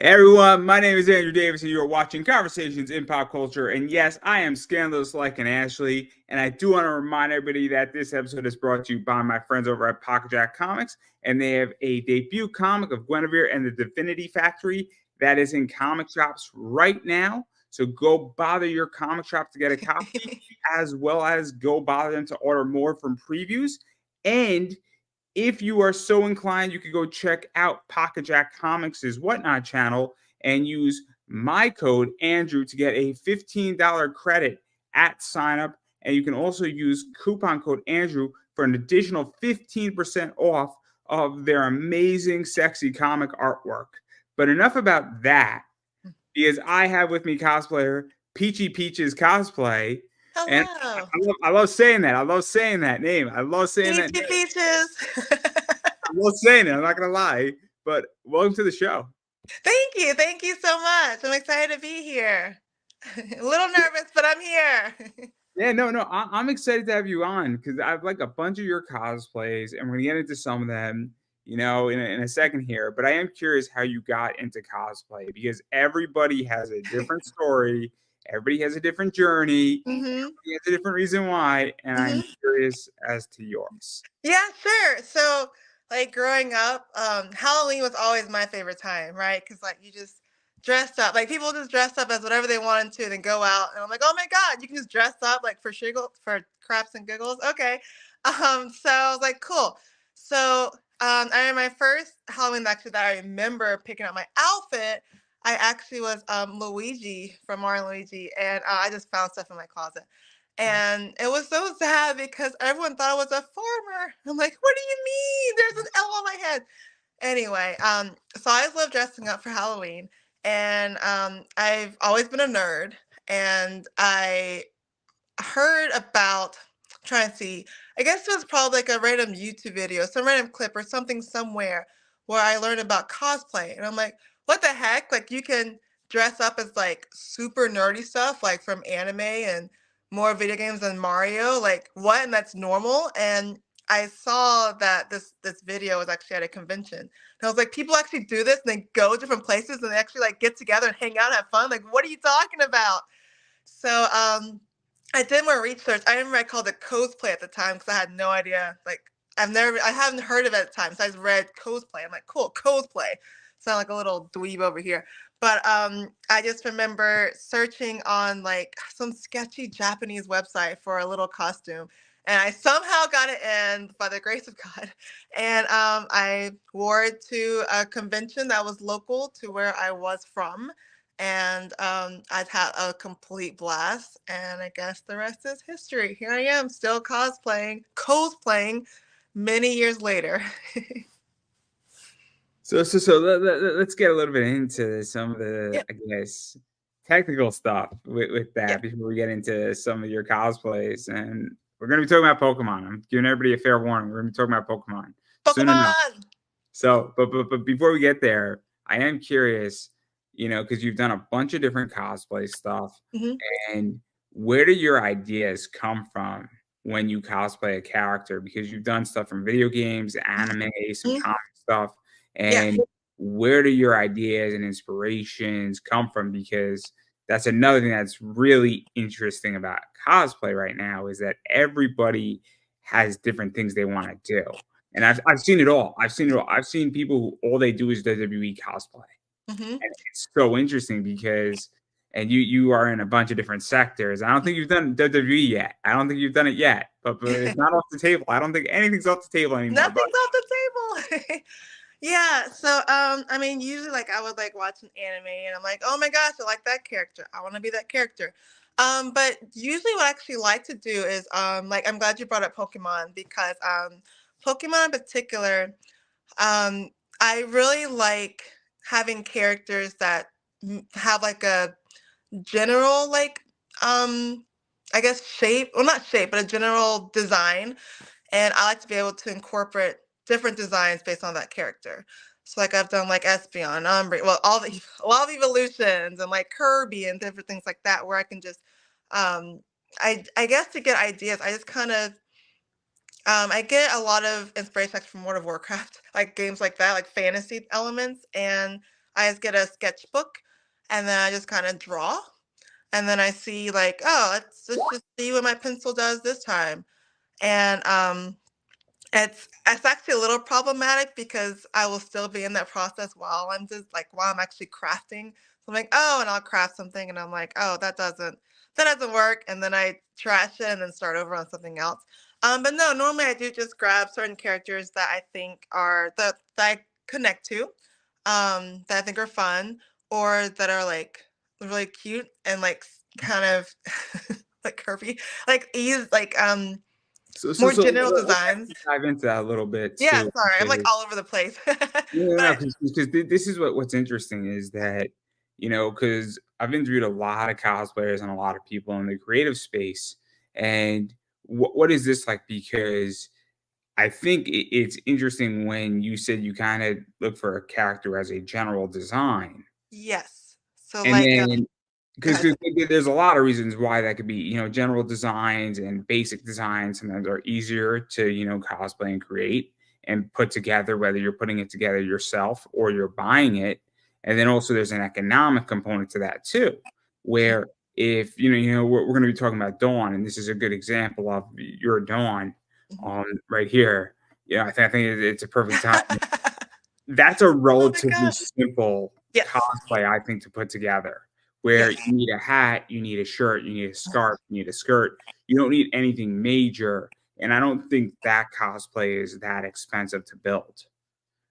Hey everyone, my name is Andrew Davis, and you are watching Conversations in Pop Culture. And yes, I am scandalous like an Ashley. And I do want to remind everybody that this episode is brought to you by my friends over at Pocket Jack Comics, and they have a debut comic of Guinevere and the Divinity Factory that is in comic shops right now. So go bother your comic shop to get a copy, as well as go bother them to order more from previews. And if you are so inclined, you could go check out Pocket Jack Comics' Whatnot channel and use my code Andrew to get a $15 credit at sign up. And you can also use coupon code Andrew for an additional 15% off of their amazing, sexy comic artwork. But enough about that, because I have with me cosplayer Peachy Peach's Cosplay. And Hello. I love saying that. I love saying that name. I love saying that Peachy name. Peaches. I love saying it. I'm not gonna lie. But welcome to the show. Thank you. Thank you so much. I'm excited to be here. A little nervous, but I'm here. Yeah, no. I'm excited to have you on because I've like a bunch of your cosplays, and we're gonna get into some of them, in a second here. But I am curious how you got into cosplay because everybody has a different story, everybody has a different journey, hmm everybody has a different reason why, and I'm hmm curious as to yours. Yeah, sure. So, like growing up, Halloween was always my favorite time, right? Because like you just dressed up, like people just dressed up as whatever they wanted to, and then go out, and I'm like, oh my god, you can just dress up like for for craps and giggles. Okay. So I was like, cool. So, I remember my first Halloween actually that I remember picking out my outfit. I actually was Luigi from Mario and Luigi, and I just found stuff in my closet. And it was so sad because everyone thought I was a farmer. I'm like, what do you mean? There's an L on my head. Anyway, so I just love dressing up for Halloween. And I've always been a nerd. And I heard about, trying to see, I guess it was probably like a random YouTube video, some random clip or something somewhere where I learned about cosplay. And I'm like, what the heck? Like you can dress up as like super nerdy stuff, like from anime and more video games than Mario. Like what? And that's normal. And I saw that this video was actually at a convention. And I was like, people actually do this and they go different places and they actually like get together and hang out and have fun. Like, what are you talking about? So I did more research. I remember I called it cosplay at the time because I had no idea. Like I haven't heard of it at the time. So I just read cosplay. I'm like, cool, cosplay. Sound like a little dweeb over here. But I just remember searching on like some sketchy Japanese website for a little costume. And I somehow got it in by the grace of God. And I wore it to a convention that was local to where I was from, and I've had a complete blast. And I guess the rest is history. Here I am, still cosplaying, many years later. So let's get a little bit into some of the, Yep. I guess, technical stuff with Yep. that before we get into some of your cosplays. And we're going to be talking about Pokemon. I'm giving everybody a fair warning. We're going to be talking about Pokemon soon enough. Pokemon. So, but before we get there, I am curious, because you've done a bunch of different cosplay stuff, hmm and where do your ideas come from when you cosplay a character? Because you've done stuff from video games, anime, some hmm comic stuff, Yeah. and where do your ideas and inspirations come from? Because that's another thing that's really interesting about cosplay right now is that everybody has different things they want to do. And I've seen it all. I've seen it all. I've seen people who all they do is WWE cosplay. hmm And it's so interesting because and you are in a bunch of different sectors. I don't think you've done WWE yet. I don't think you've done it yet. But it's not off the table. I don't think anything's off the table anymore. But Nothing's off the table. Yeah, so I mean, usually like I would like watch an anime and I'm like, oh my gosh, I like that character. I want to be that character. But usually what I actually like to do is like I'm glad you brought up Pokemon because Pokemon in particular, um I really like having characters that have like a general like um I guess shape, well not shape, but a general design, and I like to be able to incorporate different designs based on that character. So like I've done like Espeon, Umbreon, well a lot of evolutions and like Kirby and different things like that where I can just um I guess to get ideas, I just kind of I get a lot of inspiration like, from World of Warcraft, like games like that, like fantasy elements, and I just get a sketchbook and then I just kind of draw. And then I see like, oh, let's just see what my pencil does this time. And it's actually a little problematic because I will still be in that process while I'm actually crafting. So I'm like, oh, and I'll craft something, and I'm like, oh, that doesn't work, and then I trash it and then start over on something else. But no, normally I do just grab certain characters that I think are that I connect to, that I think are fun or that are like really cute and like kind of like curvy, like ease So, so, more so general let's designs. actually dive into that a little bit Yeah, too. sorry, I'm like Because, all over the place. no, But because this is what's interesting is that, because I've interviewed a lot of cosplayers and a lot of people in the creative space, and what is this like? Because I think it's interesting when you said you kind of look for a character as a general design, yes. So and like, then go because ahead. there's a lot of reasons why that could be, general designs and basic designs sometimes are easier to, cosplay and create and put together, whether you're putting it together yourself or you're buying it. And then also there's an economic component to that too, where if we're going to be talking about Dawn, and this is a good example of your Dawn, Mhm. right here. I think it's a perfect time. That's a Oh my relatively god. simple Yes. cosplay, I think, to put together, where Yes. you need a hat, you need a shirt, you need a scarf, you need a skirt. You don't need anything major, and I don't think that cosplay is that expensive to build.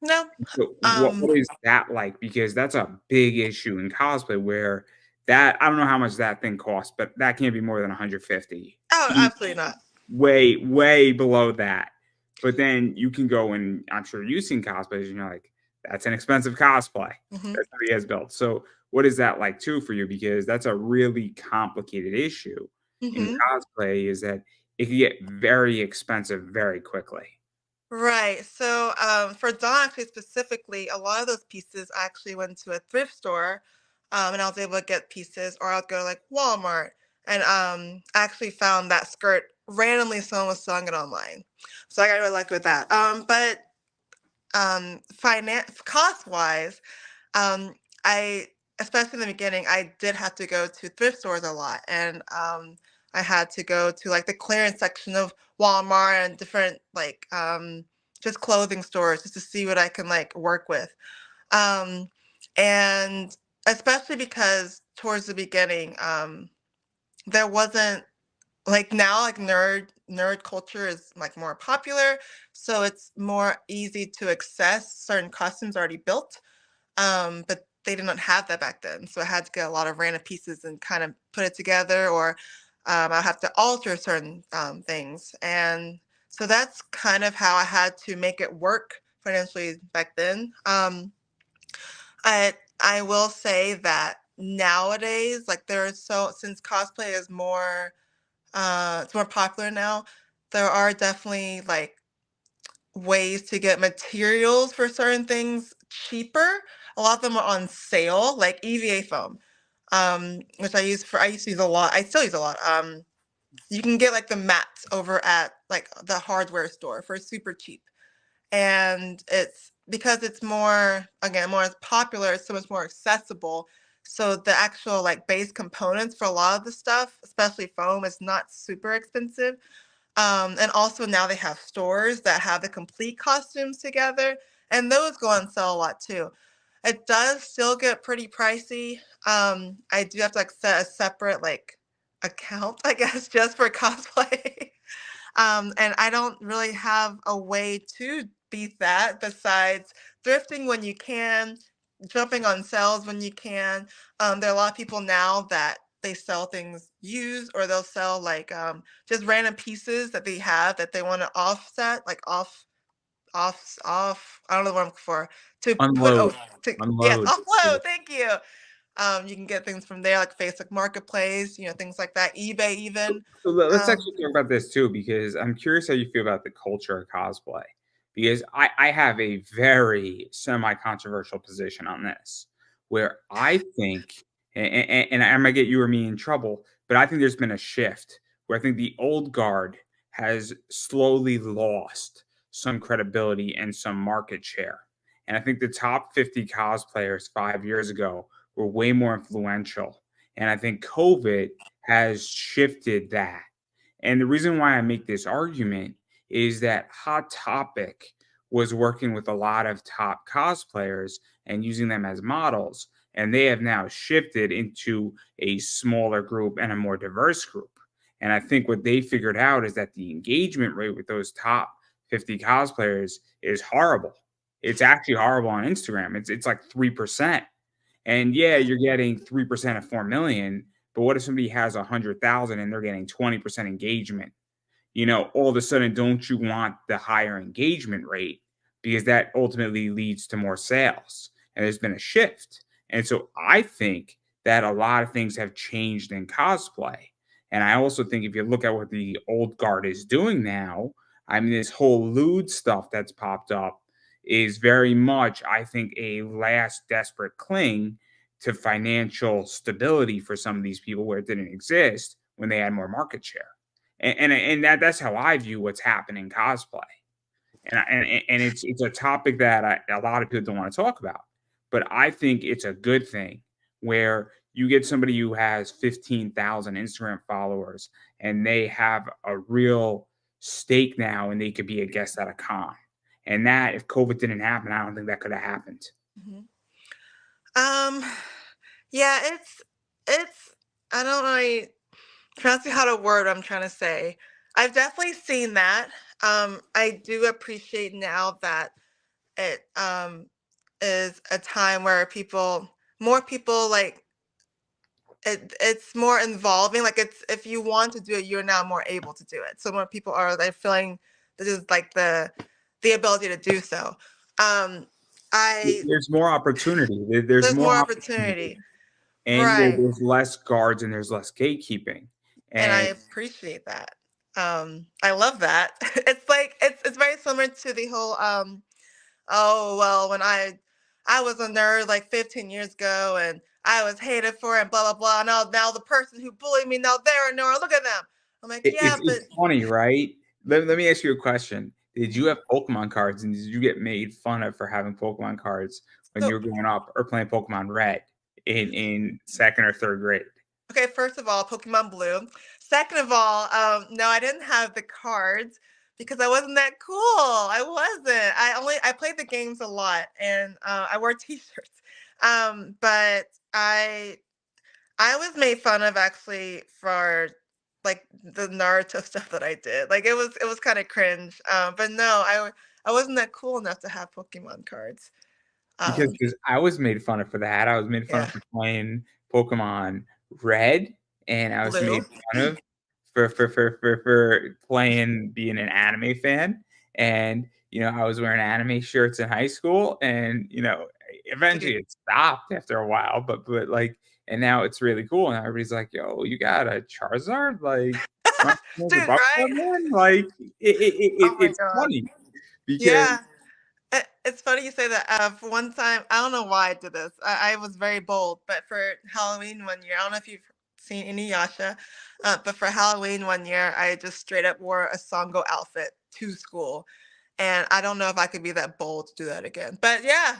No. So Um, what is that like? Because that's a big issue in cosplay where that I don't know how much that thing costs, but that can't be more than 150. oh, absolutely not. Way, way below that. But then you can go and I'm sure you've seen cosplays, and you're like, that's an expensive cosplay. Mhm. That's what he has built. So what is that like too for you? Because that's a really complicated issue in Mhm. cosplay, is that it can get very expensive very quickly. Right. So, for Dawn, actually specifically, a lot of those pieces I actually went to a thrift store, and I was able to get pieces, or I'll go to like Walmart, and I actually found that skirt randomly. Someone was selling it online, so I got really lucky with that. But finance cost wise, um, I especially in the beginning, I did have to go to thrift stores a lot, and I had to go to like the clearance section of Walmart and different like just clothing stores just to see what I can like work with. Um, and especially because towards the beginning, there wasn't like now like nerd culture is like more popular, so it's more easy to access certain costumes already built, but they did not have that back then. So I had to get a lot of random pieces and kind of put it together, or I have to alter certain things. And so that's kind of how I had to make it work financially back then. I will say that nowadays, like since cosplay is more it's more popular now, there are definitely like ways to get materials for certain things cheaper. A lot of them are on sale, like EVA foam, which I used to use a lot. I still use a lot. You can get like the mats over at like the hardware store for super cheap. And it's because it's more again more popular, it's so much more accessible. So the actual like base components for a lot of the stuff, especially foam, is not super expensive. And also now they have stores that have the complete costumes together, and those go on sale a lot too. It does still get pretty pricey. I do have to like set a separate like account, I guess, just for cosplay. And I don't really have a way to beat that besides thrifting when you can, jumping on sales when you can. There are a lot of people now that they sell things used, or they'll sell like just random pieces that they have that they want to offset, like off. I don't know what I'm looking for to put Unload. oh to yes Unload. offload. Thank you. You can get things from there like Facebook Marketplace, things like that, eBay even. So let's Um, actually talk about this too, because I'm curious how you feel about the culture of cosplay. Because I have a very semi-controversial position on this, where I think, and I might get you or me in trouble, but I think there's been a shift where I think the old guard has slowly lost some credibility and some market share. And I think the top 50 cosplayers 5 years ago were way more influential. And I think COVID has shifted that. And the reason why I make this argument is that Hot Topic was working with a lot of top cosplayers and using them as models. And they have now shifted into a smaller group and a more diverse group. And I think what they figured out is that the engagement rate with those top 50 cosplayers is horrible. It's actually horrible on Instagram. It's like 3%. And yeah, you're getting 3% of 4 million, but what if somebody has 100,000 and they're getting 20% engagement? All of a sudden, don't you want the higher engagement rate? Because that ultimately leads to more sales. And there's been a shift. And so I think that a lot of things have changed in cosplay. And I also think if you look at what the old guard is doing now, I mean, this whole lewd stuff that's popped up is very much, I think, a last desperate cling to financial stability for some of these people where it didn't exist when they had more market share. And that's how I view what's happening in cosplay. And it's a topic that a lot of people don't want to talk about, but I think it's a good thing where you get somebody who has 15,000 Instagram followers and they have a real stake now and they could be a guest at a con. And that, if COVID didn't happen, I don't think that could have happened. Mhm. Um, yeah, it's I don't really trying to see how to word what I'm trying to say. I've definitely seen that. I do appreciate now that it is a time where more people like it's more involving. Like it's if you want to do it, you're now more able to do it. So more people are like feeling this is like the ability to do so. Um, I There's more opportunity. There's There's more more opportunity. opportunity, And right? there's less guards and there's less gatekeeping. And I And appreciate that. I love that. It's like it's very similar to the whole oh well when I was a nerd like 15 years ago and I was hated for it and blah blah blah. Now the person who bullied me now they're a nerd. Look at them. I'm like, yeah, it's but funny, right? Let me ask you a question. Did you Mhm. have Pokemon cards and did you get made fun of for having Pokemon cards when you So were growing up or playing Pokemon Red in second or third grade? okay, first of all, Pokemon Blue. Second of all, no, I didn't have the cards because I wasn't that cool. I wasn't. I played the games a lot and I wore t-shirts. But I was made fun of actually for like the Naruto stuff that I did. Like it was kind of cringe. But no, I wasn't that cool enough to have Pokemon cards. Because Um, 'cause I was made fun of for that. I was made fun yeah, of for playing Pokemon Red, and I was Blue. made fun of for playing being an anime fan, and, I was wearing anime shirts in high school, and, eventually Dude, it stopped after a while, but, like and now it's really cool, and everybody's like, "Yo, you got a Charizard? Like, aren't you the dude, Buffalo right? man?" Like, Oh my it's god. funny because Yeah. It's funny you say that. For one time, I don't know why I did this. I was very bold, but for Halloween one year, I don't know if you've seen Inuyasha, but for Halloween one year, I just straight up wore a Sango outfit to school, and I don't know if I could be that bold to do that again. But yeah,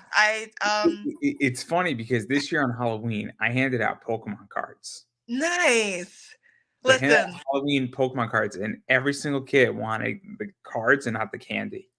it's funny because this year on Halloween, I handed out Pokemon cards. nice. So I handed out Listen, Halloween Pokemon cards, and every single kid wanted the cards and not the candy.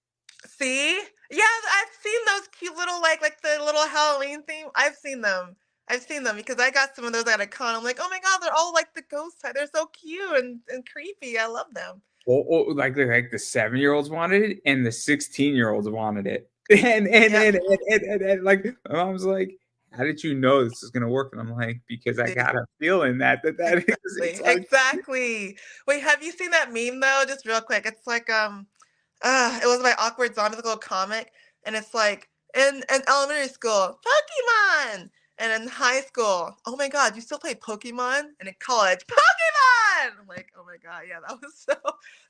see? Yeah, I've seen those cute little like the little Halloween theme. I've seen them. I've seen them because I got some of those at a con. I'm like, oh my god, they're all like the ghost type. They're so cute and creepy. I love them. Like the 7-year-olds wanted it, and the 16-year-olds wanted it. Yep. And like my mom's like, "How did you know this is gonna work?" And I'm like, "Because I See, got a feeling that is." It's exactly. like Exactly. Wait, have you seen that meme though? Just real quick. It's like it was my awkward zombie little comic, and it's like in elementary school, Pokemon, and in high school, oh my god, you still play Pokemon, and in college, Pokemon. I'm like, oh my god, yeah, that was so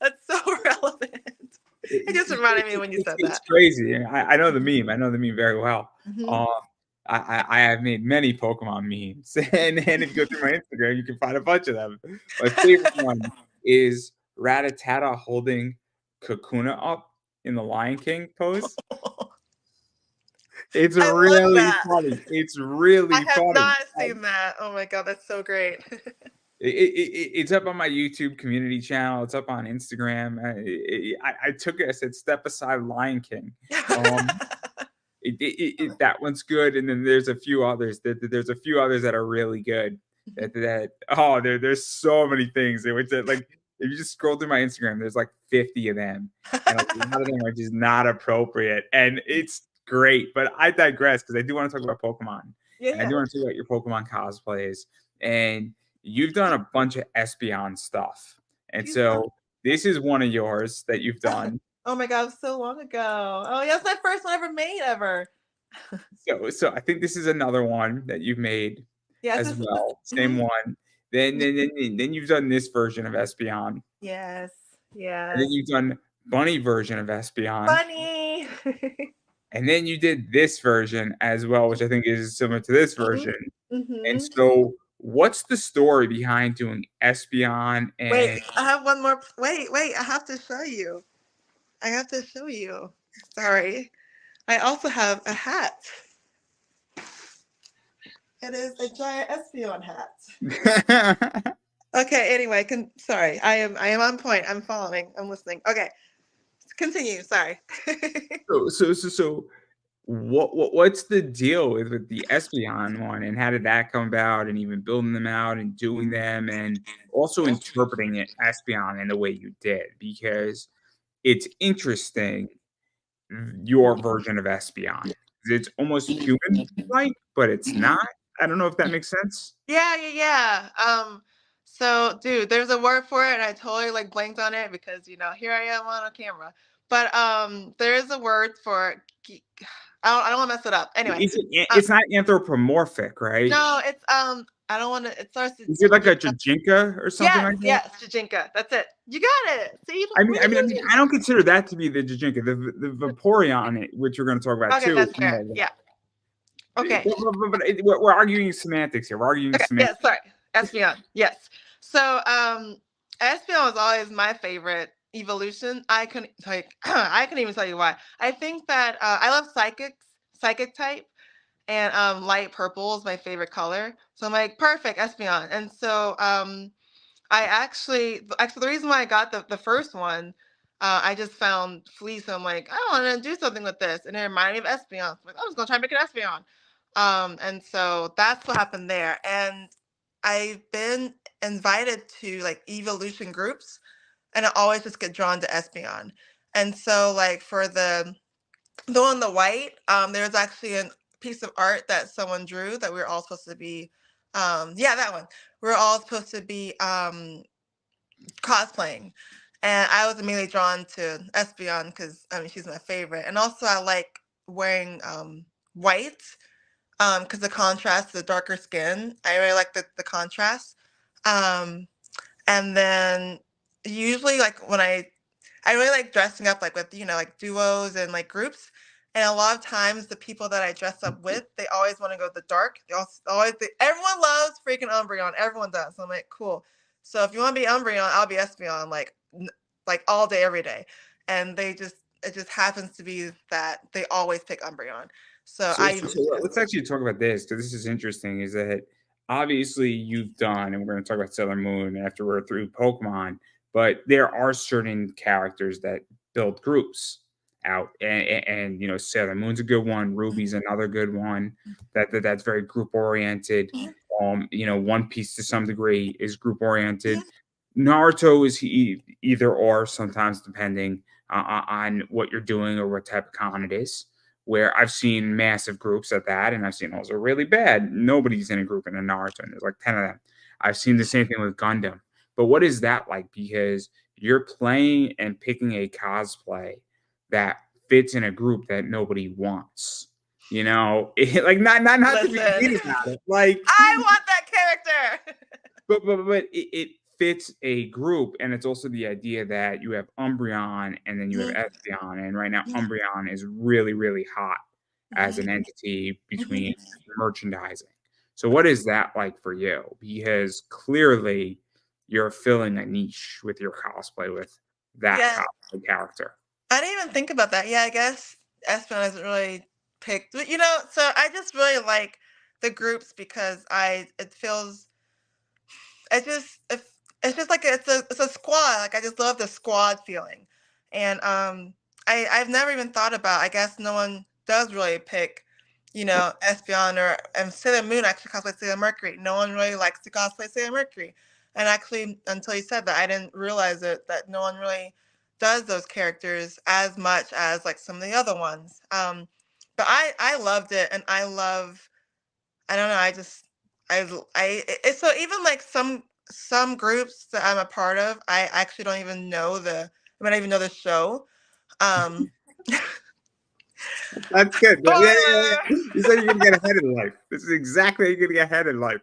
that's so relevant. It just reminded me when you said it's that. crazy. I know the Mhm, meme. I know the meme very well. mhm. Um, I have made many Pokemon memes, and if you go through my Instagram, you can find a bunch of them. My favorite one is Rattata holding Kakuna up in the Lion King pose. It's I love really that. funny. It's I really have funny. not seen that. Oh my god, that's so great. It's up on my YouTube community channel. It's up on Instagram. I took it. I said, "Step aside, Lion King." Um, that one's good, and then there's a few others. There's a few others that are really good. There's so many things. Which like if you just scroll through my Instagram, there's like 50 of them, and a lot of them are just not appropriate, and it's great. But I digress because I do want to talk about Pokemon, Yeah, and I yeah. do want to talk about your Pokemon cosplays, and you've done a bunch of Espeon stuff, and You saw. so this is one of yours that you've done. Oh my god, it was so long ago. Oh yeah, it's my first one ever made ever. So I think this is another one that you've made Yes, as well. Same mhm. one. Then you've done this version of Espeon, Yes, and then yes. you've done Bunny version of Espeon, Funny. and then you did this version as well, which I think is similar to this Mhm, version. And mhm. so, what's the story behind doing Espeon Wait, and I have one more. Wait, I have to show you. I have to show you. Sorry. I also have a hat. It is a giant Espeon hat. Okay, anyway, sorry. I am on point. I'm following. I'm listening. Okay. Continue. Sorry. so what's the deal with the Espeon one, and how did that come about, and even building them out and doing them, and also interpreting it Espeon in the way you did, because it's interesting your version of Espeon. It's almost human like, but it's not. I don't know if that makes sense. Yeah, yeah, yeah. So dude, there's a word for it and I totally like blanked on it because here I am on a camera. But there is a word for it. I don't want to mess it up. Anyway, uh, It's not anthropomorphic, right? no, it's I don't want to. It starts to Is it like a G. Jajinka or something Yes, like that? yes, Jajinka. That's it. You got it. See, I don't consider that to be the Jajinka. The Vaporeon, which we're going to talk about okay, too, is that's more fair. of Yeah. a, Okay. we're arguing semantics here. We're arguing Okay. semantics. Yes. Sorry. Espeon. Yes. So Espeon was always my favorite evolution. I couldn't like I couldn't even tell you why. I think that I love psychic type, and light purple is my favorite color. So I'm like perfect Espeon. And so I actually the reason why I got the first one. I just found fleas, so I'm like, I want to do something with this, and it reminded me of Espeon. So I'm like, I'm just gonna try and make an Espeon. And so that's what happened there. And I've been invited to like evolution groups, and I always just get drawn to Espeon. And so like for the one in the white, there's actually a piece of art that someone drew that we were all supposed to be, yeah, that one. We're all supposed to be cosplaying. And I was immediately drawn to Espeon because I mean she's my favorite. And also I like wearing white because the contrast, the darker skin, I really like the contrast. Um, and then usually like when I really like dressing up like with like duos and like groups. And a lot of times the people that I dress up with, they always want to go the dark. They also always everyone loves freaking Umbreon. Everyone does. So I'm like, cool. So if you want to be Umbreon, I'll be Espeon like all day, every day. And it just happens to be that they always pick Umbreon. So I So let's actually talk about this, because this is interesting. Is that obviously you've done, and we're going to talk about Sailor Moon after we're through Pokemon, but there are certain characters that build groups out, and Sailor Moon's a good one. Ruby's another good one. That's very group oriented. One Piece to some degree is group oriented. Naruto is either or, sometimes depending on what you're doing or what type of con it is. Where I've seen massive groups at that, and I've seen also really bad. Nobody's in a group in a Naruto, and there's like 10 of them. I've seen the same thing with Gundam. But what is that like? Because you're playing and picking a cosplay that fits in a group that nobody wants. Like not to be listen. mean about it, like, I want that character. but it fits a group, and it's also the idea that you have Umbreon and then you have Mhm, Espeon, and right now mhm, Umbreon is really, really hot as an entity mhm. between merchandising. So what is that like for you? Because clearly you're filling a niche with your cosplay with that Yeah, cosplay character. I didn't even think about that. Yeah, I guess Espeon isn't really. picked. You know, so I just really like the groups because it feels it just if it's just like it's a squad. Like I just love the squad feeling, and I've never even thought about. I guess no one does really pick, you know, Espeon or and Sailor Moon actually cosplays Sailor Mercury. No one really likes to cosplay Sailor Mercury, and actually until you said that, I didn't realize it that no one really does those characters as much as like some of the other ones. But I loved it, and I don't know. It's so even like some groups that I'm a part of, I actually don't even know I might not even know the show. Um, That's good. Yeah, yeah, yeah, spoiler. yeah. You said you're gonna get ahead in life. This is exactly how you're gonna get ahead in life.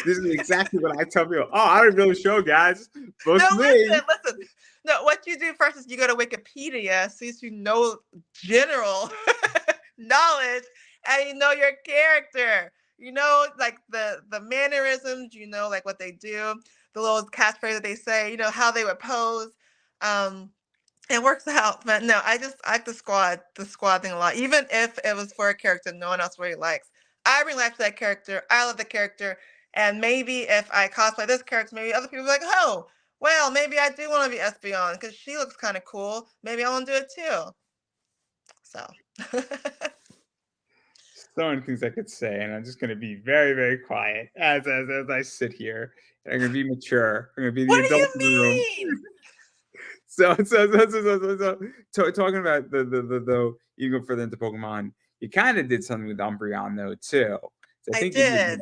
This is exactly what I tell people. Oh, I don't know the show, guys. No, Book me. listen. No, what you do first is you go to Wikipedia, so you know general knowledge, and you know your character. You know, like the mannerisms. You know, like what they do, the little catchphrase that they say. You know how they would pose. Um, it works out, but no, I like the squad thing a lot. Even if it was for a character no one else really likes, I bring life to that character. I love the character, and maybe if I cosplay this character, maybe other people will be like, oh, well, maybe I do want to be Espeon because she looks kind of cool. Maybe I want to do it too. So, So many things I could say, and I'm just gonna be very, very quiet as I sit here. And I'm gonna be mature. I'm gonna be the what do adult you in the room. mean? Talking about the you go further into Pokemon, you kind of did something with Umbreon though too. So I I think did.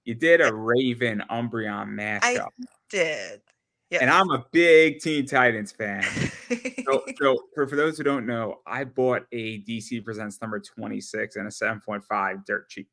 you did I, a Raven Umbreon I mashup, did. and Yes. I'm a big Teen Titans fan. So for those who don't know, I bought a DC Presents number 26 and a 7.5 dirt cheap.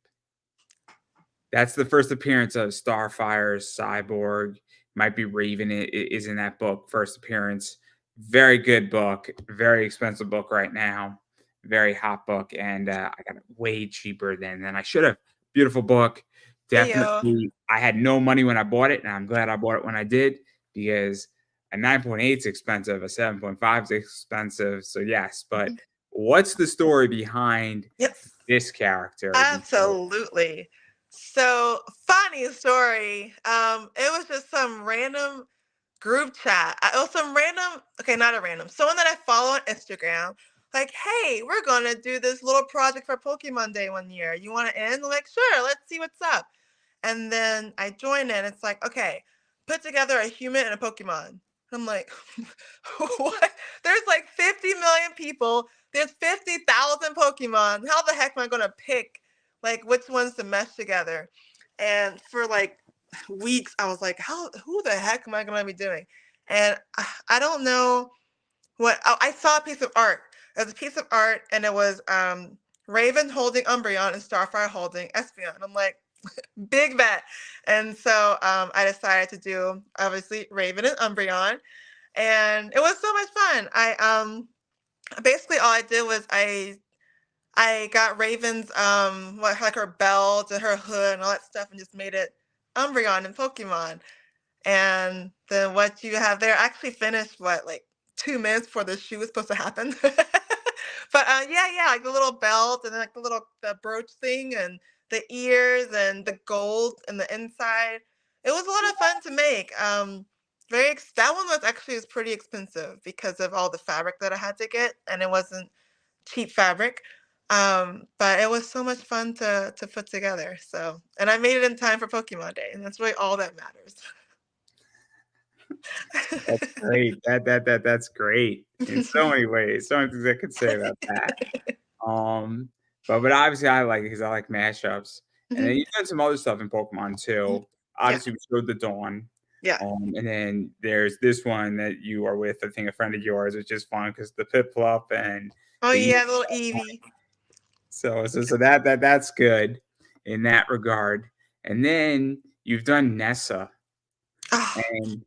That's the first appearance of Starfire, Cyborg, might be Raven is in that book. First appearance, very good book, very expensive book right now, very hot book, and I got it way cheaper than I should have. Beautiful book, Heyo. definitely. I had no money when I bought it, and I'm glad I bought it when I did because a 9.8 is expensive, a 7.5 is expensive. So yes, but what's the story behind Yes. this character? Because Absolutely. So funny story. It was just some random group chat. It was some random, okay, not a random, someone that I follow on Instagram. Like, hey, we're gonna do this little project for Pokemon Day one year. You want to in? I'm like, sure. Let's see what's up. And then I join in. It's like, okay, put together a human and a Pokemon. I'm like, what? There's like 50 million people. There's 50,000 Pokemon. How the heck am I going to pick like which ones to mesh together? And for like weeks, I was like, who the heck am I going to be doing? And I don't know I saw a piece of art. It was a piece of art and it was Raven holding Umbreon and Starfire holding Espeon. I'm like, big bet. And so I decided to do obviously Raven and Umbreon, and it was so much fun. I basically all I did was I got Raven's what like her belt and her hood and all that stuff, and just made it Umbreon and Pokemon. And then what you have there, I actually finished what like 2 minutes before the shoe was supposed to happen. But yeah, like the little belt and then like the brooch thing and the ears and the gold and the inside. It was a lot of fun to make. That one was pretty expensive because of all the fabric that I had to get, and it wasn't cheap fabric. But it was so much fun to put together. So, and I made it in time for Pokemon Day, and that's really all that matters. that's great. That's great in so many ways. So many things I could say about that. Um, but obviously I like it because I like mashups. And then Mhm. you've done some other stuff in Pokemon Mhm. too. Yeah, Obviously, we showed the Dawn. yeah. And then there's this one that you are with, I think a friend of yours, which is fun because the Piplup and Oh the yeah, the little Eevee. so that's good in that regard. And then you've done Nessa. Oh, And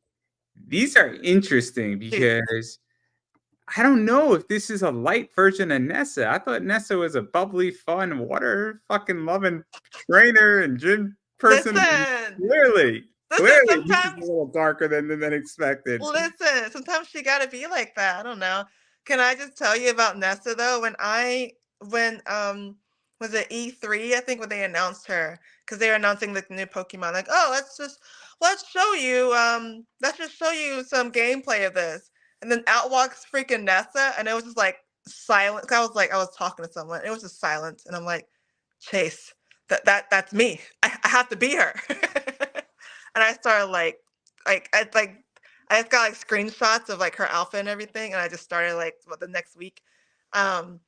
these are interesting shoot. because I don't know if this is a light version of Nessa. I thought Nessa was a bubbly, fun, water fucking loving trainer and gym person. And Listen, listen. clearly, this is a little darker than expected. Sometimes she got to be like that. I don't know. Can I just tell you about Nessa though? When was it E3? I think when they announced her, because they were announcing the new Pokemon. Like, oh, let's just show you some gameplay of this. And then out walks freaking Nessa, and it was just like silent. I was talking to someone. It was just silent, and I'm like, Chase, that's me. I have to be her. And I started like I just got like screenshots of like her outfit and everything, and I just started like the next week. Um,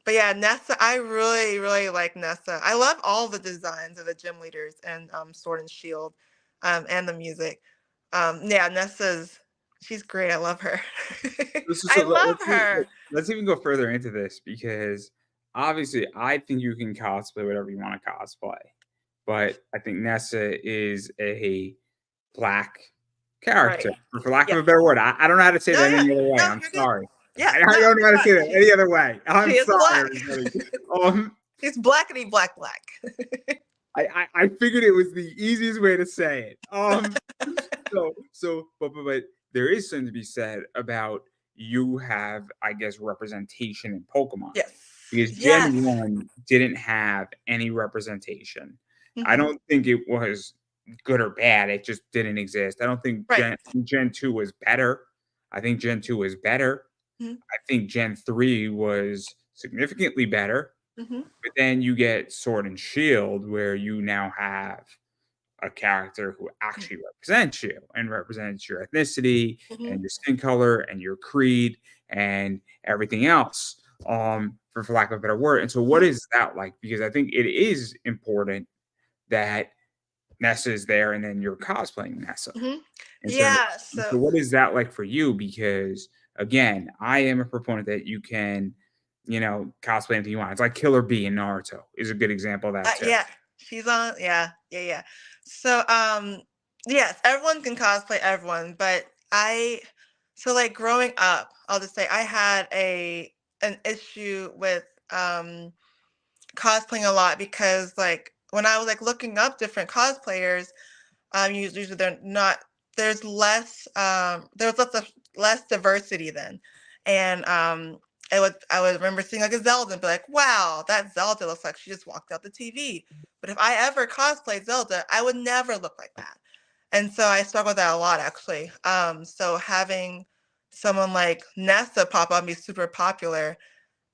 but yeah, Nessa, I really, really like Nessa. I love all the designs of the gym leaders and Sword and Shield, and the music. Yeah, she's great. I love her. I love her. Let's even go further into this because obviously I think you can cosplay whatever you want to cosplay, but I think Nessa is a black character, Right. for lack of Yeah. a better word. I don't know how to say No, that yeah. any other way. No, I'm you're good. sorry. Yeah. I No, don't know how to say that she, any other way. I'm she is sorry, black. everybody. She's blackety black. I figured it was the easiest way to say it. But there is something to be said about you have, I guess, representation in Pokemon. Yes. Because Yes. Gen 1 didn't have any representation. I Mhm. don't think it was good or bad. It just didn't exist. I don't think Right. Gen 2 was better. I think Gen 2 was better. Mhm. I think Gen 3 was significantly better. Mhm. But then you get Sword and Shield, where you now have a character who actually represents you and represents your ethnicity Mhm. and your skin color and your creed and everything else, for lack of a better word. And so, what Mhm. is that like? Because I think it is important that Nessa is there, and then you're cosplaying Nessa. Mhm. And so, Yeah. so what is that like for you? Because again, I am a proponent that you can, cosplay anything you want. It's like Killer Bee in Naruto is a good example of that too. Yeah, she's on. Yeah, yeah, yeah. So, yes, everyone can cosplay everyone, but like growing up, I'll just say I had an issue with cosplaying a lot because like when I was like looking up different cosplayers, usually they're not. There's less. There was less diversity then, and I would remember seeing like a Zelda and be like, wow, that Zelda looks like she just walked out the TV. But if I ever cosplayed Zelda, I would never look like that. And so I struggle with that a lot actually. So having someone like Nessa pop up and be super popular,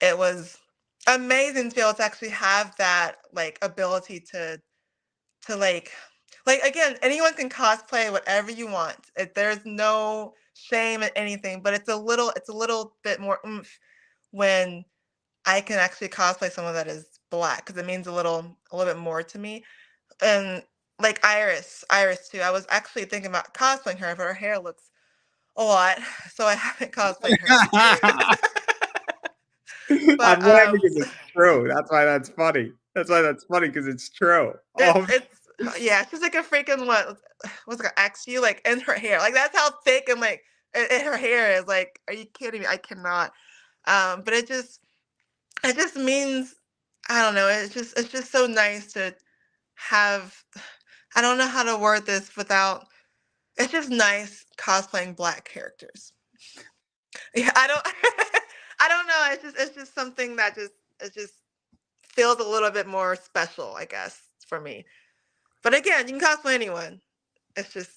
it was amazing to be able to actually have that like ability to like again, anyone can cosplay whatever you want. There's no shame in anything, but it's a little bit more oomph when I can actually cosplay someone that is black because it means a little bit more to me. And like Iris too. I was actually thinking about cosplaying her, but her hair looks a lot, so I haven't cosplayed her. I'm But laughing because it's true. That's why that's funny. That's why that's funny because it's true. it's yeah, she's like a freaking what's it called, axu like in her hair. Like that's how thick and like her hair is. Like, are you kidding me? I cannot. But it just means I don't know. It's just so nice to have. I don't know how to word this without. It's just nice cosplaying black characters. Yeah, I don't. I don't know. It's just something that it just feels a little bit more special, I guess, for me. But again, you can cosplay anyone. It's just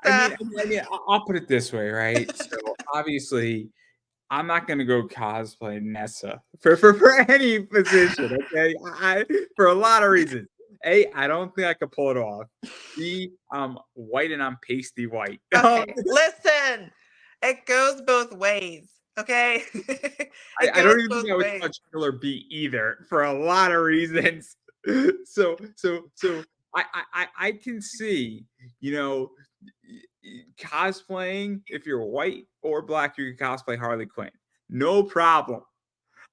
I uh mean, I'll put it this way, right? So obviously, I'm not gonna go cosplay Nessa for any position, okay? For a lot of reasons. A, I don't think I could pull it off. B, I'm white and I'm pasty white. okay. Listen, it goes both ways. Okay, it I don't goes even think both I would ways. touch Killer Bee either for a lot of reasons. So I can see, you know, cosplaying if you're white or black, you can cosplay Harley Quinn. No problem.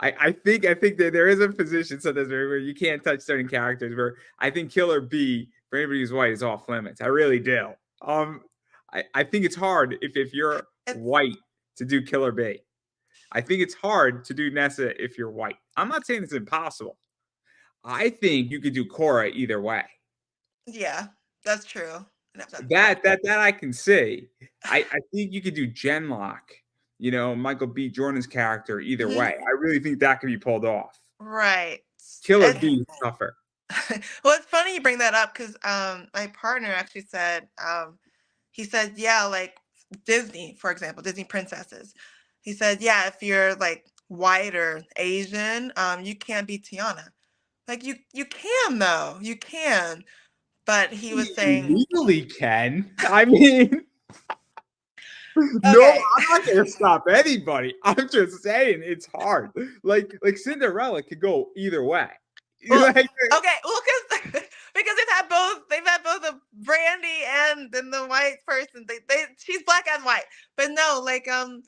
I think that there is a position sometimes where you can't touch certain characters. Where I think Killer Bee for anybody who's white is off limits. I really do. Um, I think it's hard if you're It's white to do Killer Bee. I think it's hard to do Nessa if you're white. I'm not saying it's impossible. I think you could do Cora either way. yeah, that's true. That I can see. I think you could do Genlock, Michael B. Jordan's character either Mhm. way. I really think that could be pulled off. Right. Killer It's bees suffer. well, it's funny you bring that up because my partner actually said he said, yeah, like Disney, for example, Disney princesses. He said, yeah, if you're like white or Asian, you can't be Tiana. Like you can though, you can. But he was You saying, legally can. I mean, no, okay, I'm not gonna stop anybody. I'm just saying it's hard. Like Cinderella could go either way. well, Like, okay, well, because because they've had both the Brandy and then the white person. They she's black and white, but no, like I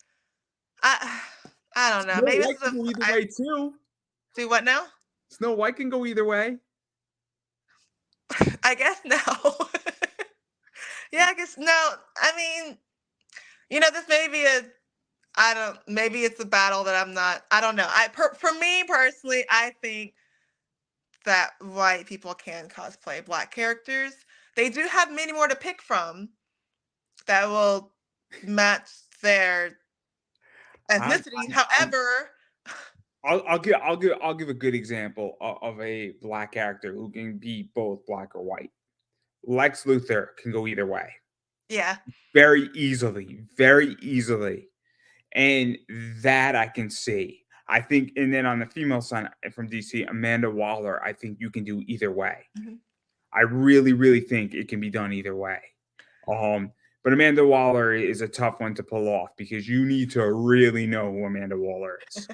I don't know. Snow Maybe this White is can a go either I way too. do what now? Snow White can go either way. I guess no. Yeah, I guess no. I mean, this may be a I don't maybe it's a battle that I'm not. I don't know. For me personally, I think that white people can cosplay black characters. They do have many more to pick from that will match their I'm, ethnicity. I'm However, I'll give a good example of a black character who can be both black or white. Lex Luthor can go either way yeah. very easily, and that I can see. I think, and then on the female side from DC, Amanda Waller, I think you can do either way. Mhm. I really think it can be done either way. But Amanda Waller is a tough one to pull off because you need to really know who Amanda Waller is.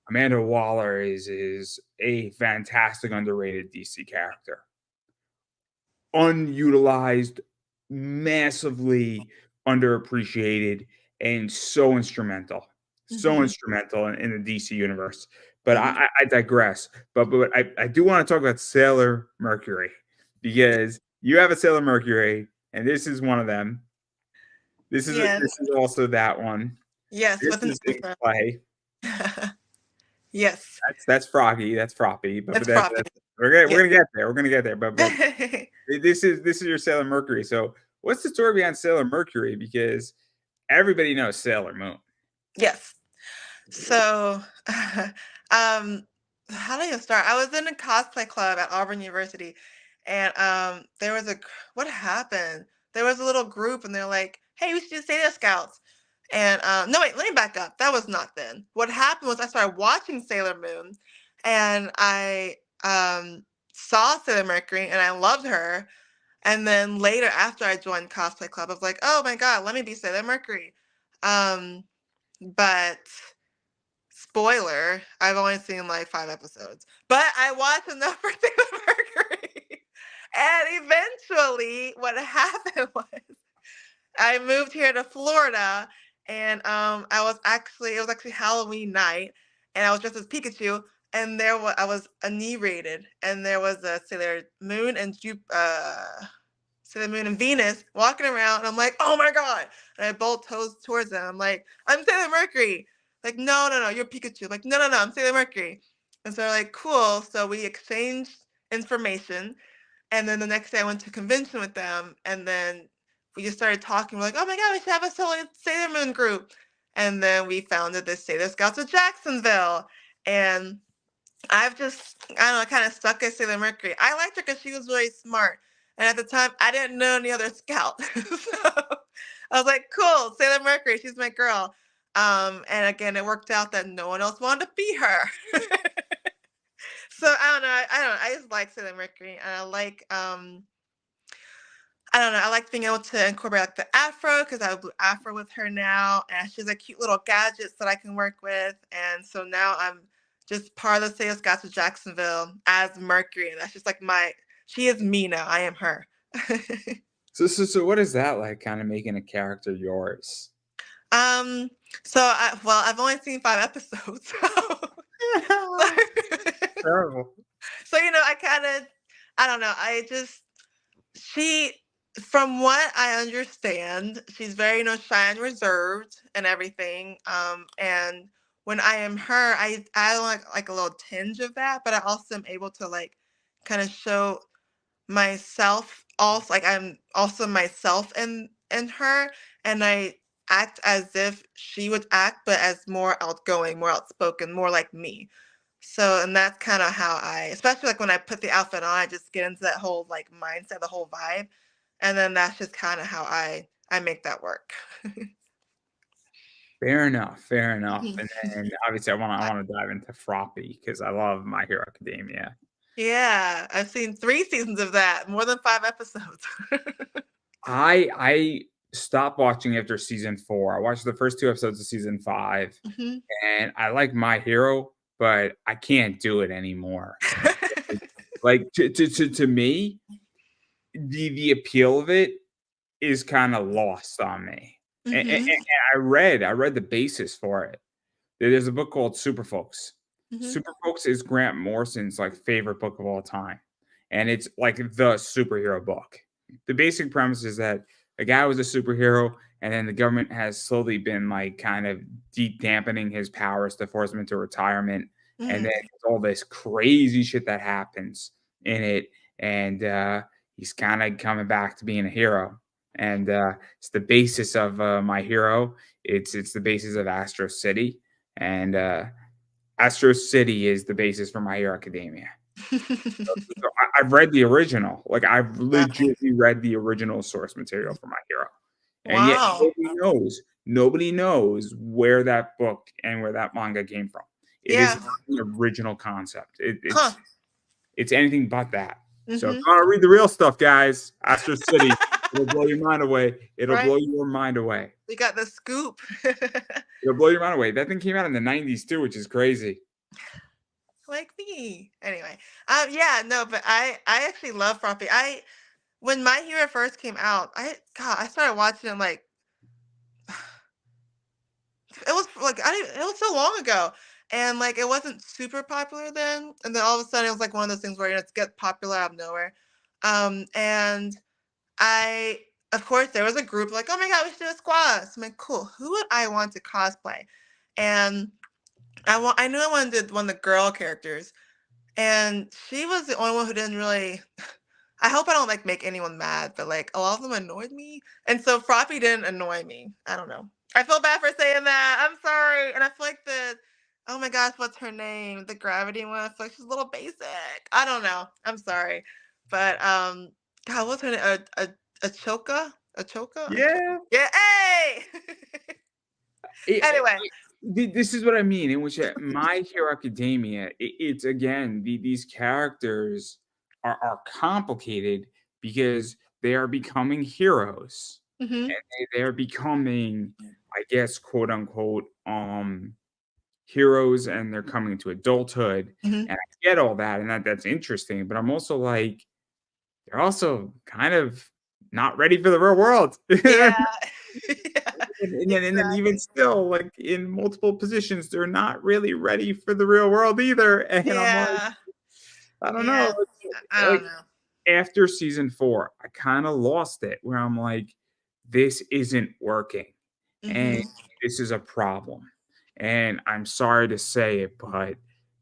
Amanda Waller is a fantastic underrated DC character. Unutilized, massively underappreciated, and so instrumental. So Mhm. instrumental in the DC universe. But Mhm. I digress. But I do want to talk about Sailor Mercury because you have a Sailor Mercury, and this is one of them. Yes. This is also that one. Yes, This with an is in afro. play. Yes. That's Froggy. That's Froppy. But It's proppy. that's we're Yes. gonna get there. We're gonna get there. But this is your Sailor Mercury. So what's the story behind Sailor Mercury? Because everybody knows Sailor Moon. Yes. So, um, how did I start? I was in a cosplay club at Auburn University, and there was what happened? There was a little group, and they're like, "Hey, we should do Sailor Scouts." And no, wait, let me back up. That was not then. What happened was I started watching Sailor Moon, and I saw Sailor Mercury, and I loved her. And then later, after I joined cosplay club, I was like, "Oh my god, let me be Sailor Mercury." Um, but spoiler, I've only seen like 5 episodes, but I watched enough for Sailor Mercury. And eventually, what happened was I moved here to Florida, and it was actually Halloween night, and I was dressed as Pikachu, and I was inebriated, and there was a Sailor Moon and Venus walking around, and I'm like, oh my god! And I bolt toes towards them. I'm like, I'm Sailor Mercury. Like, no, no, no, you're Pikachu. Like, no, no, no, I'm Sailor Mercury. And so they're like, cool. So we exchanged information, and then the next day I went to a convention with them, and then we just started talking. We're like, oh my god, we should have a Sailor Moon group. And then we founded the Sailor Scouts of Jacksonville, and I don't know, kind of stuck at Sailor Mercury. I liked her because she was really smart. And at the time, I didn't know any other scout. So I was like, cool, Sailor Mercury, she's my girl. And again, it worked out that no one else wanted to be her. So I don't know. I don't know. I just like Sailor Mercury, and I don't know. I like being able to incorporate like the afro because I have a blue afro with her now, and she has like cute little gadgets that I can work with. And so now I'm just part of the Sales Scouts of Jacksonville as Mercury, and that's just like she is me now. I am her. So what is that like? Kind of making a character yours? um. Well, I've only seen 5 episodes, so, Terrible. so I kind of, I don't know. She from what I understand, she's very, shy and reserved and everything. And when I am her, I like a little tinge of that, but I also am able to like kind of show myself also like I'm also myself in her, and I act as if she would act, but as more outgoing, more outspoken, more like me. So, and that's kind of how I, especially like when I put the outfit on, I just get into that whole like mindset, the whole vibe, and then that's just kind of how I make that work. Fair enough. Fair enough. Mhm. And then obviously I want to dive into Froppy because I love My Hero Academia. Yeah, I've seen 3 seasons of that, more than 5 episodes. I stopped watching after season 4. I watched the first 2 episodes of season 5, Mhm. and I like My Hero, but I can't do it anymore. Like to me, the appeal of it is kind of lost on me. And Mhm. I read the basis for it. There's a book called Super Folks. Mhm. Super Folks is Grant Morrison's like favorite book of all time, and it's like the superhero book. The basic premise is that a guy was a superhero, and then the government has slowly been like kind of dampening his powers to force him into retirement, and then Mhm. all this crazy shit that happens in it, and he's kind of coming back to being a hero, and it's the basis of My Hero. It's the basis of Astro City, and Astro City is the basis for My Hero Academia. So I've read the original. Like I've Wow. legitimately read the original source material for My Hero, and yet Wow. nobody knows where that book and where that manga came from. It is Yeah. not the original concept. Huh. It's anything but that. So if Mhm. you want to read the real stuff, guys, Astro City, it'll blow your mind away. It'll Right? blow your mind away. We got the scoop. It'll blow your mind away. That thing came out in the 90s too, which is crazy. Like me. Anyway, yeah, no, but I actually love Froppy. I When My Hero first came out, I started watching it like it was like it was so long ago, and like it wasn't super popular then, and then all of a sudden it was like one of those things where it gets popular out of nowhere, and I of course there was a group like, oh my god, we should do a squad. So I'm like, cool. Who would I want to cosplay? And I knew I wanted one of the girl characters, and she was the only one who didn't really. I hope I don't like make anyone mad, but like a lot of them annoyed me, and so Froppy didn't annoy me. I don't know. I feel bad for saying that. I'm sorry, and I feel like oh my gosh, what's her name? The gravity one. I feel like she's a little basic. I don't know. I'm sorry, but God, what's her name? A choka, a choka, a choka. Yeah. Yeah. Hey. Anyway. This is what I mean. In which My Hero Academia, it's again these characters are complicated because they are becoming heroes, Mhm. and they are becoming, I guess, quote unquote, heroes, and they're coming into adulthood. Mhm. And I get all that, and that's interesting. But I'm also like, they're also kind of not ready for the real world. Yeah. Yeah. And then even Exactly. still, like in multiple positions, they're not really ready for the real world either. And I'm like, Yeah. I don't know. Yeah. I Like don't know. after season 4, I kind of lost it where I'm like, this isn't working. And Mhm. this is a problem. And I'm sorry to say it, but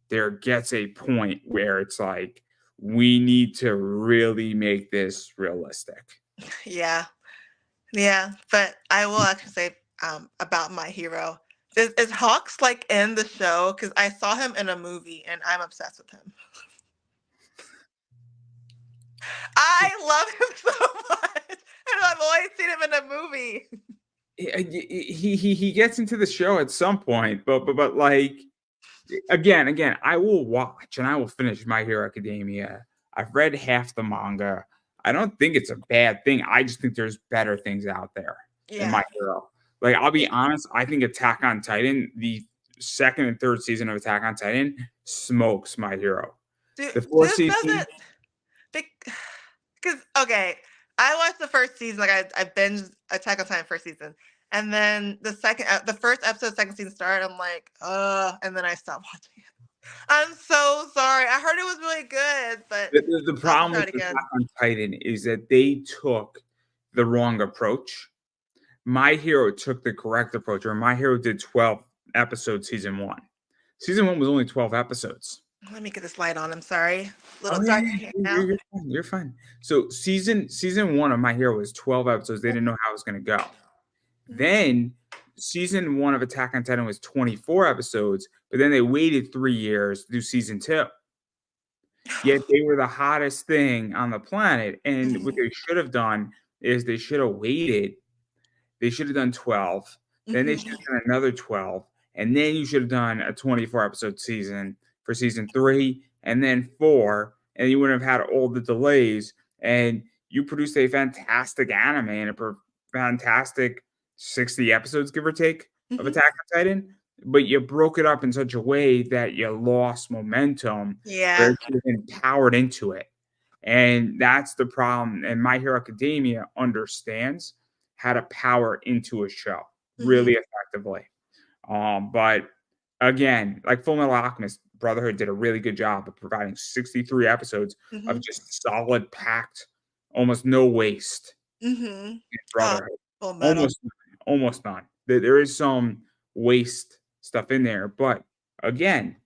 there gets a point where it's like, we need to really make this realistic. Yeah. Yeah, but I will actually say, about My Hero. Is Hawks like in the show? Because I saw him in a movie and I'm obsessed with him. I love him so much. And I've always seen him in a movie. He gets into the show at some point, but like again, I will watch and I will finish My Hero Academia. I've read half the manga. I don't think it's a bad thing. I just think there's better things out there than My Yeah. Hero. Like I'll be Yeah. honest, I think Attack on Titan, the second and third season of Attack on Titan, smokes My Hero. The fourth This season, doesn't because okay, I watched the first season, like I binged Attack on Titan first season. And then the first episode, second season started. I'm like, and then I stopped watching it. I'm so sorry. I heard it was really good, but the I'll have to problem try with it Attack again. on Titan is that they took the wrong approach. My Hero took the correct approach, or My Hero did 12 episodes season 1. Season 1 was only 12 episodes. Let me get this light on. I'm sorry. A little Oh yeah, dark in yeah, here you're, now. you're fine. You're fine. So season 1 of My Hero was 12 episodes. They didn't know how it was going to go. Then season 1 of Attack on Titan was 24 episodes, but then they waited 3 years to do season 2. Yet they were the hottest thing on the planet, and what Mhm. they should have done is they should have waited. They should have done 12, then they should Mhm. have done another 12, and then you should have done a 24 episode season for season 3 and then 4, and you wouldn't have had all the delays, and you produced a fantastic anime and a fantastic 60 episodes, give or take, of Mhm. Attack on Titan, but you broke it up in such a way that you lost momentum where Yeah. it should have been powered into it. And that's the problem. And My Hero Academia understands how to power into a show Mhm. really effectively. But again, like Full Metal Alchemist Brotherhood did a really good job of providing 63 episodes of Mhm. just solid packed, almost no waste Mhm. in Oh, Brotherhood. Full Metal. Almost almost none. There is some waste stuff in there, but again,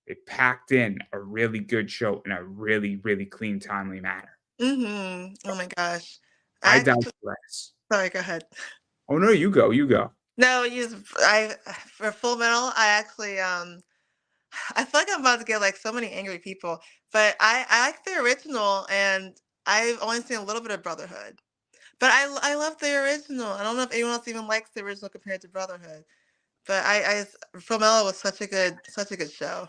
it packed in a really good show in a really, really clean, timely manner. Mhm. Oh my gosh. I Actually, digress. sorry, go ahead. Oh no, you go, you go. No, I for Full Metal, I actually I feel like I'm about to get like so many angry people, but I like the original and I've only seen a little bit of Brotherhood. But I love the original. I don't know if anyone else even likes the original compared to Brotherhood. But Full Metal was such a good show.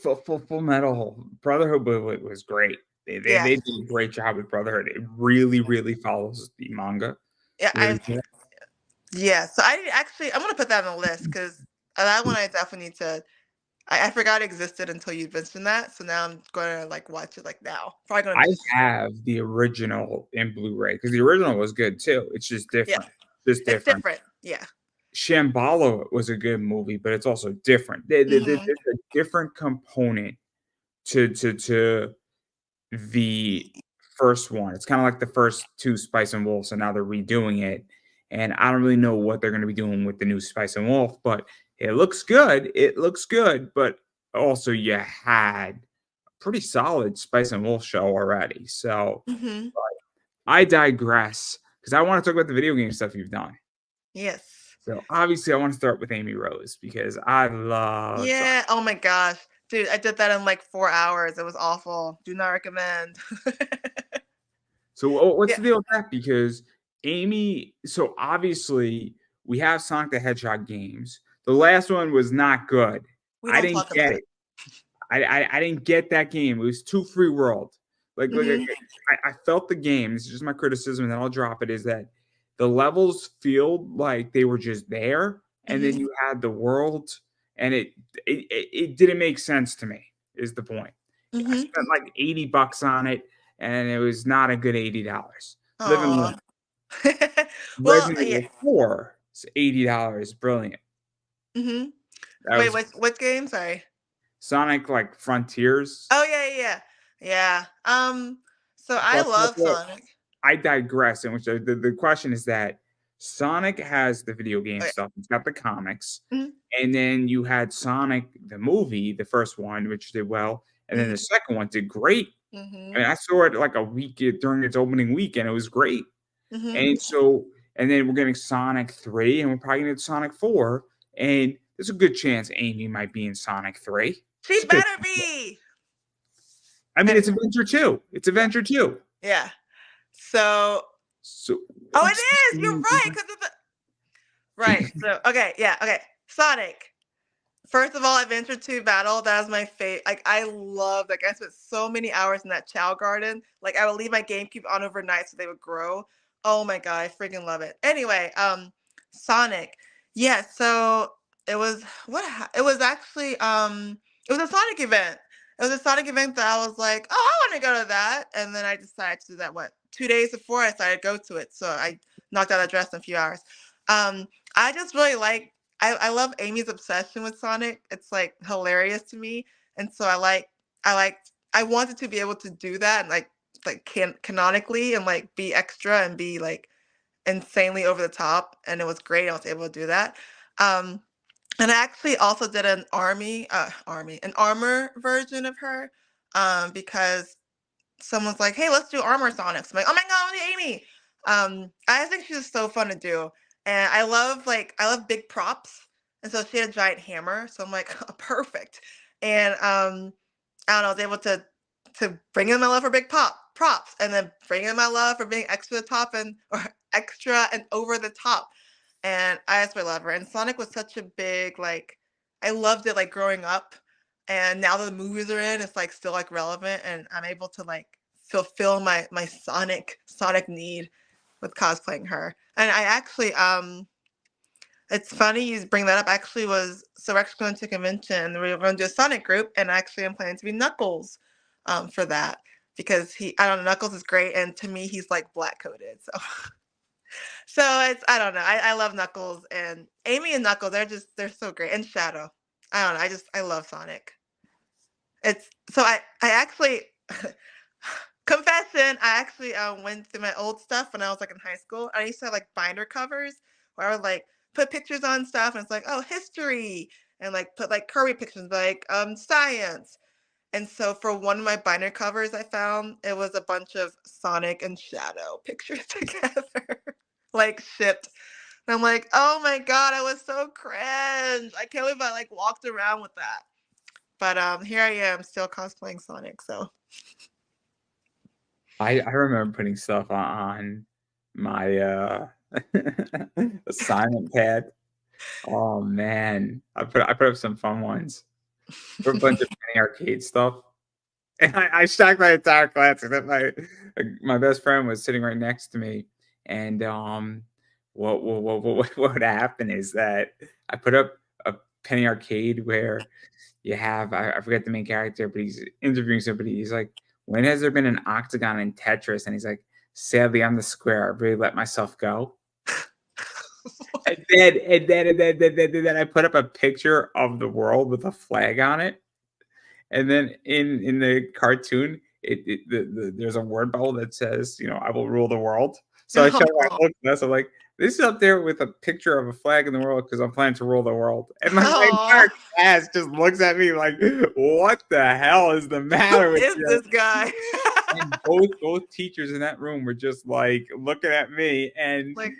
Full Metal Brotherhood was great. Yeah. They did a great job with Brotherhood. It really, really follows the manga Yeah, really well. yeah. So I'm gonna put that on the list because that one I definitely need to. I forgot it existed until you mentioned that, so now I'm gonna like watch it like now. Probably gonna I binge it. have the original in Blu-ray because the original was good too. It's just Yeah, different. Just it's different. different. Yeah. Shambhala was a good movie, but it's also different. There's Mhm. a different component to the first one. It's kind of like the first two Spice and Wolf, so now they're redoing it. And I don't really know what they're going to be doing with the new Spice and Wolf, but it looks good. It looks good, but also you had a pretty solid Spice and Wolf show already. So Mhm. I digress because I want to talk about the video game stuff you've done. Yes. So obviously, I want to start with Amy Rose because I love. Yeah. Oh my gosh, dude, I did that in like 4 hours. It was awful. Do not recommend. So what's Yeah. the deal with that? Because Amy, so obviously we have Sonic the Hedgehog games. The last one was not good. We I don't didn't talk get about it. it. I didn't get that game. It was too free world. Mhm. I felt the game. This is just my criticism, and then I'll drop it. Is that the levels feel like they were just there, and then Mhm. you had the world, and it didn't make sense to me. Is the point? I Mhm. spent like $80 on it, and it was not a good $80. Live and Aw. learn. Well, Resident yeah. Evil 4 is $80. Brilliant. Mhm. That Wait, was what game? Sorry. Sonic like Frontiers. Oh, yeah, yeah, yeah. Yeah. So I love But Sonic. I digress. In which the question is that Sonic has the video game Oh, yeah. stuff. It's got the comics, Mhm. and then you had Sonic the movie, the first one, which did well, and then Mhm. the second one did great. I Mhm. mean, I saw it like a week during its opening weekend. It was great. Mhm. And so, and then we're getting Sonic 3, and we're probably gonna get Sonic 4. And there's a good chance Amy might be in Sonic 3. She It's a good better chance. be. I mean, it's Anyway, Adventure 2. It's yeah, Adventure 2. yeah. So So oh, it what's the is. You're right, 'cause of the right. So okay, yeah, okay. Sonic. First of all, Adventure 2 Battle, that was my favorite. Like, I love, like, I spent so many hours in that Chow Garden. Like, I would leave my GameCube on overnight so they would grow. Oh my god, I freaking love it. Anyway, Sonic. Yeah, so it was actually it was a Sonic event. It was a Sonic event that I was like, oh, I want to go to that. And then I decided to do that, what, 2 days before I decided to go to it. So I knocked out that dress in a few hours. I just really like I love Amy's obsession with Sonic. It's like hilarious to me. And so I like I wanted to be able to do that and like canonically and like be extra and be like insanely over the top. And it was great. I was able to do that. Um and I actually also did an armor version of her. Because someone's like, "Hey, let's do Armor Sonics." I'm like, "Oh my god, I want to Amy." I think she's so fun to do. And I love big props. And so she had a giant hammer. So I'm like, perfect. And I don't know, I was able to bring in my love for big props and then bring in my love for being extra the top and or extra and over the top. And I just really love her. And Sonic was such a big like I loved it like growing up. And now that the movies are in, it's like still like relevant and I'm able to like fulfill my Sonic need with cosplaying her. And I actually it's funny you bring that up. Actually, was so we're actually going to a convention. We're going to do a Sonic group, and actually, I'm planning to be Knuckles, for that because I don't know, Knuckles is great, and to me, he's like black coded. So, so it's I don't know. I love Knuckles and Amy and Knuckles. They're so great, and Shadow. I don't know. I love Sonic. It's so I actually confession. I actually went through my old stuff when I was like in high school. I used to have like binder covers where I would like put pictures on stuff, and it's like oh history, and like put like Kirby pictures like science. And so for one of my binder covers I found it was a bunch of Sonic and Shadow pictures together, like shipped. And I'm like, oh my god, I was so cringe. I can't believe I like walked around with that. But here I am still cosplaying Sonic, so I remember putting stuff on my assignment pad. Oh man, I put up some fun ones. For a bunch of Penny Arcade stuff. And I shocked my entire class. And then my best friend was sitting right next to me, and what would happen is that I put up a Penny Arcade where you have I forget the main character, but he's interviewing somebody. He's like, "When has there been an octagon in Tetris?" And he's like, "Sadly, I'm the square. I really let myself go." And then I put up a picture of the world with a flag on it. And then in the cartoon, there's a word bubble that says, "I will rule the world." So I show my oh, look at this. I'm like, "This is up there with a picture of a flag in the world because I'm planning to rule the world." And my entire oh, class just looks at me like, "What the hell is the who matter with is you?" this guy? And both teachers in that room were just like looking at me, and Like,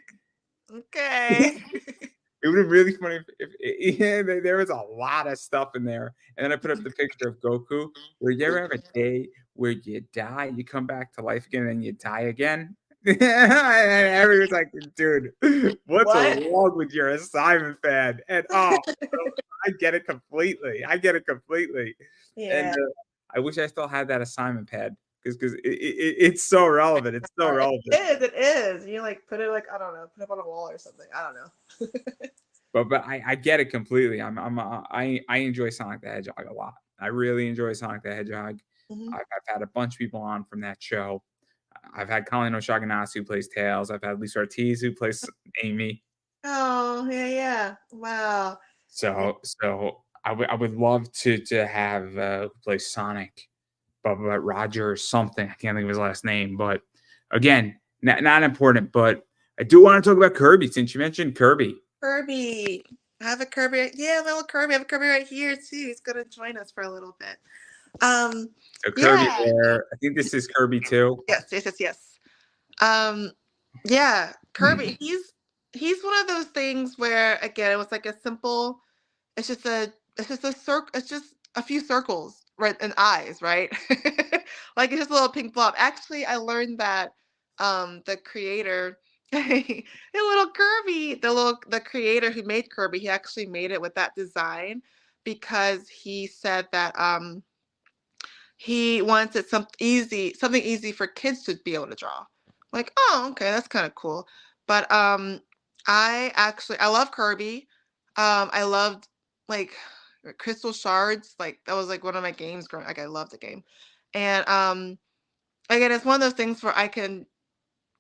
okay. it would have been really funny if yeah, there was a lot of stuff in there. And then I put up the picture of Goku. Where you ever have a day where you die, you come back to life again, and then you die again? And everyone's like, dude, what's What? wrong with your assignment pad? And oh, I get it completely. I get it completely. And Yeah. I wish I still had that assignment pad because it's so relevant. It's so It relevant. is. It is. You like put it like I don't know, put it on a wall or something. I don't know. But I get it completely. I enjoy Sonic the Hedgehog a lot. I really enjoy Sonic the Hedgehog. Mhm. I've had a bunch of people on from that show. I've had Colleen O'Shaughnessy who plays Tails. I've had Lisa Ortiz who plays Amy. Oh yeah, yeah. Wow. Yeah. So I would love to have who plays Sonic, but Roger or something. I can't think of his last name. But again, not important. But I do want to talk about Kirby since you mentioned Kirby. Kirby. I have a Kirby. Yeah, little Kirby. I have a Kirby right here too. He's gonna join us for a little bit. Um, So Kirby yeah. there. I think this is Kirby too. Yes, yes, yes, yes. Um, yeah, Kirby. He's one of those things where again it was like a simple. It's just a circle. It's just a few circles, right, and eyes, right? Like it's just a little pink blob. Actually, I learned that the creator, the little Kirby, the creator who made Kirby, he actually made it with that design because he said that he wanted something easy for kids to be able to draw. Like, oh, okay, that's kind of cool. But I love Kirby. I loved like Crystal Shards. Like that was like one of my games growing. Like I loved the game, and again, it's one of those things where I can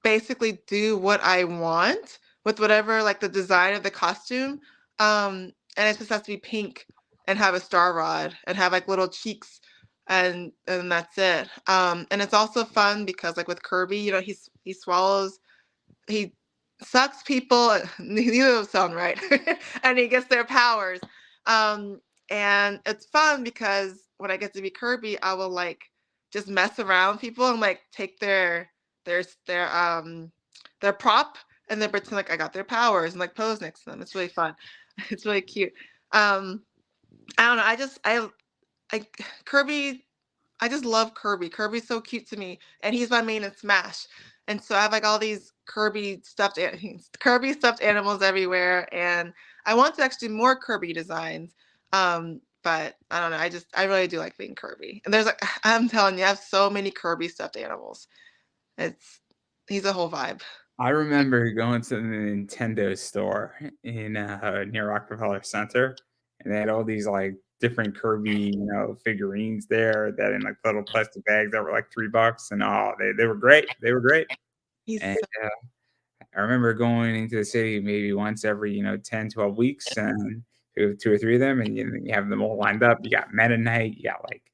basically do what I want with whatever like the design of the costume. And it just has to be pink and have a star rod and have like little cheeks and that's it. And it's also fun because like with Kirby, he swallows he sucks people. Neither of them sound right, and he gets their powers. Um, and it's fun because when I get to be Kirby, I will like just mess around with people and like take their their prop and then pretend like I got their powers and like pose next to them. It's really fun. It's really cute. Um, I don't know. I Kirby. I just love Kirby. Kirby's so cute to me, and he's my main in Smash. And so I have like all these Kirby stuffed animals everywhere, and I want to actually do more Kirby designs. But I don't know. I really do like being Kirby. And there's like I'm telling you, I have so many Kirby stuffed animals. It's he's a whole vibe. I remember going to the Nintendo store in near Rockefeller Center, and they had all these like different Kirby, figurines there that in like little plastic bags that were like $3, and they were great. They were great. He's And so I remember going into the city maybe once every 10, 12 weeks, and two or three of them, and you have them all lined up. You got Meta Knight, you got like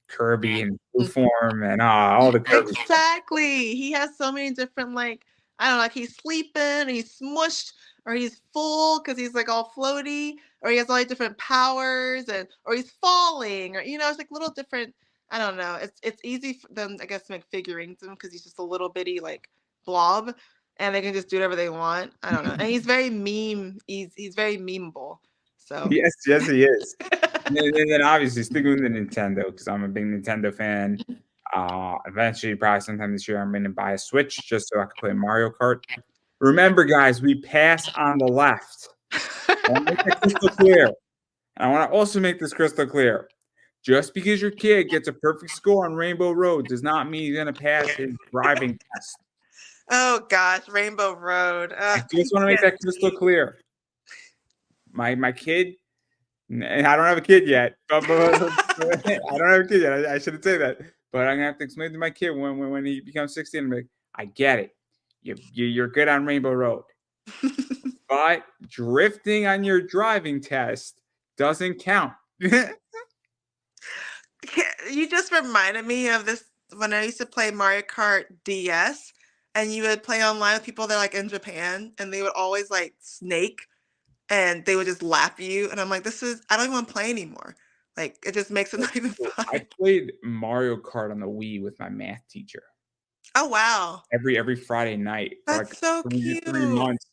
Kirby in blue form, and all the Kirby. exactly. He has so many different like I don't know, like he's sleeping, and he's smushed, or he's full because he's like all floaty, or he has all these different powers, and or he's falling, or it's like little different. I don't know. It's easy for them, I guess, to make figurines of him because he's just a little bitty like blob, and they can just do whatever they want. I don't know. And he's very meme. He's very memeable. So Yes, yes, he is. And then obviously sticking with the Nintendo because I'm a big Nintendo fan. Eventually, probably sometime this year, I'm going to buy a Switch just so I can play Mario Kart. Remember, guys, we pass on the left. I want to make that crystal clear. And I want to also make this crystal clear. Just because your kid gets a perfect score on Rainbow Road does not mean he's going to pass his driving test. Oh gosh, Rainbow Road. I just want to make that crystal clear. My kid, and I don't have a kid yet. But I don't have a kid yet. I shouldn't say that. But I'm gonna have to explain to my kid when he becomes 16. I'm like, I get it. You're good on Rainbow Road, but drifting on your driving test doesn't count. You just reminded me of this when I used to play Mario Kart DS, and you would play online with people that are like in Japan, and they would always like snake, and they would just laugh at you, and I'm like, I don't even want to play anymore. Like it just makes it not even fun. I played Mario Kart on the Wii with my math teacher. Oh wow, Every Friday night for that's like so 3 cute. months.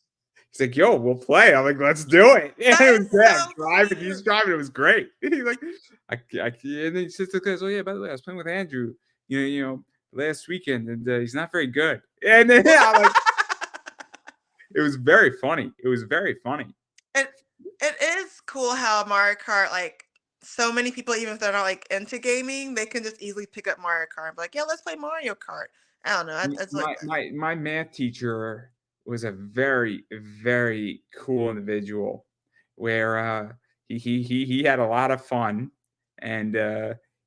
He's like, "Yo, we'll play." I'm like, "Let's do it." That It was is great. so Driving, cute. he's driving. It was great. He's like, and then he says to the "Oh yeah, by the way, I was playing with Andrew. Last weekend, and he's not very good." And then I'm like, it was very funny. It was very funny. It is cool how Mario Kart like so many people, even if they're not like into gaming, they can just easily pick up Mario Kart and be like, yeah, let's play Mario Kart. I don't know. It's like My math teacher was a very, very cool individual where he had a lot of fun, and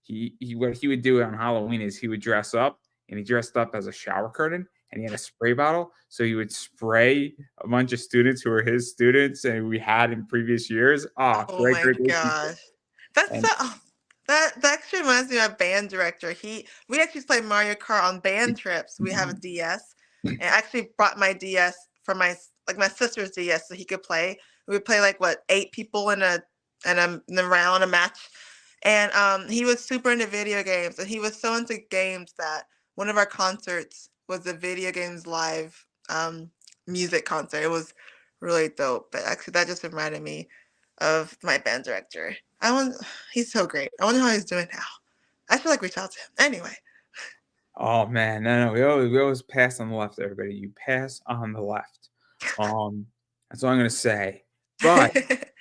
he what he would do on Halloween is he would dress up, and he dressed up as a shower curtain, and he had a spray bottle, so he would spray a bunch of students who were his students and we had in previous years. oh Great, my great, great teacher. gosh. That's so And oh, that actually reminds me of my band director. We actually play Mario Kart on band trips. We have a DS, and I actually brought my DS from my sister's DS so he could play. We would play like what 8 people in a round, a match. And he was super into video games, and he was so into games that one of our concerts was a video games live music concert. It was really dope. But actually, that just reminded me of my band director. He's so great. I wonder how he's doing now. I feel like reach out to him. Anyway. oh man, no, we always pass on the left, everybody. You pass on the left. That's all I'm gonna say. But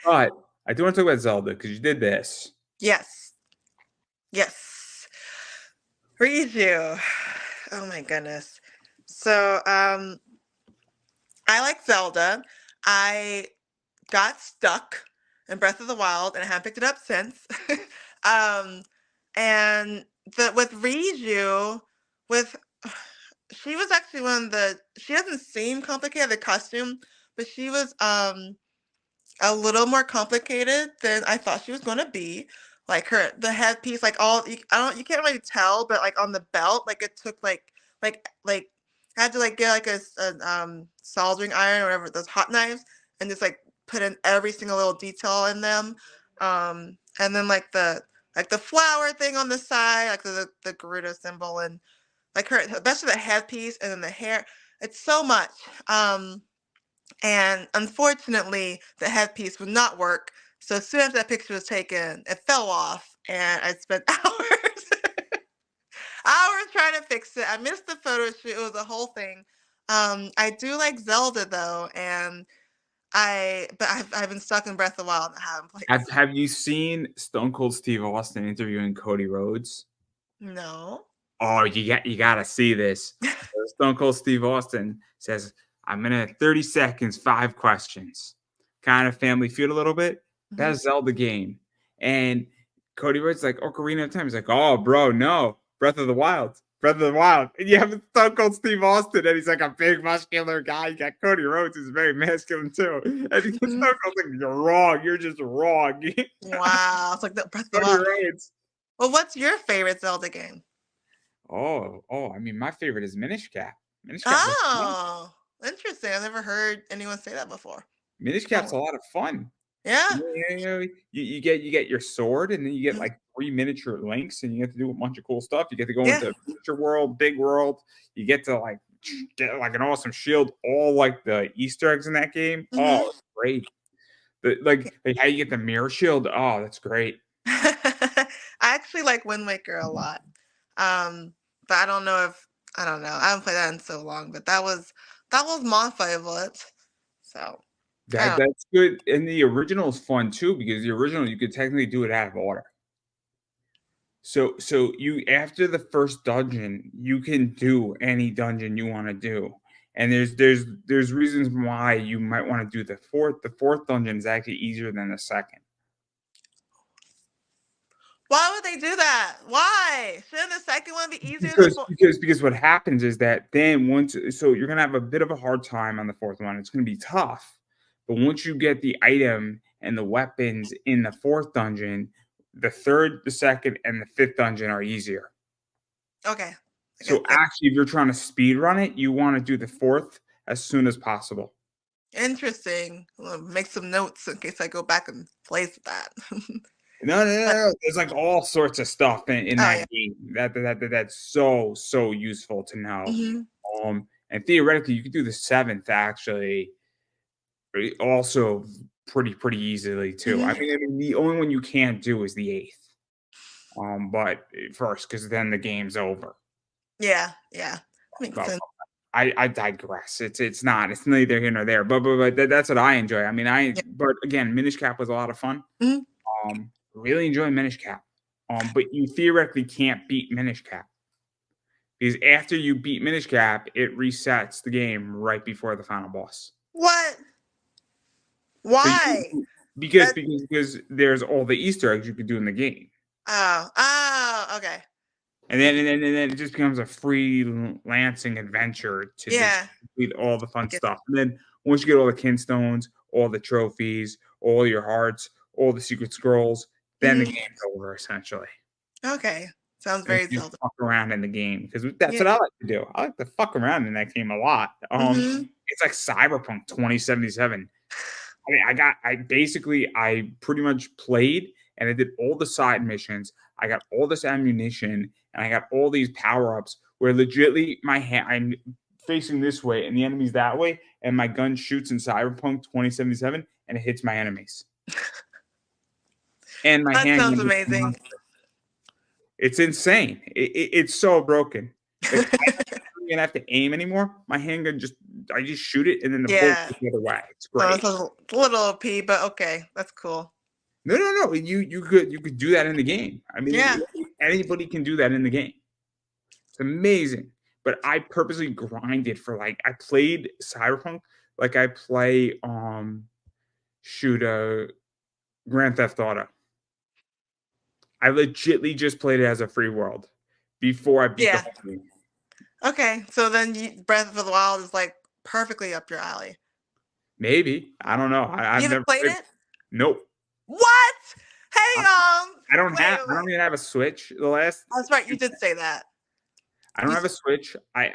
I do want to talk about Zelda because you did this. Yes. Yes. Riju. Oh my goodness. So I like Zelda. I got stuck in Breath of the Wild and I haven't picked it up since. um, and with Riju, with she was actually she doesn't seem complicated, the costume, but she was a little more complicated than I thought she was gonna be. Like the headpiece, like you can't really tell, but like on the belt, like it took like I had to like get like a soldering iron or whatever, those hot knives, and just like put in every single little detail in them. And then like the flower thing on the side, like the Gerudo symbol, and like especially the headpiece and then the hair. It's so much. And unfortunately, the headpiece would not work. So as soon as that picture was taken, it fell off, and I spent hours trying to fix it. I missed the photo shoot. It was a whole thing. I do like Zelda though, and I've been stuck in Breath of the Wild and I haven't played it. Have you seen Stone Cold Steve Austin interviewing Cody Rhodes? No. Oh, you gotta see this. Stone Cold Steve Austin says, "I'm in 30 seconds, 5 questions." Kind of Family Feud a little bit. Mhm. Best Zelda game, and Cody Rhodes like Ocarina of Time. He's like, "Oh, bro, no, Breath of the Wild, Breath of the Wild." And you have Stone Cold Steve Austin, and he's like a big muscular guy. You got Cody Rhodes, who's very masculine too, and Stone Mhm. Cold's like, "You're wrong. You're just wrong." Wow. It's like the Breath of the Cody Wild. Rhodes. Well, what's your favorite Zelda game? Oh, I mean, my favorite is Minish Cap. Minish Cap was fun. Oh, interesting. I've never heard anyone say that before. Minish Oh, Cap's a lot of fun. yeah. You get your sword, and then you get Mhm. like 3 miniature links, and you get to do a bunch of cool stuff. You get to go Yeah. into miniature world, big world. You get to like get like an awesome shield. All like the Easter eggs in that game. Oh, Mhm. it's great. Like how you get the mirror shield. Oh, that's great. I actually like Wind Waker a lot. But I don't know. I haven't played that in so long, but that was my favorite. So I don't That's good. And the original is fun too because the original you could technically do it out of order. So you after the first dungeon, you can do any dungeon you wanna do, and there's reasons why you might wanna do the 4th. The 4th dungeon is actually easier than the 2nd. Why would they do that? Why? Shouldn't the second one be easier than the Because fourth? because because what happens is that then once so you're gonna have a bit of a hard time on the 4th one, it's gonna be tough, but once you get the item and the weapons in the 4th dungeon, the 3rd, the 2nd, and the 5th dungeon are easier. Okay. I So, get that. actually, if you're trying to speed run it, you wanna do the 4th as soon as possible. Interesting. I'll make some notes in case I go back and play that. But There's, like, all sorts of stuff in oh that yeah. game that's so useful to know. Mhm. And theoretically, you could do the 7th actually, also pretty easily too. Mhm. I mean, the only one you can't do is the 8th, but first, because then the game's over. Yeah. Yeah. Makes But sense. I digress. It's neither here nor there. But that's what I enjoy. I mean, Yeah. but again, Minish Cap was a lot of fun. Mhm. Really enjoy Minish Cap. But you theoretically can't beat Minish Cap because after you beat Minish Cap, it resets the game right before the final boss. What? So Why? That because there's all the Easter eggs you could do in the game. oh. Oh, okay. And then it just becomes a freelancing adventure to just Yeah. complete all the I fun get stuff. And then once you get all the kinstones, all the trophies, all your hearts, all the secret scrolls, then the mhm. game's over essentially. Okay. Sounds And very you Zelda. fuck around in the game because that's Yeah. what I like to do. I like to fuck around in that game a lot. Mhm. It's like Cyberpunk 2077. I mean, I pretty much played and I did all the side missions. I got all this ammunition and I got all these power ups where legitly I'm facing this way and the enemy's that way, and my gun shoots in Cyberpunk 2077 and it hits my enemies. And my That sounds handgun just amazing. it's insane. It's so broken. Like I don't even have to aim anymore. My handgun I just shoot it and then the bullet Yeah. goes the other way. It's Oh, great. that sounds a little OP, but okay. That's cool. No. You could do that in the game. I Yeah. mean, anybody can do that in the game. It's amazing. But I purposely grinded for like I played Cyberpunk like I play shoot Grand Theft Auto. I legitly just played it as a free world before I beat the Yeah. whole game. Okay. So then Breath of the Wild is like perfectly up your alley. Maybe. I don't know. You I've haven't never played played. it? Nope. What? I, Hang on. I don't Wait. even have a Switch. The last That's right. You did say that. I don't You, have a Switch. I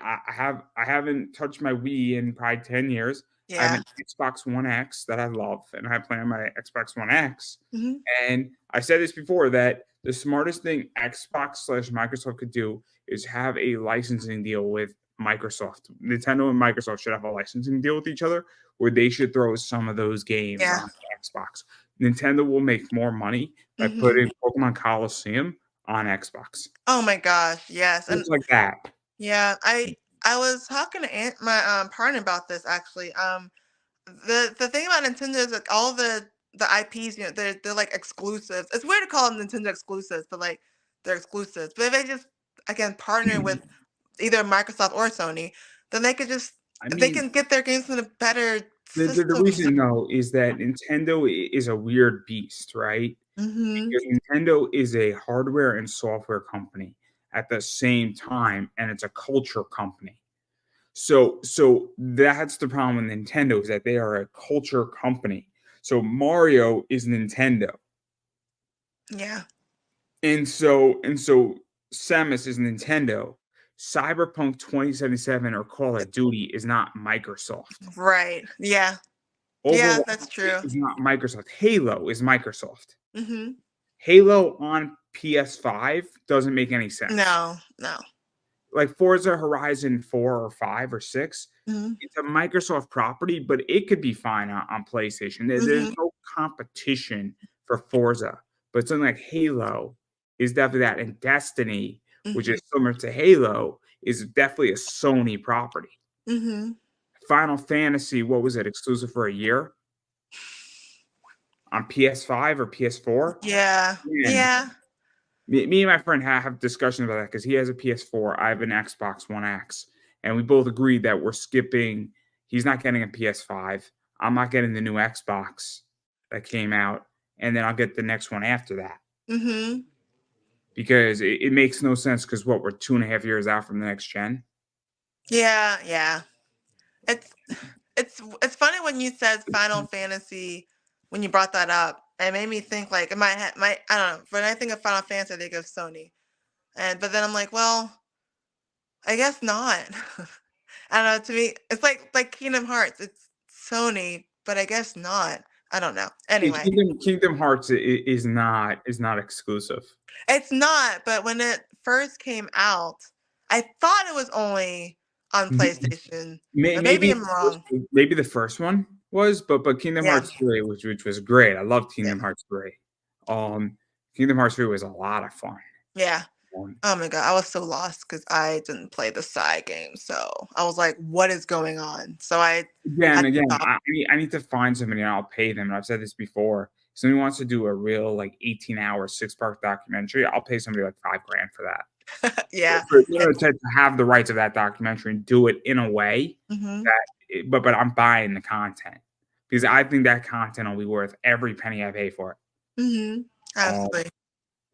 haven't touched my Wii in probably 10 years. I have yeah. an Xbox One X that I love, and I play on my Xbox One X. Mhm. And I said this before that the smartest thing Xbox/Microsoft could do is have a licensing deal with Microsoft. Nintendo and Microsoft should have a licensing deal with each other where they should throw some of those games Yeah. on Xbox. Nintendo will make more money by putting Pokemon Coliseum on Xbox. Oh my gosh, yes. And Things like that. yeah, I was talking to my partner about this actually. The thing about Nintendo is like all the IPs, they're like exclusives. It's weird to call them Nintendo exclusives, but like they're exclusives. But if they just again partner with either Microsoft or Sony, then they could just I they mean, can get their games in a better the systems. reason though is that Nintendo is a weird beast, right? Mm-hmm. Because Nintendo is a hardware and software company at the same time, and it's a culture company. So that's the problem with Nintendo is that they are a culture company. So Mario is Nintendo, Yeah. and so Samus is Nintendo. Cyberpunk 2077 or Call of Duty is not Microsoft. Right. Yeah. Yeah, Overwatch that's true. is not Microsoft. Halo is Microsoft. Mm-hmm. Halo on PS5 doesn't make any sense. No, no. Like Forza Horizon 4 or 5 or 6, Mm-hmm. it's a Microsoft property, but it could be fine on PlayStation. There's Mm-hmm. no competition for Forza, but something like Halo is definitely that. And Destiny, which Mm-hmm. is similar to Halo, is definitely a Sony property. Mm-hmm. Final Fantasy, what was it, exclusive for a year on PS5 or PS4? Yeah. Man, Yeah. me and my friend have discussions about that because he has a PS4. I have an Xbox One X, and we both agreed that we're skipping. He's not getting a PS5. I'm not getting the new Xbox that came out, and then I'll get the next one after that Mm-hmm. because it makes no sense. Because what, we're 2.5 years out from the next gen. Yeah, yeah. It's it's funny when you said Final Fantasy when you brought that up. It made me think like in my head, I don't know. When I think of Final Fantasy, I think of Sony, and but then I'm like, well, I guess not. I don't know. To me, it's like Kingdom Hearts. It's Sony, but I guess not. I don't know. Anyway, Kingdom Hearts is not exclusive. it's not. But when it first came out, I thought it was only on PlayStation. But maybe Maybe I'm wrong. maybe the first one was, but Kingdom Yeah, Hearts 3, which was great. I loved yeah, Kingdom Hearts 3. Kingdom Hearts 3 was a lot of fun. yeah. Oh my god, I was so lost because I didn't play the side game, so I was like, "What is going on?" So I had to Again, stop. I need to find somebody and I'll pay them. And I've said this before. If somebody wants to do a real like 18-hour 6-part documentary, I'll pay somebody like $5,000 for that. Yeah. To have the rights of that documentary and do it in a way Mhm. that, but I'm buying the content because I think that content will be worth every penny I pay for it. Mhm. Um, Absolutely.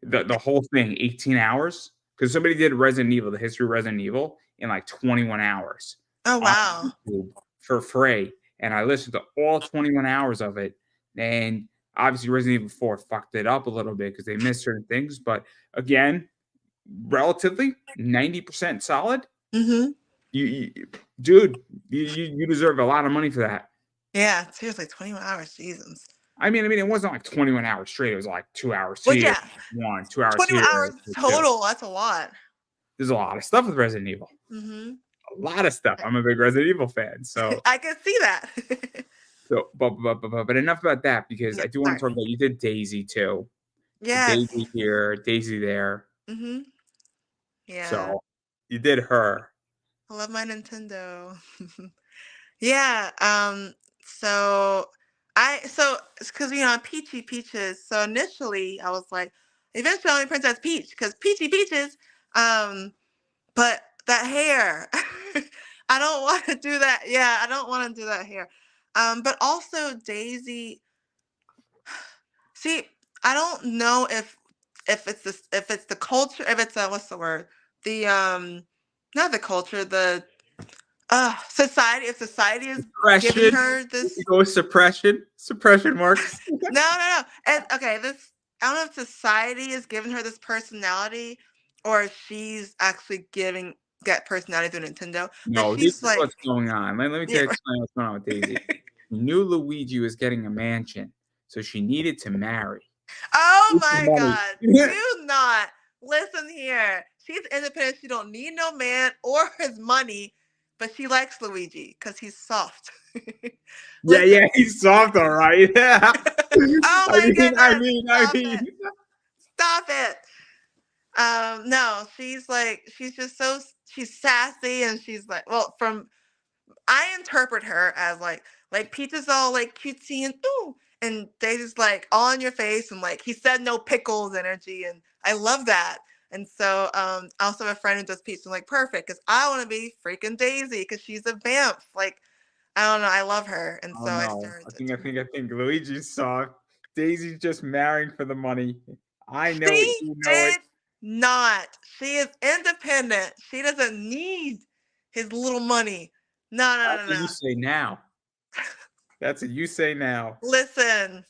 the whole thing, 18 hours, because somebody did Resident Evil, the history of Resident Evil, in like 21 hours Oh on wow. YouTube for free. And I listened to all 21 hours of it. And obviously, Resident Evil 4 fucked it up a little bit because they missed certain things. But again, relatively 90% solid. Mhm. You dude, you deserve a lot of money for that. Yeah. Seriously, 21 hours. Jesus. I mean, it wasn't like 21 hours straight. It was like 2 hours Well, here, yeah. 2 hours 21 here, hours 2. total. That's a lot. There's a lot of stuff with Resident Evil. Mhm. A lot of stuff. I'm a big Resident Evil fan. So, I can see that. but enough about that because Yeah. I do want to Sorry. talk about you did Daisy too. So Yes. Daisy here, Daisy there. Mhm. Yeah. So you did her. I love my Nintendo. Yeah. So so it's because Peachy Peaches. So initially I was like, eventually only Princess Peach because Peachy Peaches. Um, but that hair, I don't want to do that. Yeah, I don't want to do that hair. But also Daisy. See, I don't know if it's the culture, if it's what's the word? The not the culture, the society, if society is giving Suppression. her You this. go with suppression. Suppression works. No, no, no. And okay, this I don't know if society is giving her this personality or if she's actually giving that personality through Nintendo. But No, this she's is like, what's going on. Let me yeah. explain what's going on with Daisy. She knew Luigi was getting a mansion, so she needed to marry. Oh With the my money. God. Do not. listen here. She's independent. She don't need no man or his money, but she likes Luigi because he's soft. Yeah, Listen. he's soft, all right. Yeah. Oh my goodness. I Stop mean. it. Stop it. No, she's like, she's just so, she's sassy and she's like, well, from, I interpret her as like Peach is all like cutesy and ooh, and Daisy's like all in your face and like he said no pickles energy, and I love that. And so I also have a friend who does Peach and like perfect because I want to be freaking Daisy because she's a vamp. Like I don't know, I love her, and Oh so I no. started I think Luigi's soft. Daisy's just marrying for the money. I know it, She you know it. did not. She is independent. She doesn't need his little money. No, no, That's no, what no, you no. say now. That's what you say now. Listen,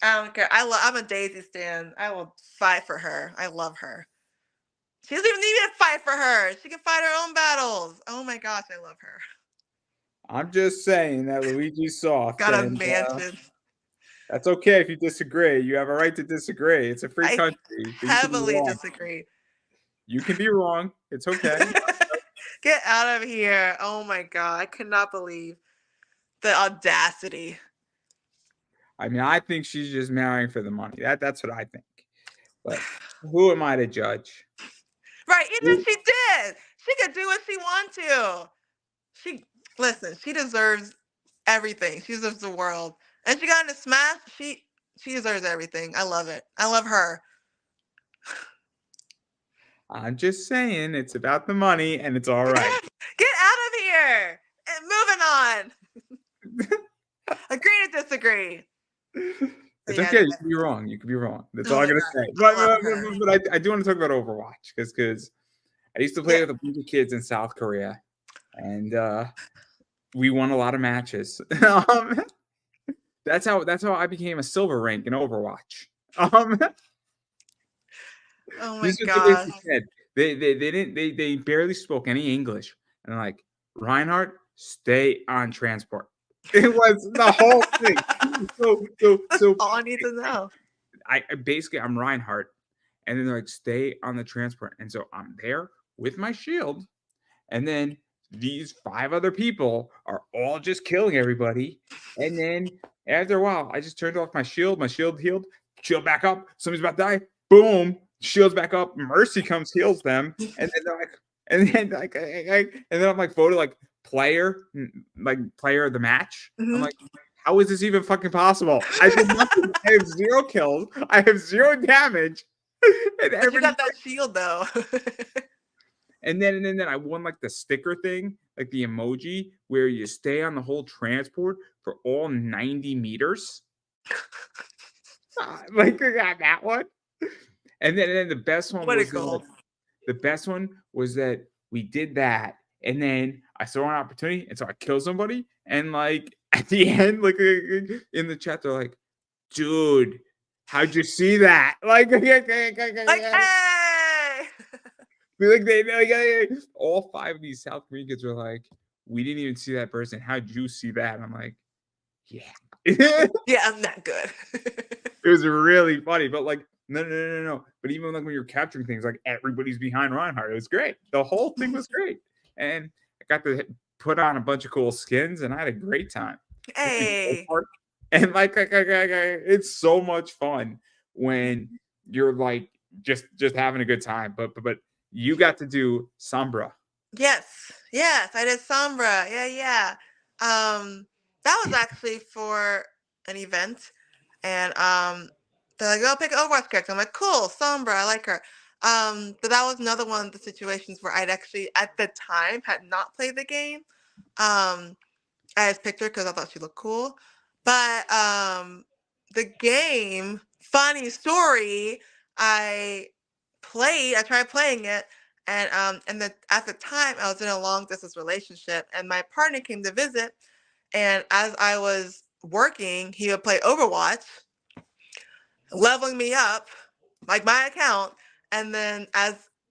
I don't care. I'm a Daisy stan. I will fight for her. I love her. She doesn't even need me to fight for her. She can fight her own battles. Oh my gosh, I love her. I'm just saying that Luigi's soft, Got a and mansion. that's okay if you disagree. You have a right to disagree. It's a free I country, but you can be heavily wrong. disagree. You can be wrong. It's okay. Get out of here. Oh my god. I could not believe the audacity. I mean, I think she's just marrying for the money. That's what I think. But who am I to judge? Right, even if she did, she could do what she wants to. She listen, she deserves everything. She deserves the world. And she got into Smash, she deserves everything. I love it. I love her. I'm just saying it's about the money and it's all right. Get out of here. And moving on. Agree to disagree. It's Yeah, okay. anyway. You can be wrong. You can be wrong. That's Oh all I'm my gonna god. say. I love her. But I do want to talk about Overwatch because I used to play Yeah. with a bunch of kids in South Korea, and we won a lot of matches. That's how I became a silver rank in Overwatch. Oh my This is what they gosh. basically said. They barely spoke any English, and like Reinhardt, stay on transport. It was the whole thing. That's So all I need to know. I'm Reinhardt, and then they're like, stay on the transport, and so I'm there with my shield, and then these 5 other people are all just killing everybody, and then after a while, I just turned off my shield healed, shield back up, somebody's about to die, boom, shields back up, Mercy comes, heals them, and then they're like, and then I'm like voted like player of the match. I'm Mhm. like, how is this even fucking possible? I did nothing. I have 0 kills. I have 0 damage. And But you everybody's got that shield though. and then I won like the sticker thing, like the emoji where you stay on the whole transport for all 90 meters. Like I got that one. And then the best one What a was goal. the best one was that we did that, and then I saw an opportunity, and so I killed somebody, and like at the end, like in the chat, they're like, "Dude, how'd you see that?" Like, Like, hey! like they like, all 5 of these South Korean kids were like, "We didn't even see that person. How'd you see that?" And I'm like, "Yeah." Yeah, I'm that good. It was really funny, but like, no. But even like when you're capturing things, like everybody's behind Reinhardt. It was great. The whole thing was great, and I got to put on a bunch of cool skins, and I had a great time. Hey. And it's so much fun when you're like just having a good time. But you got to do Sombra. Yes, I did Sombra. Yeah. That was actually for an event, and they're like, "Oh, pick an Overwatch character." I'm like, "Cool, Sombra. I like her." But that was another one of the situations where I'd actually, at the time, had not played the game. I just picked her because I thought she looked cool. But the game, funny story, I I tried playing it, and at the time I was in a long distance relationship, and my partner came to visit, and as I was working, he would play Overwatch, leveling me up, like my account. And then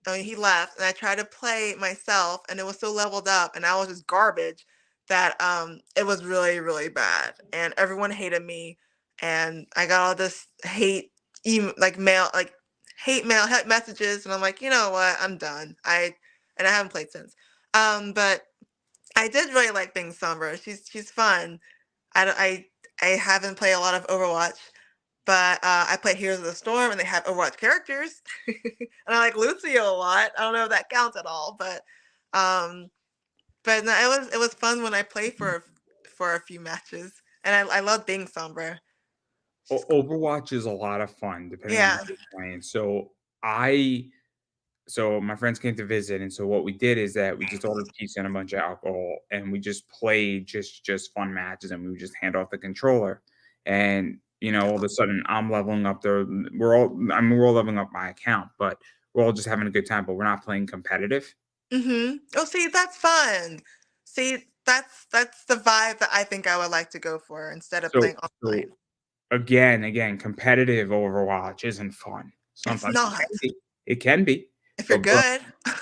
he left, and I tried to play myself, and it was so leveled up, and I was just garbage that it was really really bad, and everyone hated me, and I got all this hate, like mail, like hate mail, hate messages, and I'm like, you know what, I'm done. I haven't played since. But I did really like being Sombra. She's fun. I don't- I haven't played a lot of Overwatch, but I play Heroes of the Storm, and they have Overwatch characters, and I like Lucio a lot. I don't know if that counts at all, um, but no, it was fun when I played for a few matches, and I love being Sombra. She's cool. Overwatch is a lot of fun depending on who Yeah. you're playing. So my friends came to visit, and so what we did is that we just ordered pizza and a bunch of alcohol, and we just played just fun matches, and we would just hand off the controller, and all of a sudden I'm leveling up there. We're all leveling up my account, but we're all just having a good time, but we're not playing competitive. Oh, see, that's fun. See, that's the vibe that I think I would like to go for instead of So playing so online. again, competitive Overwatch isn't fun. It's Sometimes it not. can be. It can be, If you're but good.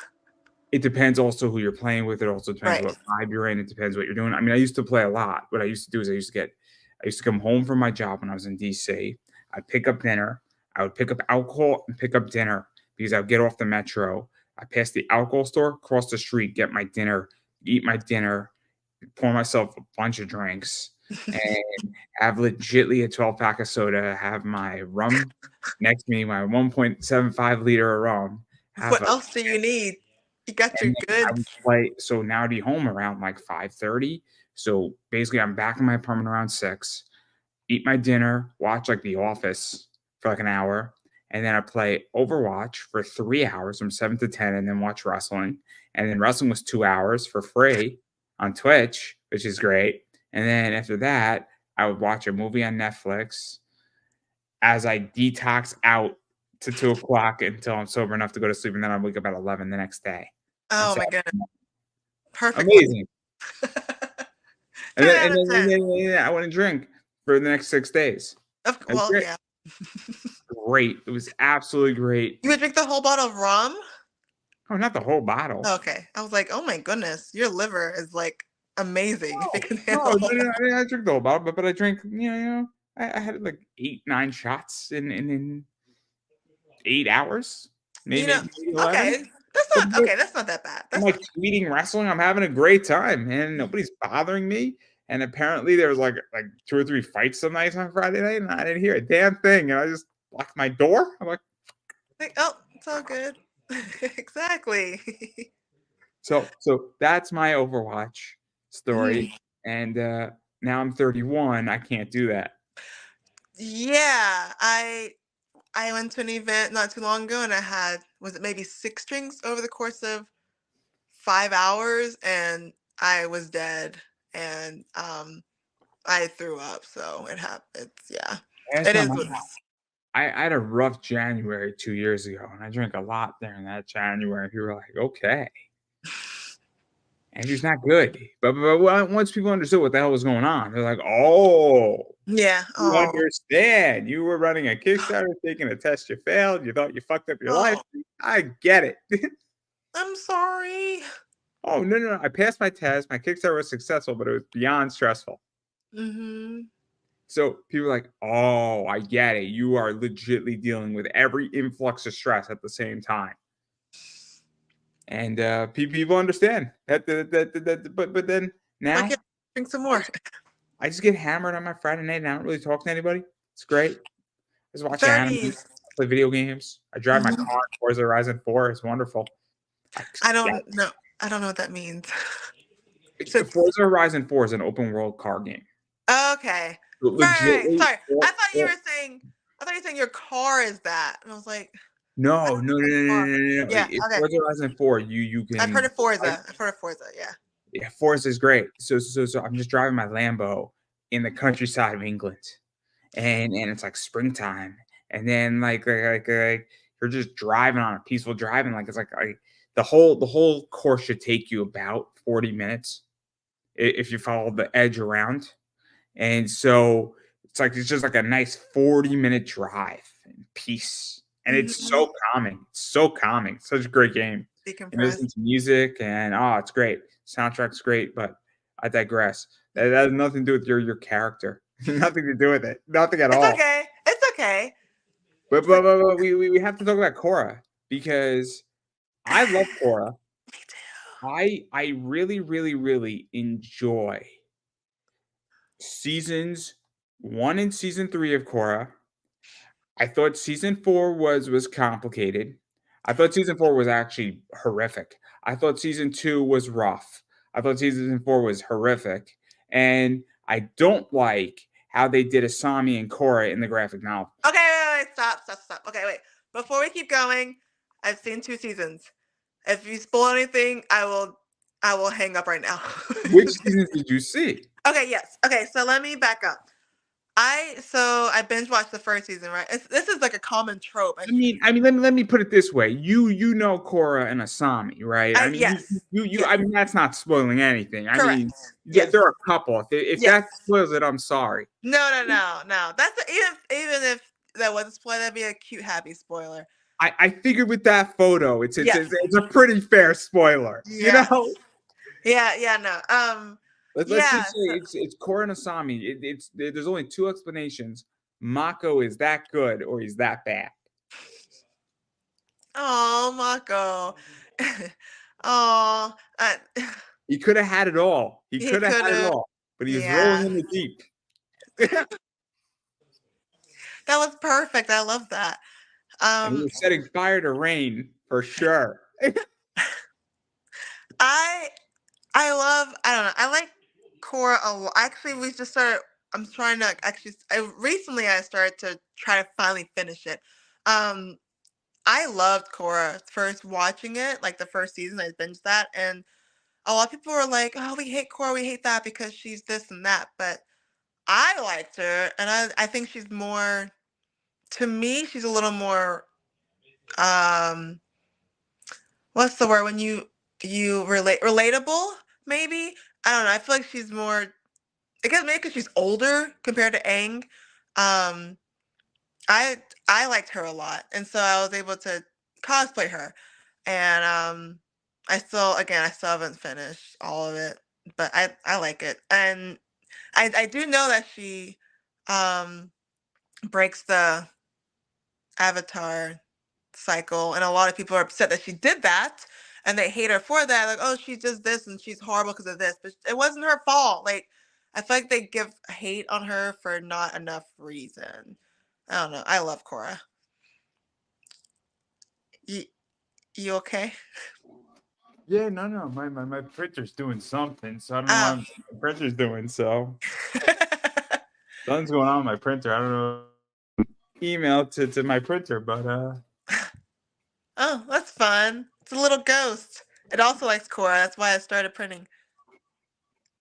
it depends also who you're playing with. It also depends Right. what vibe you're in. It depends what you're doing. I mean, I used to play a lot. What I used to do is I used to come home from my job when I was in DC. I'd pick up dinner. I would pick up alcohol and pick up dinner because I would get off the metro. I pass the alcohol store, cross the street, get my dinner, eat my dinner, pour myself a bunch of drinks, and have legitly a 12 pack of soda, have my rum next to me, my 1.75 liter of rum, have What a else do you need? You got your and then I goods. would play. So now I'd be home around like 5:30. So basically, I'm back in my apartment around 6. Eat my dinner, watch like The Office for like an hour, and then I play Overwatch for 3 hours from 7 to 10, and then watch wrestling. And then wrestling was 2 hours for free on Twitch, which is great. And then after that, I would watch a movie on Netflix as I detox out to 2 o'clock until I'm sober enough to go to sleep, and then I wake up at 11 the next day. And Oh so my goodness. Perfect life. amazing. And 10 then out and of then 10. and then I wouldn't drink for the next 6 days. It was Well, great. yeah. Great. It was absolutely great. You would drink the whole bottle of rum? Oh, not the whole bottle. Okay. I was like, oh my goodness, your liver is like amazing if it can No, handle all that. I didn't drink the whole bottle, but I drank, I had like 8, 9 shots in 8 hours, You know, maybe 11. okay. But That's not that bad. I'm That's like not tweeting wrestling. I'm having a great time, and nobody's bothering me. And apparently, there was like 2 or 3 fights some nights on Friday night, and I didn't hear a damn thing. And I just locked my door. I'm like, like, oh, it's all good. Exactly. so that's my Overwatch Mhm. story. And now I'm 31. I can't do that. Yeah, I went to an event not too long ago and I had was it maybe 6 drinks over the course of 5 hours and I was dead and I threw up, so it's yeah. Last It time is what it is. I had a rough January 2 years ago, and I drank a lot during that January. People were like, okay. Andrew's not good. But once people understood what the hell was going on, they're like, "Oh, Yeah. you Oh. understand. You were running a Kickstarter, taking a test, you failed. You thought you fucked up your life. Oh, I get it." I'm sorry. Oh, no, no, no. I passed my test. My Kickstarter was successful, but it was beyond stressful. Mhm. So people are like, "Oh, I get it. You are legitly dealing with every influx of stress at the same time." And people understand but then Like, now yeah, drink some more. I just get hammered on my Friday night and I don't really talk to anybody. It's great. I just watch anime, 30s. play video games. I drive my car Mhm. in Forza Horizon 4. It's wonderful. I I yeah, don't know. I don't know what that means. So Forza Horizon 4 is an open world car game. okay. Right. Legitly, Sorry. I thought you were saying your car is that. And I was like, I no, don't no, no, think no, a no, car. no, no, no. Yeah, okay. Forza Horizon 4, you I've heard can of Forza. I've heard of Forza, yeah. yeah, Forza is great. So I'm just driving my Lambo in the countryside of England. And it's like springtime, and then you're just driving on a peaceful driving, like it's like the whole course should take you about 40 minutes if you follow the edge around, and so it's just like a nice 40-minute drive in peace, and Mhm. it's so calming, it's such a great game. And Decompress. listen to music, and it's great, soundtrack's great, but I digress. That has nothing to do with your character. Nothing to do with it. Nothing at It's all. okay. It's okay. But we have to talk about Korra because I love Korra. Me too. I really, really, really enjoy seasons 1 and season 3 of Korra. I thought season 4 was complicated. I thought season 4 was actually horrific. I thought season 2 was rough. I thought season 4 was horrific, and I don't like how they did Asami and Korra in the graphic novel. Okay, wait, stop. Okay, wait. Before we keep going, I've seen 2 seasons. If you spoil anything, I will hang up right now. Which seasons did you see? Okay, yes. Okay, so let me back up. I binge watched the first season, right? This is like a common trope. Let me put it this way. You know Korra and Asami, right? I mean, Yes. you Yes. I mean, that's not spoiling anything. I Correct. mean, Yes. there are a couple. If Yes. that spoils it, I'm sorry. No. That's even if that wasn't spoiler, that'd be a cute, happy spoiler. I figured with that photo, it's Yes. a pretty fair spoiler. You Yes. know? Yeah, no. Let's Yeah, just say it's Korra and Asami. There's only 2 explanations. Mako is that good or he's that bad. Oh, Mako. Oh, He could have had it all. He he could have could had it have. all, but he was rolling Yeah. in the deep. That was perfect. I love that. And he was setting fire to rain for sure. I don't know. I like Korra a lot. Actually, we just started. I'm trying to actually. Recently I started to try to finally finish it. Um, I loved Korra first watching it, like the first season. I binged that, and a lot of people were like, "Oh, we hate Korra. We hate that because she's this and that." But I liked her, and I think she's more. To me, she's a little more. Um, what's the word when you relatable? Maybe I don't know. I feel like she's more. I guess maybe because she's older compared to Aang. Um, I I liked her a lot, and so I was able to cosplay her. And I still haven't finished all of it, but I like it, and I do know that she um breaks the Avatar cycle, and a lot of people are upset that she did that, and they hate her for that. Like, oh, she does this and she's horrible because of this, but it wasn't her fault. Like, I feel like they give hate on her for not enough reason. I don't know. I love Korra. You, you okay? Yeah, no. My printer's doing something, so I don't know Oh. what my printer's doing. So something's going on with my printer. I don't know. Email to my printer, but Oh, that's fun. It's a little ghost. It also likes Korra. That's why I started printing.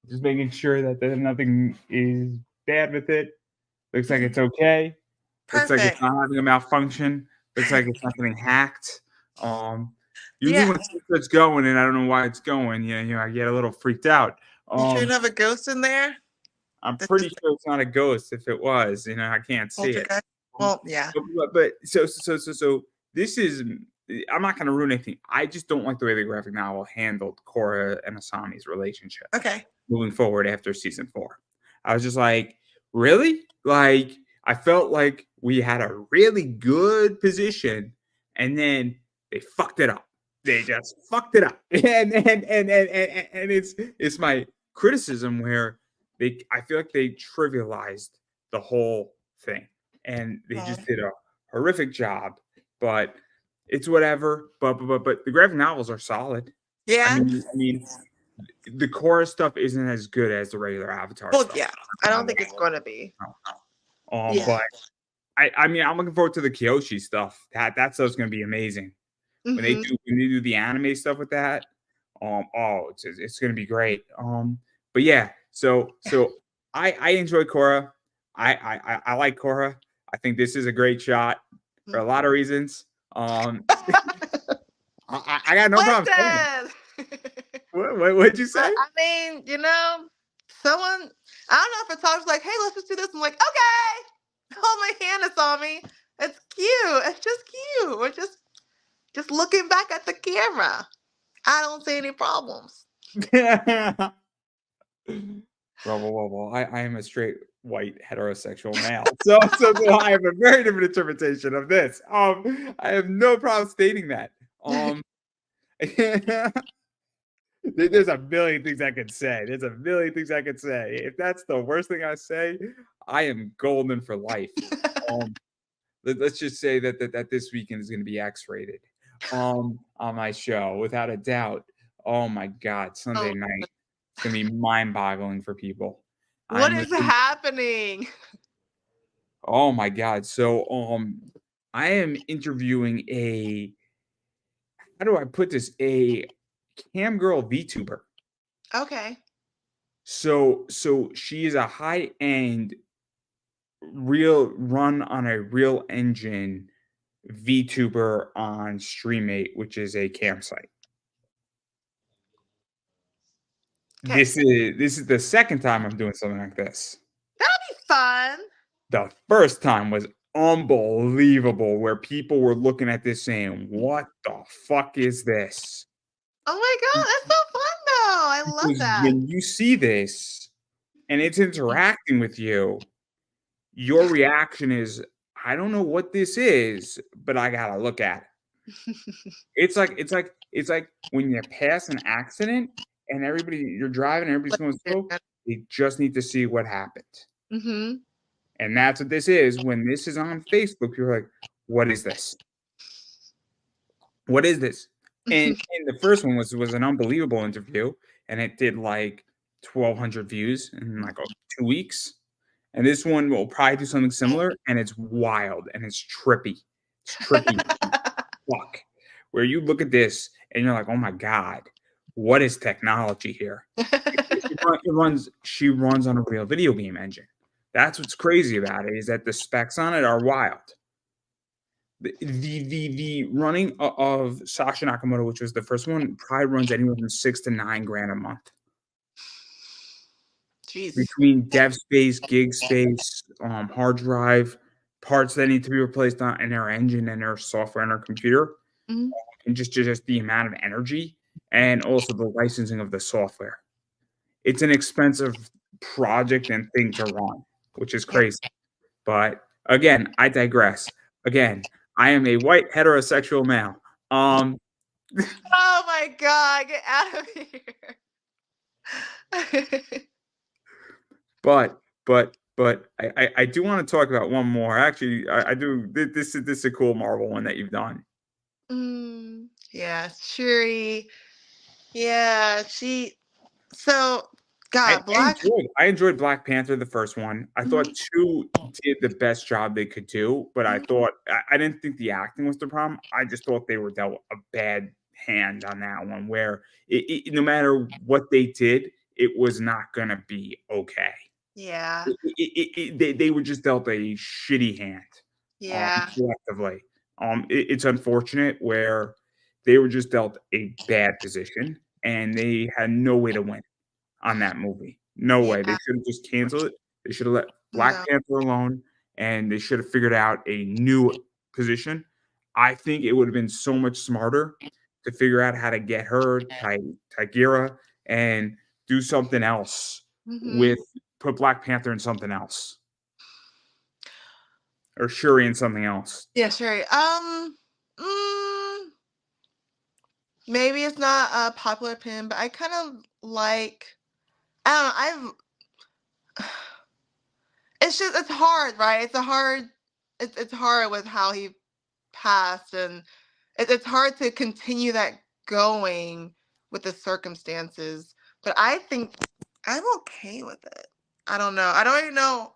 just making sure that nothing is bad with it. Looks like it's okay. Looks like it's Perfect. not having a malfunction. Looks like it's not getting hacked. Usually Yeah. when stuff starts going and I don't know why it's going, I get a little freaked out. You sure you don't have a ghost in there? I'm This pretty is sure it's not a ghost. If it was, I can't see it. poltergeist. Well, yeah. But so this is. I'm not going to ruin anything. I just don't like the way the graphic novel handled Korra and Asami's relationship Okay. moving forward after season 4. I was just like, really? Like, I felt like we had a really good position, and then they fucked it up. They just fucked it up, and it's my criticism where I feel like they trivialized the whole thing, and they just did a horrific job. But it's whatever. But the graphic novels are solid. Yeah. I mean, the chorus stuff isn't as good as the regular Avatar Well, stuff. yeah. I don't think it's going to be. Yeah. But I'm looking forward to the Kyoshi stuff. That stuff's gonna be amazing. When they do the anime stuff with that, it's gonna be great. But yeah, so I enjoy Korra. I like Korra. I think this is a great shot for a lot of reasons. I got no problem saying it. What'd you say? I mean, someone, I don't know if it talks like, hey, let's just do this. I'm like, okay, hold my hand, Asami. It's cute. It's just cute. We're just looking back at the camera. I don't see any problems. Well, I am a straight white heterosexual male. So I have a very different interpretation of this. I have no problem stating that. There's a million things I could say. There's a million things I could say. If that's the worst thing I say, I am golden for life. Let's just say that this weekend is going to be X-rated on my show, without a doubt. Oh my God, Sunday Oh, night. It's going to be mind-boggling for people. what I'm is listening. happening? Oh my God. So I am interviewing how do I put this? A cam girl VTuber. Okay. So she is a high-end real run on a real engine VTuber on Streamate, which is a campsite. Okay. This is the second time I'm doing something like this. That'll be fun. The first time was unbelievable, where people were looking at this saying, "What the fuck is this?" Oh my god, that's so fun though. I love Because that. when you see this and it's interacting with you, your reaction is, "I don't know what this is, but I gotta look at it." It's like when you pass an accident and you're driving, everybody's going slow. They just need to see what happened. Mm-hmm. And that's what this is. When this is on Facebook, you're like, what is this? What is this? And the first one was an unbelievable interview, and it did like 1,200 views in like 2 weeks. And this one will probably do something similar, and it's wild and it's trippy. It's trippy. Fuck. Where you look at this and you're like, oh my God, what is technology here? She runs on a real video game engine. That's what's crazy about it, is that the specs on it are wild. The running of Sasha Nakamoto, which was the first one, probably runs anywhere from $6,000 to $9,000 a month. Jeez. Between dev space, gig space, hard drive, parts that need to be replaced in their engine and their software and their computer, Mhm. and just the amount of energy, and also the licensing of the software. It's an expensive project and thing to run, which is Yeah. crazy. But again, I digress. Again, I am a white heterosexual male. Oh my god, get out of here. but I do want to talk about one more. Actually, I do. This is a cool Marvel one that you've done. Yeah, Shuri. Yeah, so God, I enjoyed Black Panther, the first one. I thought 2 did the best job they could do, but I thought I didn't think the acting was the problem. I just thought they were dealt a bad hand on that one, where no matter what they did, it was not gonna be okay. Yeah. They were just dealt a shitty hand, Yeah. collectively. It's unfortunate where they were just dealt a bad position, and they had no way to win on that movie. No way. They Yeah. should have just canceled it. They should have let Black No. Panther alone, and they should have figured out a new position. I think it would have been so much smarter to figure out how to get her, Tigira, and do something else Mhm. with put Black Panther in something else, or Shuri in something else. Yeah, Shuri. Mm, maybe it's not a popular opinion, but I kind of like. I don't know. It's hard, right? It's hard with how he passed, and it's hard to continue that going with the circumstances. But I think I'm okay with it. I don't know. I don't even know.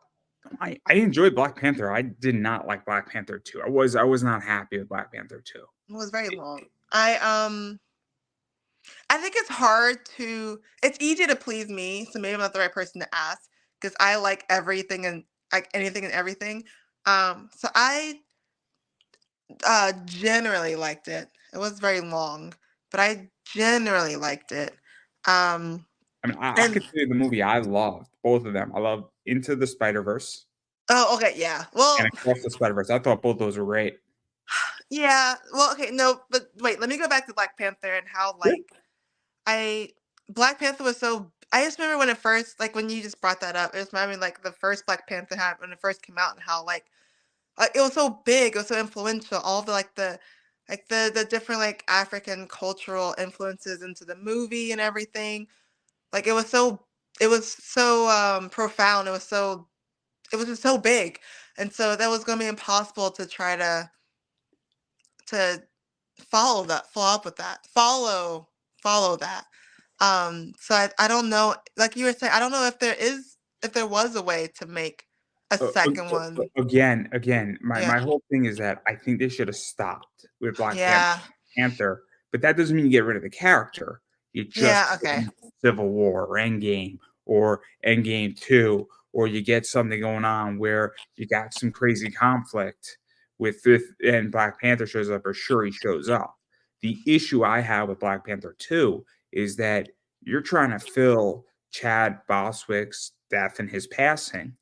I enjoyed Black Panther. I did not like Black Panther 2. I was not happy with Black Panther 2. It was very long. I think it's hard to. It's easy to please me, so maybe I'm not the right person to ask because I like everything and like anything and everything. So I generally liked it. It was very long, but I generally liked it. Um, I mean, I and could say the movie I loved, both of them. I loved Into the Spider-Verse oh, okay, yeah. and Well, Across the Spider-Verse. I thought both those were great. yeah. Well, okay, no, but wait. Let me go back to Black Panther and how Yeah. like I Black Panther was so. I just remember when it first, like when you just brought that up, it just reminded me like the first Black Panther had when it first came out and how like it was so big, it was so influential. All the different like African cultural influences into the movie and everything. Like it was so profound. It was just so big, and so that was going to be impossible to try to follow up with that, follow that. So I don't know, like you were saying, I don't know if there was a way to make a second one. Again, Yeah, my whole thing is that I think they should have stopped with Black yeah, Panther, but that doesn't mean you get rid of the character. You just yeah. put Okay. him in Civil War or Endgame or Endgame 2, or you get something going on where you got some crazy conflict with and Black Panther shows up, or sure he shows up. The issue I have with Black Panther 2 is that you're trying to fill Chad Boswick's death and his passing.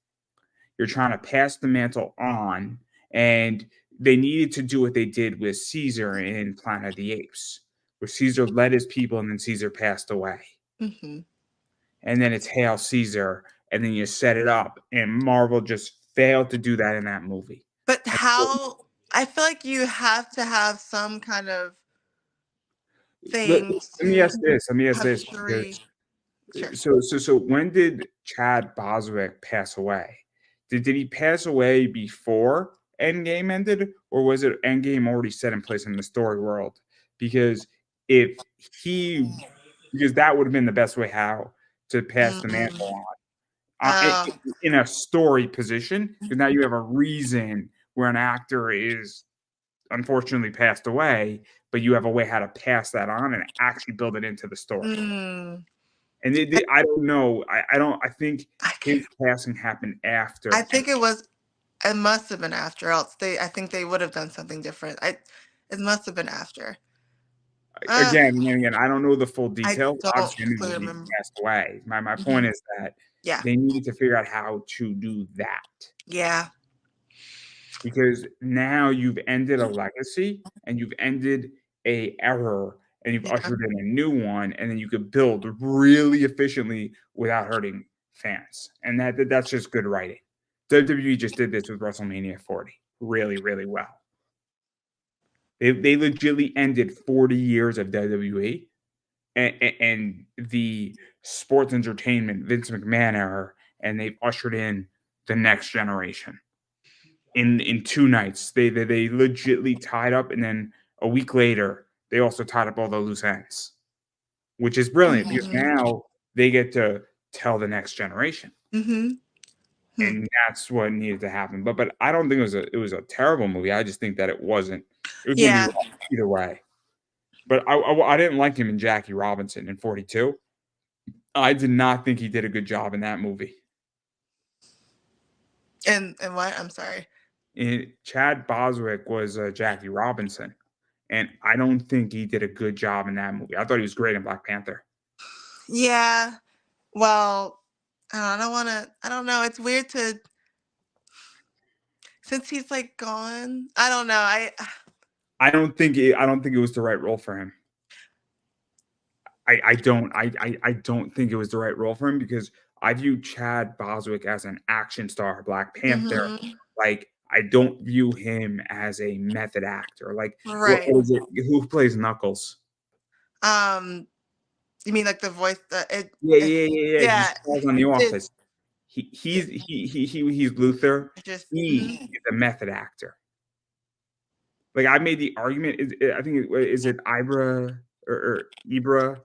You're trying to pass the mantle on, and they needed to do what they did with Caesar in Planet of the Apes, where Caesar led his people and then Caesar passed away. Hmm. And then it's Hail Caesar, and then you set it up. And Marvel just failed to do that in that movie. But And so, how? I feel like you have to have some kind of let, thing let me to ask this. Let me ask have this Shuri. because Sure. so when did Chad Boswick pass away? Did he pass away before Endgame ended, or was it Endgame already set in place in the story world? Because if he, because that would have been the best way how to pass the Mm. mantle on Oh. in a story position. Because now you have a reason where an actor is unfortunately passed away, but you have a way how to pass that on and actually build it into the story. Mm. And I don't know. I don't. I think I his can't. passing happened I after. think it was. It must have been after. Else they. I think they would have done something different. It must have been after. Uh, Again, I don't know the full I details. don't Obviously, I knew fully he remember. passed away. My point Hmm. is that Yeah. they needed to figure out how to do that, Yeah. because now you've ended a legacy and you've ended a error and you've Yeah. ushered in a new one, and then you could build really efficiently without hurting fans. And that's just good writing. WWE just did this with WrestleMania 40 really, really well. They legitimately ended 40 years of WWE and the sports entertainment Vince McMahon era, and they've ushered in the next generation in 2 nights. They legitimately tied up, and then a week later they also tied up all the loose ends, which is brilliant because Hmm. now they get to tell the next generation, Hmm. Hmm. and that's what needed to happen. But I don't think it was a terrible movie. I just think that it wasn't. It was going to be Yeah. rough either way. But I didn't like him in Jackie Robinson in 42. I did not think he did a good job in that movie. And what? I'm sorry. Chad Boswick was Jackie Robinson, and I don't think he did a good job in that movie. I thought he was great in Black Panther. Yeah. Well, I don't want to. I don't know. It's weird to since he's like gone. I don't know. I don't think it was the right role for him. I don't think it was the right role for him because I view Chad Boswick as an action star, Black Panther. Hmm. Like I don't view him as a method actor. Like Right. what is it? Who plays Knuckles? Um. You mean like the voice? Yeah. He Yeah. stars on The It's Office. yeah. He's Luther. Just. He Mhm. is a method actor. Like I made the argument. I think is it Ibra or Ibra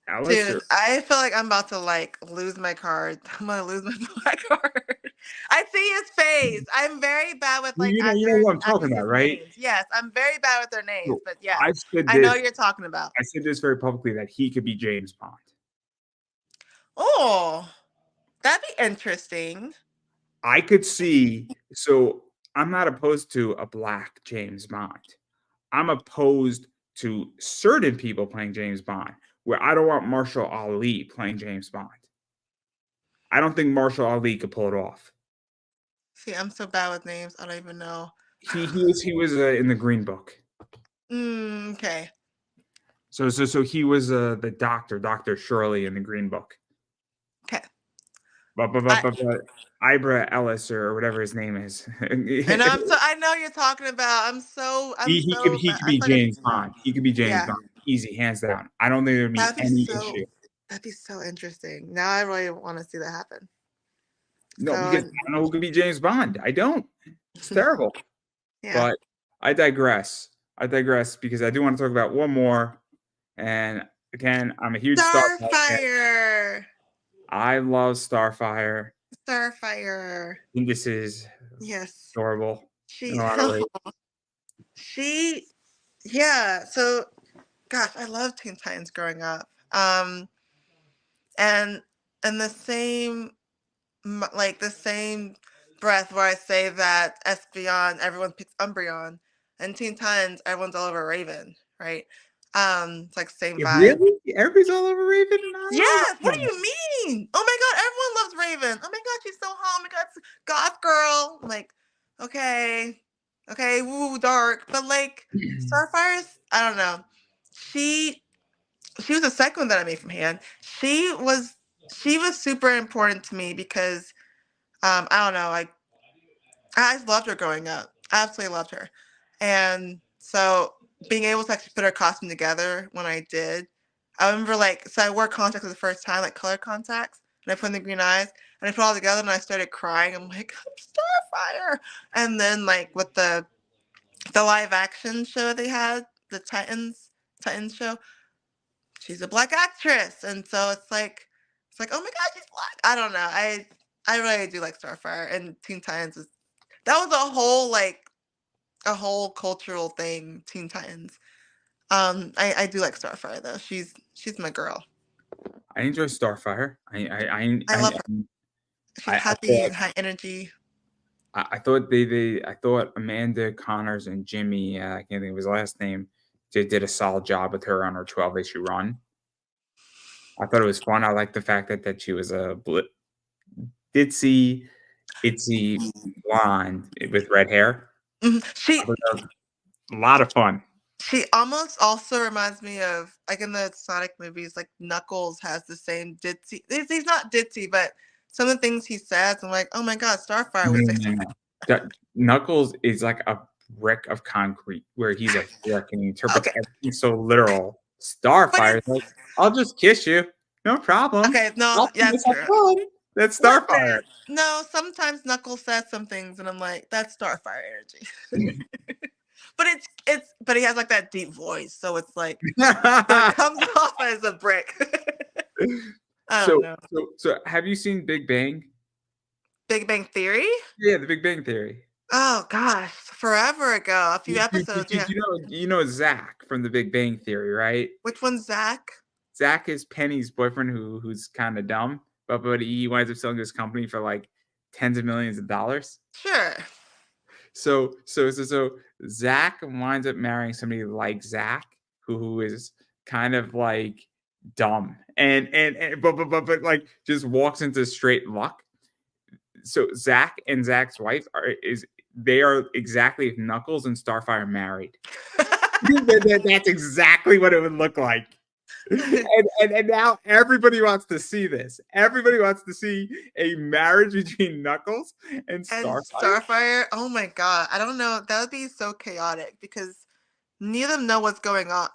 Alice or Dude, I feel like I'm about to like lose my card. I'm gonna lose my black card. I see his face. I'm very bad with like you know actors, what I'm talking about, actresses' right? names. Yes, I'm very bad with their names, So but yes, I said I know this. what you're talking about. I said this very publicly that he could be James Bond. Oh, that'd be interesting. I could see. So I'm not opposed to a black James Bond. I'm opposed to certain people playing James Bond, where I don't want Marshall Ali playing James Bond. I don't think Marshall Ali could pull it off. See, I'm so bad with names. I don't even know. He was in the Green Book. Okay. So he was the doctor, Dr. Shirley in the Green Book. Okay. But Ibra Ellis or whatever his name is. And I know you're talking about. He could I be feel like James Bond. He could be James yeah, Bond. Easy, hands down. I don't think there'd be any issue. that'd be so interesting. Now I really want to see that happen. No, because So I don't know who could be James Bond. I don't. It's terrible. yeah, But I digress. I digress because I do want to talk about one more. And again, I'm a huge Starfire fan. Starfire. I love Starfire. Starfire. I think this is Yes, adorable in she a lot of ways. she yeah. So gosh, I love Teen Titans growing up. And the same like the same breath where I say that Espeon, everyone picks Umbreon, and Teen Titans, everyone's all over Raven, right? It's like same Yeah, vibe. really? Everybody's all over Raven? I don't know Yes. What about do that. you mean? Oh my god, everyone loves Raven. Oh my god, she's so hot. Oh my god, it's goth girl. I'm like, okay, okay, woo, dark, but like Starfire's, I don't know. She she was the second one that I made from hand. She was super important to me because I don't know, I just loved her growing up. I absolutely loved her. And so being able to actually put her costume together when I did, I remember like so I wore contacts for the first time, like color contacts, and I put in the green eyes, and I put it all together and I started crying. I'm like, I'm Starfire. And then like with the live action show they had, the Titans show, she's a black actress, and so it's like, oh my god, she's black. I don't know. I really do like Starfire, and Teen Titans was that was a whole cultural thing. Teen Titans. I do like Starfire though. She's my girl. I enjoy Starfire. I love her. She's I happy thought and high energy. I thought Amanda Connors and Jimmy, I can't think of his last name, did a solid job with her on her 12 issue run. I thought it was fun. I liked the fact that she was a ditzy, itsy blonde with red hair. Mhm. I thought that was a lot of fun. She almost also reminds me of like in the Sonic movies, like Knuckles has the same ditzy. He's not ditzy, but some of the things he says, I'm like, oh my god, Starfire would say No, no, something. no. Knuckles is like a brick of concrete where he's a brick and he interprets Okay, everything so literal. but Starfire is it's like, I'll just kiss you. No problem. okay. No, I'll yeah, have that's true. fun. That's Starfire. Listen, no, sometimes Knuckles says some things, and I'm like, that's Starfire energy. But but he has like that deep voice, so it's like so it comes off as a brick. I don't so, know. so have you seen Big Bang? Big Bang Theory? Yeah, the Big Bang Theory. Oh gosh, forever ago, a few episodes. Yeah. You know Zach from the Big Bang Theory, right? Which one's Zach? Zach is Penny's boyfriend who's kind of dumb, but he winds up selling his company for like tens of millions of dollars. Sure. So Zach winds up marrying somebody like Zach, who is kind of like dumb and but like just walks into straight luck. So Zach and Zach's wife they are exactly if Knuckles and Starfire married. That's exactly what it would look like. And now everybody wants to see this. Everybody wants to see a marriage between Knuckles and Starfire. Starfire. Oh my god, I don't know. That would be so chaotic because neither of them know what's going on.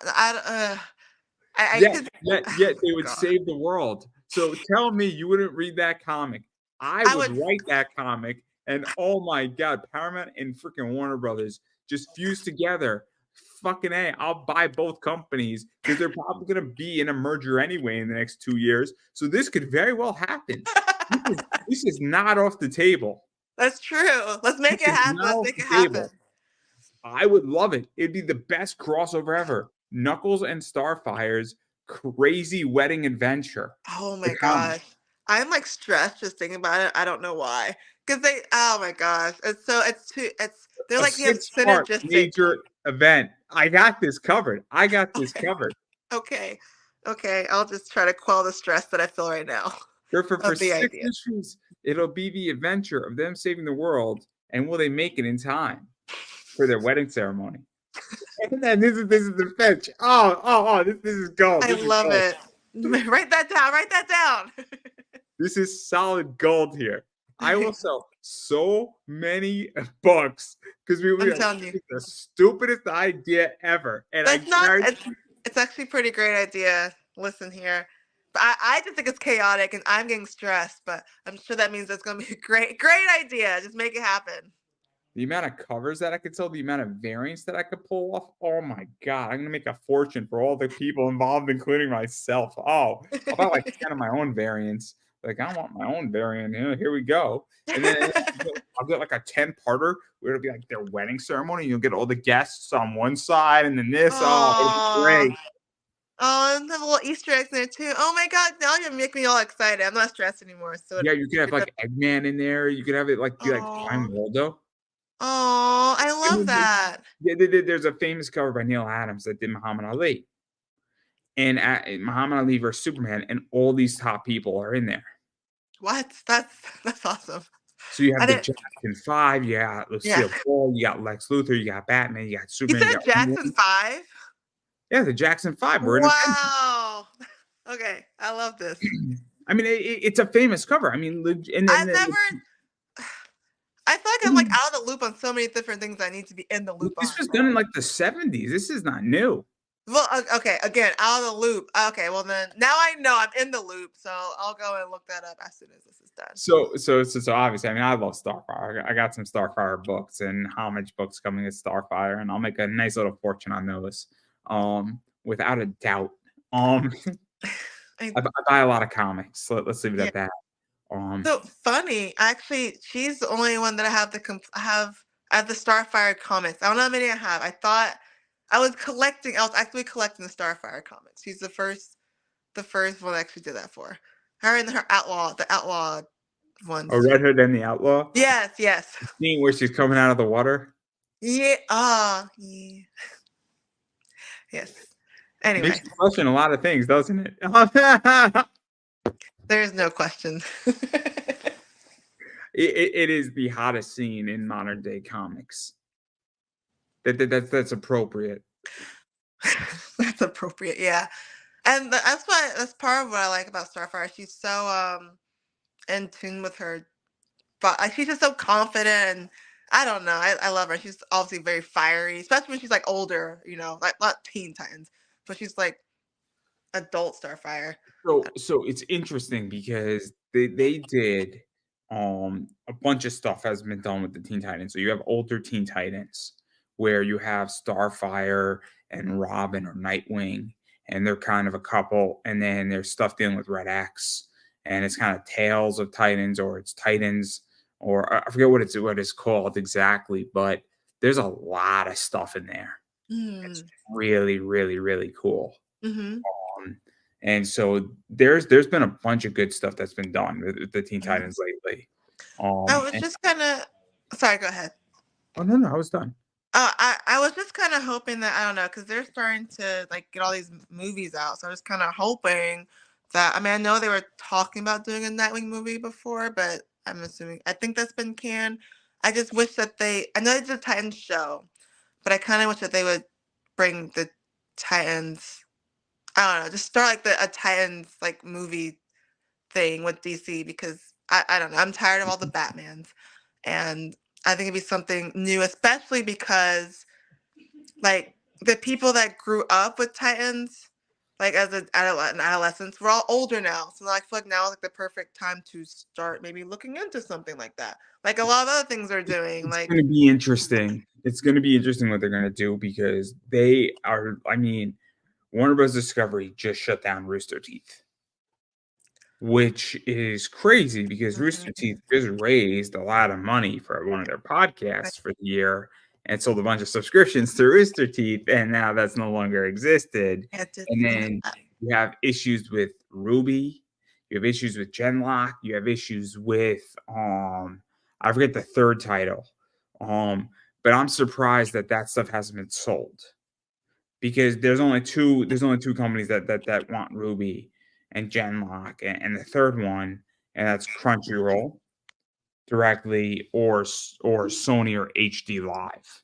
Yet they would save the world. So tell me you wouldn't read that comic. I would write that comic, and oh my god, Paramount and freaking Warner Brothers just fused together. Fucking A, I'll buy both companies because they're probably going to be in a merger anyway in the next 2 years. So this could very well happen. This is not off the table. That's true. Let's make it happen. Let's make it happen. I would love it. It'd be the best crossover ever. Knuckles and Starfire's crazy wedding adventure. Oh my gosh. I'm like stressed just thinking about it. I don't know why. Because oh my gosh. They're like synergistic. Major event. I got this covered. Okay. I'll just try to quell the stress that I feel right now. For 6 issues, it'll be the adventure of them saving the world. And will they make it in time for their wedding ceremony? And then this is the fetch. This is gold. I This is love gold. it. Write that down. Write that down. This is solid gold here. I will sell so many books because we I'm are telling you. the stupidest idea ever. And I That's not. guarantee It's actually a pretty great idea. Listen here. But I just think it's chaotic and I'm getting stressed, but I'm sure that means it's going to be a great idea. Just make it happen. the amount of covers that I could sell, the amount of variants that I could pull off. Oh my God, I'm gonna make a fortune for all the people involved, including myself. Oh, I'll buy like 10 of my own variants. Like, I want my own variant. Here we go. And then I'll get like a 10-parter where it'll be like their wedding ceremony. You'll get all the guests on one side and then this. Oh, it'll be Oh, great. oh, and the little Easter eggs in there too. Oh my God, now you make me all excited. I'm not stressed anymore. So Yeah, you could have like Eggman in there. You could have it like be like oh, Prime Waldo. oh, I And love that. yeah, there's a famous cover by Neil Adams that did Muhammad Ali. And Muhammad Ali versus Superman, and all these top people are in there. What? That's awesome. So you I have the didn't. Jackson Five, you got Yeah. Lucille Ball, you got Lex Luthor, you got Batman, you got You Superman, you said got Wonder Jackson Woman. 5? Yeah, the Jackson Five were in Avengers. Wow. Okay, I love this. I mean, it's a famous cover. I mean, and then I've never. I feel like I'm like out of the loop on so many different things I need to be in the loop on, this was done in right? like the 70s. This is not new. Well, okay, again, out of the loop. Okay, well then now I know I'm in the loop, so I'll go and look that up as soon as this is done. So obviously, I mean, I love Starfire. I got some Starfire books and homage books coming at Starfire, and I'll make a nice little fortune on those. Without a doubt. I buy a lot of comics. So let's leave it Yeah. at that. So funny. Actually, she's the only one that I have I have the Starfire comics. I don't know how many I have. I thought I was actually collecting the Starfire comics. She's the first one I actually did that for. Her and the outlaw ones. Red Hood and the Outlaw. Yes, yes. Scene where she's coming out of the water. Yeah. Yeah. Yes. Anyway, Makes you question a lot of things, doesn't it? there's no question. It is the hottest scene in modern day comics. That's appropriate. That's appropriate, yeah. And that's part of what I like about Starfire. She's so in tune with her, but she's just so confident, and I don't know. I love her. She's obviously very fiery, especially when she's like older. You know, like not Teen Titans, but she's like adult Starfire. So it's interesting because they did a bunch of stuff has been done with the Teen Titans. So you have older Teen Titans where you have Starfire and Robin or Nightwing, and they're kind of a couple, and then there's stuff dealing with Red X, and it's kind of Tales of Titans, or it's Titans, or I forget what it's called exactly, but there's a lot of stuff in there. It's Mm. really, really, really cool. Mm-hmm. And so there's been a bunch of good stuff that's been done with the Teen Mm-hmm. Titans lately. I was And just kind of sorry. Go ahead. oh no, I was done. I was just kind of hoping that I don't know because they're starting to like get all these movies out, so I was kind of hoping that I know they were talking about doing a Nightwing movie before, but I think that's been canned. I just wish that I know it's a Titans show, but I kind of wish that they would bring the Titans. I don't know, just start like a Titans like movie thing with DC because I don't know. I'm tired of all the Batmans, and I think it'd be something new, especially because like the people that grew up with Titans, like as an adolescents, we're all older now. So I feel like now is like the perfect time to start maybe looking into something like that. Like a lot of other things are doing. It's Like going to be interesting. It's going to be interesting what they're going to do because they are. I mean, Warner Bros. Discovery just shut down Rooster Teeth, which is crazy because Rooster mhm, Teeth just raised a lot of money for one of their right, podcasts for the year and sold a bunch of subscriptions to Rooster Teeth, and now that's no longer existed. I did And see then that. you have issues with Ruby, you have issues with Genlock, you have issues with I forget the third title. But I'm surprised that stuff hasn't been sold because there's only two companies that want Ruby and Genlock, and the third one, and that's Crunchyroll directly or Sony or HD Live.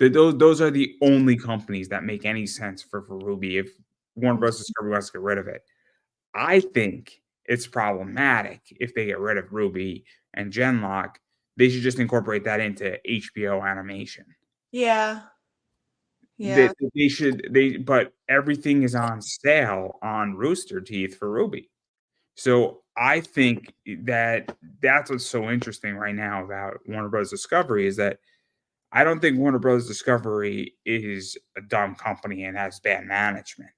Those are the only companies that make any sense for Ruby if Warner Bros. Discovery wants to get rid of it. I think it's problematic if they get rid of Ruby and Genlock. They should just incorporate that into HBO animation. Yeah. They, Yeah. but everything is on sale on Rooster Teeth for Ruby. So I think that that's what's so interesting right now about Warner Bros. Discovery is that I don't think Warner Bros. Discovery is a dumb company and has bad management.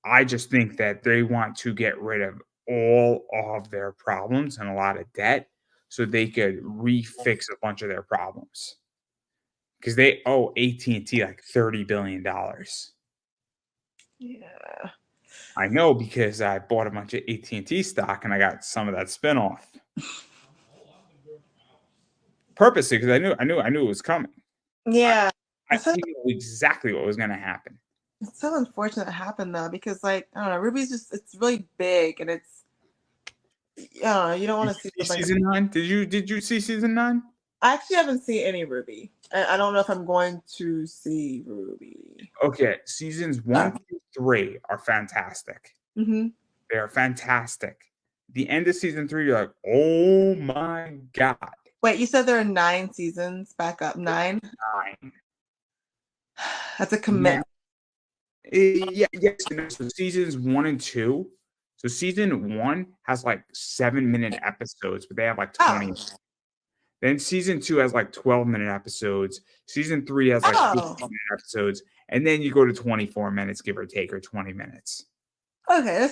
I just think that they want to get rid of all of their problems and a lot of debt so they could refix a bunch of their problems. Because they owe AT&T like $30 billion. Yeah. I know because I bought a bunch of AT&T stock and I got some of that spinoff. Purposely, because I knew it was coming. Yeah. I knew exactly what was going to happen. It's so unfortunate it happened though, because like I don't know, Ruby's it's really big and it's you don't want to see something. Season 9? Did you see season 9? I actually haven't seen any Ruby. I don't know if I'm going to see Ruby. Okay, seasons 1 through 3 are fantastic. Mm-hmm. They are fantastic. The end of season 3, you're like, oh my god. Wait, you said there are 9 seasons. Back up, 9. 9. That's a commitment. Yeah, yes. So seasons 1 and 2. So season 1 has like 7-minute episodes, but they have like 20. Oh. Then season 2 has like 12-minute episodes. Season 3 has like 15-minute episodes, and then you go to 24 minutes, give or take, or 20 minutes. Okay,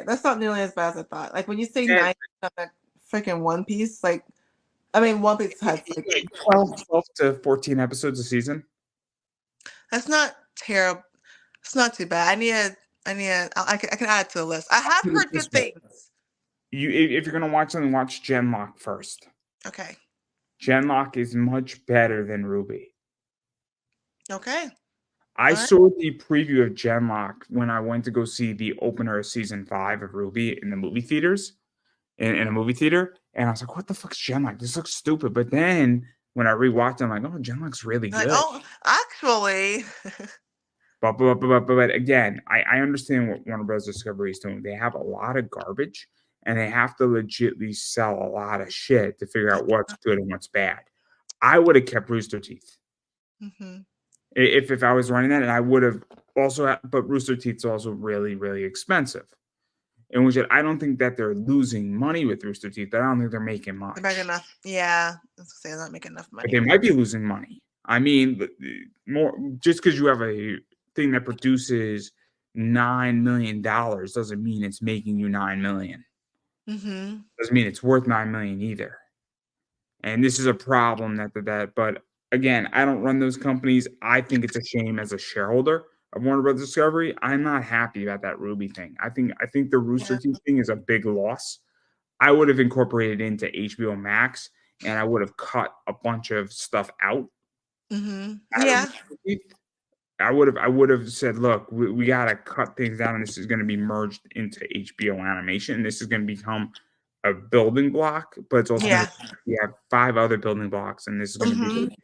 that's not nearly as bad as I thought. Like when you say 9 freaking One Piece, like I mean One Piece has like 12 to 14 episodes a season. That's not terrible. It's not too bad. I can add it to the list. I have heard good things. If you're gonna watch something, watch Genlock first. Okay. Genlock is much better than Ruby. Okay. I saw the preview of Genlock when I went to go see the opener of season 5 of Ruby in the movie theaters, in a movie theater, and I was like, "What the fuck's Genlock? This looks stupid." But then when I rewatched it, I'm like, "Oh, Genlock's really good." Oh, actually. But again, I understand what Warner Bros. Discovery is doing. They have a lot of garbage, and they have to legitly sell a lot of shit to figure out what's good and what's bad. I would have kept Rooster Teeth if I was running that, and I would have also. But Rooster Teeth's also really, really expensive. In which I don't think that they're losing money with Rooster Teeth. But I don't think they're making much. They're making enough. Yeah, I was gonna say they're not making enough money. But they might be losing money. I mean, more just because you have a thing that produces $9 million doesn't mean it's making you $9 million. Doesn't mean it's worth $9 million either. And this is a problem but again, I don't run those companies. I think it's a shame as a shareholder of Warner Bros. Discovery. I'm not happy about that Ruby thing. I think the Rooster Teeth thing is a big loss. I would have incorporated into HBO Max and I would have cut a bunch of stuff out. Yeah. I would have said, look, we got to cut things down, and this is going to be merged into HBO animation. And this is going to become a building block, but it's also we have 5 other building blocks, and this is going to be.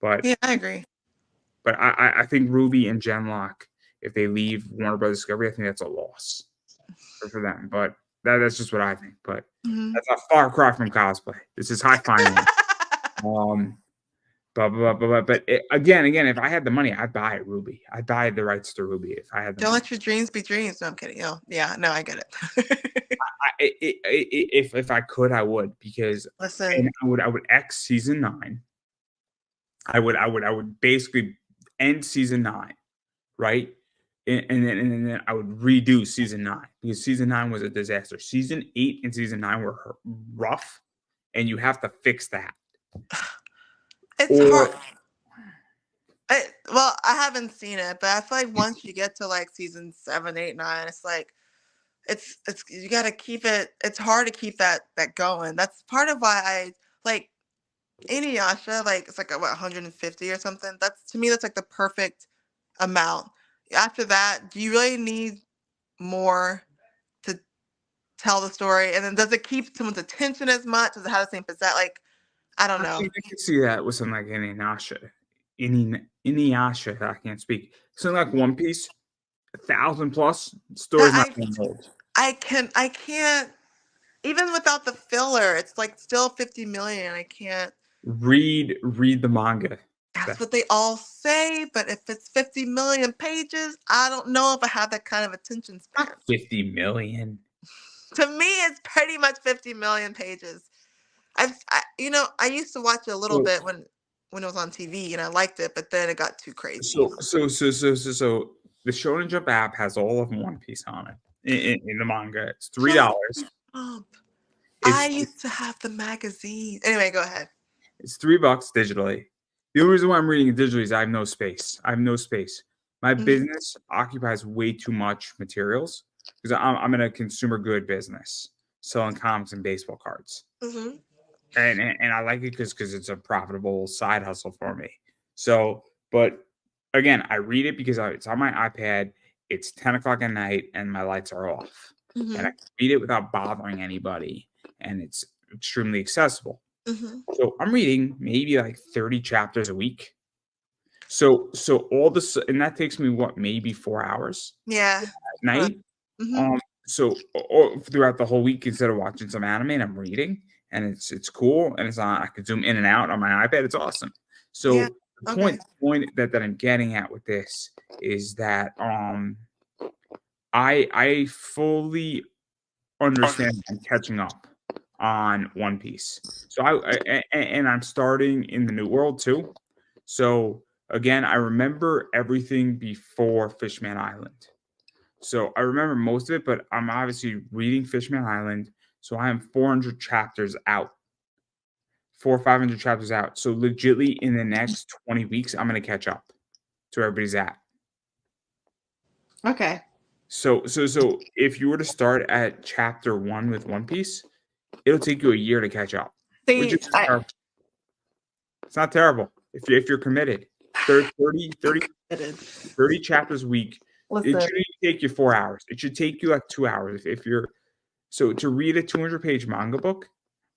But yeah, I agree. But I think Ruby and Genlock, if they leave Warner Bros. Discovery, I think that's a loss for them. But that's just what I think. But that's a far cry from cosplay. This is high finance. But again, if I had the money, I'd buy Ruby. I'd buy the rights to Ruby if I had the Don't money. let your dreams be dreams. No, I'm kidding. Oh, yeah, no, I get it. If I could, I would, because listen, I would X season 9. I would basically end season 9, right? And then I would redo season 9 because season 9 was a disaster. Season 8 and season 9 were rough, and you have to fix that. It's hard. Well, I haven't seen it, but I feel like once you get to like season 7, 8, 9, it's like it's you got to keep it. It's hard to keep that going. That's part of why I like Inuyasha. Like it's like what 150 or something. That's to me that's like the perfect amount. After that, do you really need more to tell the story? And then does it keep someone's attention as much? Does it have the same pizzazz? Like I don't know. I can see that with something like Inuyasha. Inuyasha. I can't speak. Something like One Piece, 1,000 plus stories not That being told. I can't even without the filler. It's like still 50 million. I can't. Read the manga. That's what they all say, but if it's 50 million pages, I don't know if I have that kind of attention span. Not 50 million. To me, it's pretty much 50 million pages. I used to watch it a little So, bit when it was on TV, and I liked it, but then it got too crazy. so the Shonen Jump app has all of One Piece on it in the manga. It's $3. I used to have the magazine. Anyway, go ahead. It's $3 digitally. The only reason why I'm reading it digitally is I have no space. My business occupies way too much materials because I'm in a consumer good business selling comics and baseball cards. Mm-hmm. And I like it because it's a profitable side hustle for me. So, but again, I read it because it's on my iPad. It's 10 o'clock at night and my lights are off. Mm-hmm. And I can read it without bothering anybody. And it's extremely accessible. Mm-hmm. So I'm reading maybe like 30 chapters a week. So all this, and that takes me maybe 4 hours. Yeah. At night. Mm-hmm. So throughout the whole week, instead of watching some anime, and I'm reading, and it's cool, and it's on. I can zoom in and out on my iPad. It's awesome. So Yeah. the point that I'm getting at with this is that I fully understand I'm catching up on One Piece. So I'm starting in the New World too. So again, I remember everything before Fishman Island. So I remember most of it, but I'm obviously reading Fishman Island. So I am 400 chapters out, 400 or 500 chapters out. So legitly in the next 20 weeks, I'm going to catch up to where everybody's at. Okay. So if you were to start at chapter 1 with One Piece, it'll take you a year to catch up. Which is it's not terrible if you're committed. 30 chapters a week. Listen. It shouldn't take you 4 hours. It should take you like 2 hours. If you're so to read a 200-page manga book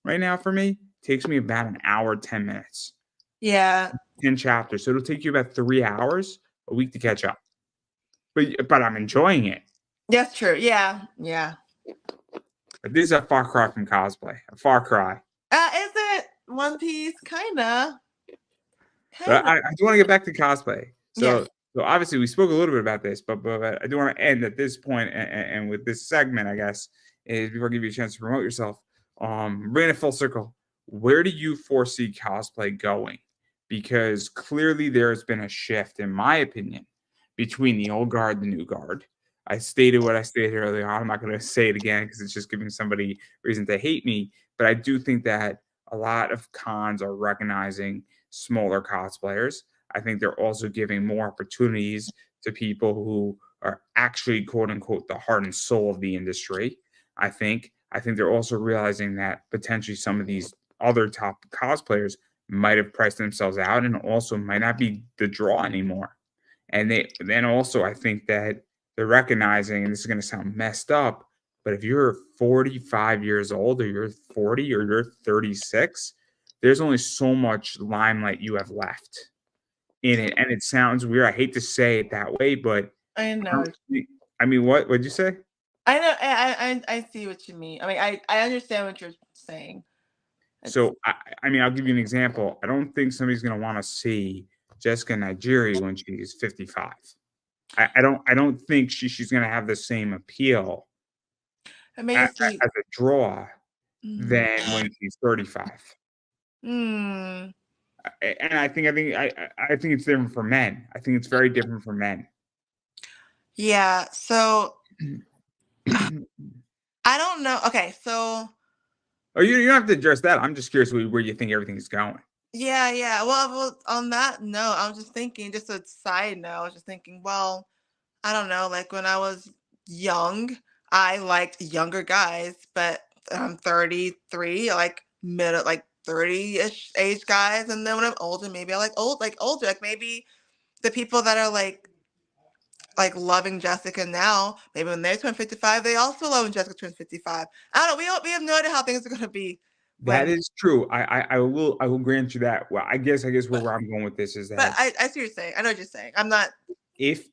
right now for me takes me about an hour, 10 minutes. Yeah. 10 chapters. So it'll take you about 3 hours a week to catch up. But I'm enjoying it. That's true. Yeah. Yeah. But this is a far cry from cosplay. A far cry. Is it One Piece? Kinda. But I do want to get back to cosplay. So obviously we spoke a little bit about this, but I do want to end at this point and with this segment, I guess, is before I give you a chance to promote yourself. Bring it full circle. Where do you foresee cosplay going? Because clearly there has been a shift, in my opinion, between the old guard and the new guard. I stated what I stated earlier on. I'm not going to say it again because it's just giving somebody reason to hate me. But I do think that a lot of cons are recognizing smaller cosplayers. I think they're also giving more opportunities to people who are actually, quote unquote, the heart and soul of the industry. I think they're also realizing that potentially some of these other top cosplayers might have priced themselves out and also might not be the draw anymore. And then also I think that they're recognizing, and this is going to sound messed up, but if you're 45 years old or you're 40 or you're 36, there's only so much limelight you have left in it. And it sounds weird. I hate to say it that way, but I know. I mean, what'd you say? I know. I see what you mean. I mean, I understand what you're saying. So, I mean, I'll give you an example. I don't think somebody's going to want to see Jessica Nigeri when she's 55. I don't think she's going to have the same appeal as a draw than when she's 35. And I think it's different for men. I think it's very different for men. Yeah. So I don't know. Okay. So. Oh, you don't have to address that. I'm just curious where you think everything is going. Yeah. Well, on that note, I was just thinking, just a side note, I was just thinking, well, I don't know, like when I was young, I liked younger guys, but I'm 33, I like mid, like 30-ish age guys. And then when I'm older, maybe I like older, like maybe the people that are like loving Jessica now, maybe when they turn 55, they also love when Jessica turns 55. I don't know. We have no idea how things are going to be. That when is true. I will grant you that. Well, I guess but where I'm going with this is but that I see what you're saying. I know what you're saying. I'm not if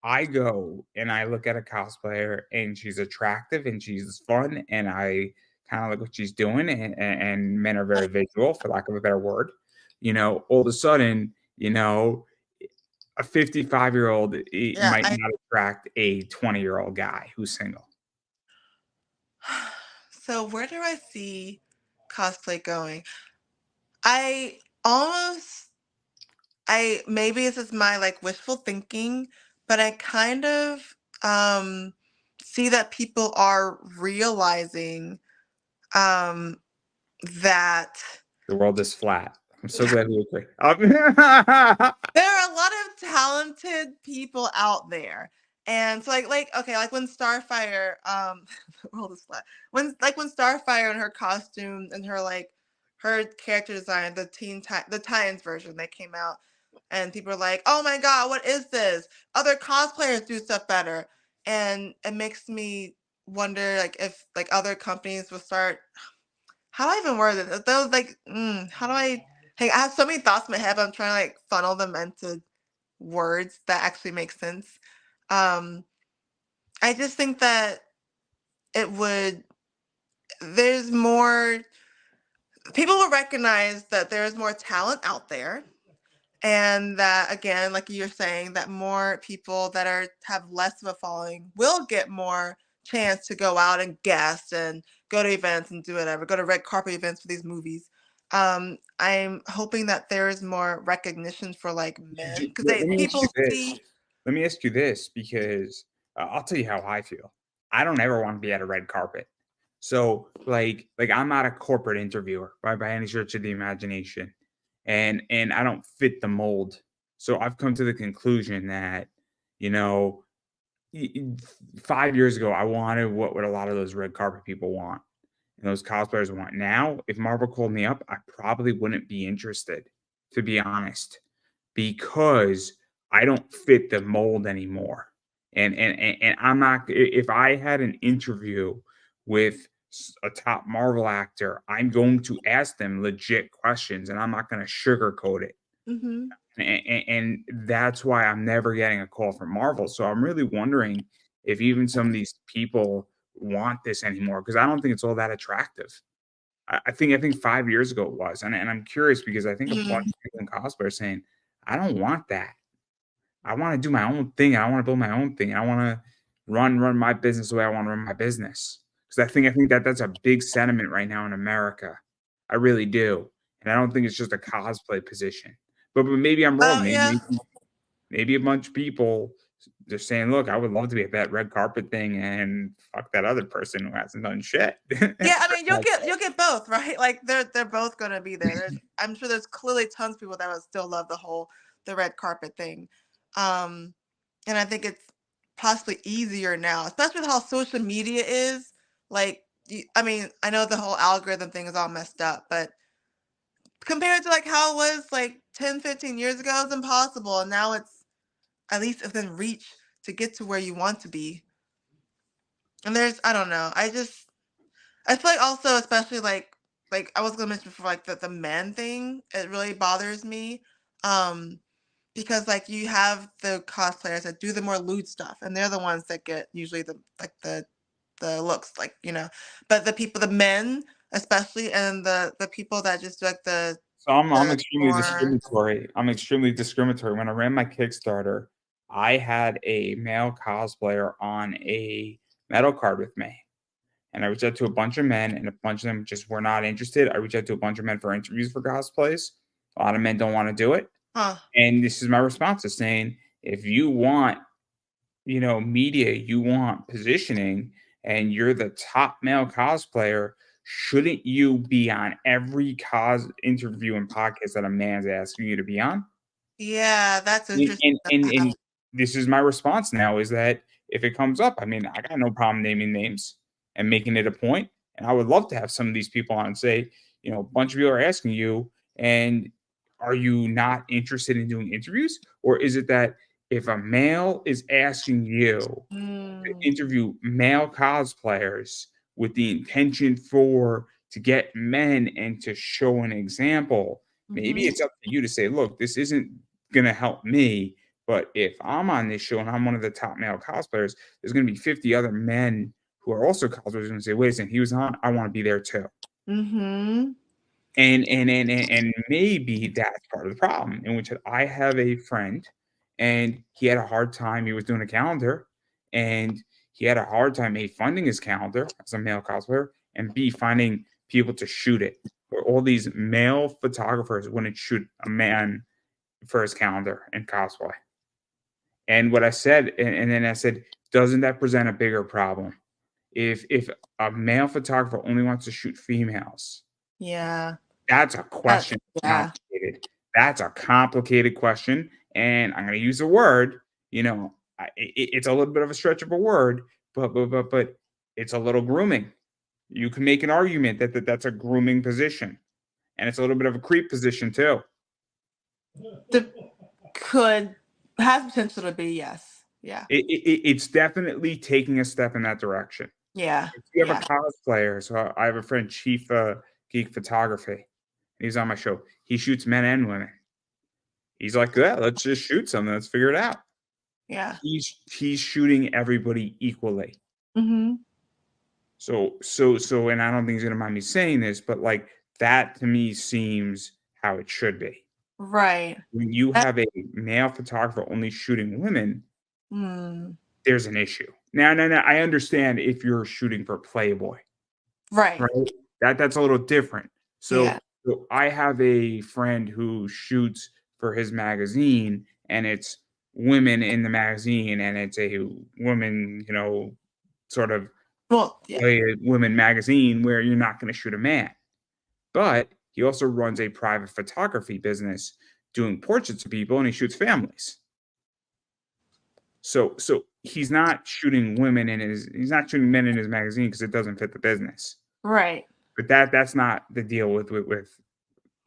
I go and I look at a cosplayer and she's attractive and she's fun and I kind of like what she's doing and men are very visual for lack of a better word, all of a sudden, a 55-year-old yeah, might I not attract a 20-year-old guy who's single. so where do I see cosplay going? I almost I maybe this is my like wishful thinking, but I kind of um see that people are realizing um that The world is flat. I'm so glad we agree. there are a lot of talented people out there. And so like okay, like when Starfire the world is flat. When Starfire and her costume and her character design, the Titans version that came out and people are like, "Oh my god, what is this? Other cosplayers do stuff better." And it makes me wonder like if like other companies will start how do I even word it? Those like how do I hey, I have so many thoughts in my head, but I'm trying to like funnel them into words that actually make sense. Um, I just think that it would, there's more, people will recognize that there's more talent out there. And that, again, like you're saying, that more people that have less of a following will get more chance to go out and guest and go to events and do whatever, go to red carpet events for these movies. I'm hoping that there is more recognition for like men because Let they me ask you people this. see. Let me ask you this because I'll tell you how I feel. I don't ever want to be at a red carpet. So I'm not a corporate interviewer by any stretch of the imagination. And I don't fit the mold. So I've come to the conclusion that, you know, 5 years ago I wanted what a lot of those red carpet people want and those cosplayers want. Now, if Marvel called me up, I probably wouldn't be interested, to be honest, because I don't fit the mold anymore. And I'm not if I had an interview with a top Marvel actor, I'm going to ask them legit questions and I'm not going to sugarcoat it. Mhm. And that's why I'm never getting a call from Marvel. So I'm really wondering if even some of these people want this anymore because I don't think it's all that attractive. I think 5 years ago it was, and I'm curious because I think a bunch Mm. of people in cosplay are saying, "I don't want that. I wanna do my own thing. I wanna build my own thing. I wanna run my business the way I wanna run my business." Because I think that that's a big sentiment right now in America. I really do, and I don't think it's just a cosplay position. But maybe I'm wrong. Oh Maybe yeah, maybe maybe a bunch of people they're saying, "Look, I would love to be at that red carpet thing and fuck that other person who hasn't done shit." yeah. I mean, you'll get both, right? Like they're both gonna be there. I'm sure there's clearly tons of people that would still love the red carpet thing. Um, and I think it's possibly easier now, especially with how social media is. Like, I mean, I know the whole algorithm thing is all messed up, but compared to like how it was like 10, 15 years ago, it's impossible. And now it's at least within reach to get to where you want to be. And I don't know. I feel like also, especially like I was gonna mention before, like the men thing, it really bothers me. Um, because like you have the cosplayers that do the more lewd stuff, and they're the ones that get usually the looks, like But the men especially, and the people that just do like So I'm the extremely more discriminatory. I'm extremely discriminatory. When I ran my Kickstarter, I had a male cosplayer on a metal card with me. And I reached out to a bunch of men, and a bunch of them just were not interested. I reached out to a bunch of men for interviews for cosplays. A lot of men don't want to do it. huh. And this is my response to saying, if you want media, you want positioning, and you're the top male cosplayer, shouldn't you be on every cos interview and podcast that a man's asking you to be on? Yeah, that's And interesting. and and and this is my response now is that if it comes up, I mean, I got no problem naming names and making it a point, and I would love to have some of these people on and say, a bunch of people are asking you, and are you not interested in doing interviews? Or is it that if a male is asking you to Mm, interview male cosplayers with the intention for to get men and to show an example. Maybe it's up to you to say, look, this isn't going to help me, but if I'm on this show and I'm one of the top male cosplayers, there's going to be 50 other men who are also cosplayers and say, wait a second, he was on, I want to be there too. Mm-hmm. And maybe that's part of the problem, in which I have a friend and he had a hard time. He was doing a calendar and he had a hard time, A, funding his calendar as a male cosplayer, and B, finding people to shoot it. All these male photographers wouldn't shoot a man for his calendar in cosplay. And what I said, and then I said, doesn't that present a bigger problem? If a male photographer only wants to shoot females, Yeah. that's a question. Yeah. Complicated. That's a complicated question. And I'm going to use a word, it's a little bit of a stretch of a word, but it's a little grooming. You can make an argument that's a grooming position. And it's a little bit of a creep position too. Could have potential to be, yes. Yeah. It's definitely taking a step in that direction. Yeah. If you have a cosplayer, so I have a friend, Chief Geek Photography. He's on my show. He shoots men and women. He's like, yeah, let's just shoot something. Let's figure it out. Yeah. He's shooting everybody equally. Mm-hmm. So, and I don't think he's gonna mind me saying this, but like that to me seems how it should be. Right. When you have a male photographer only shooting women, there's an issue. Now, I understand if you're shooting for Playboy. Right. That's a little different. So I have a friend who shoots for his magazine, and it's women in the magazine, and it's a woman, sort of women magazine where you're not going to shoot a man. But he also runs a private photography business doing portraits of people, and he shoots families. So he's not shooting women he's not shooting men in his magazine because it doesn't fit the business. Right. But that's not the deal with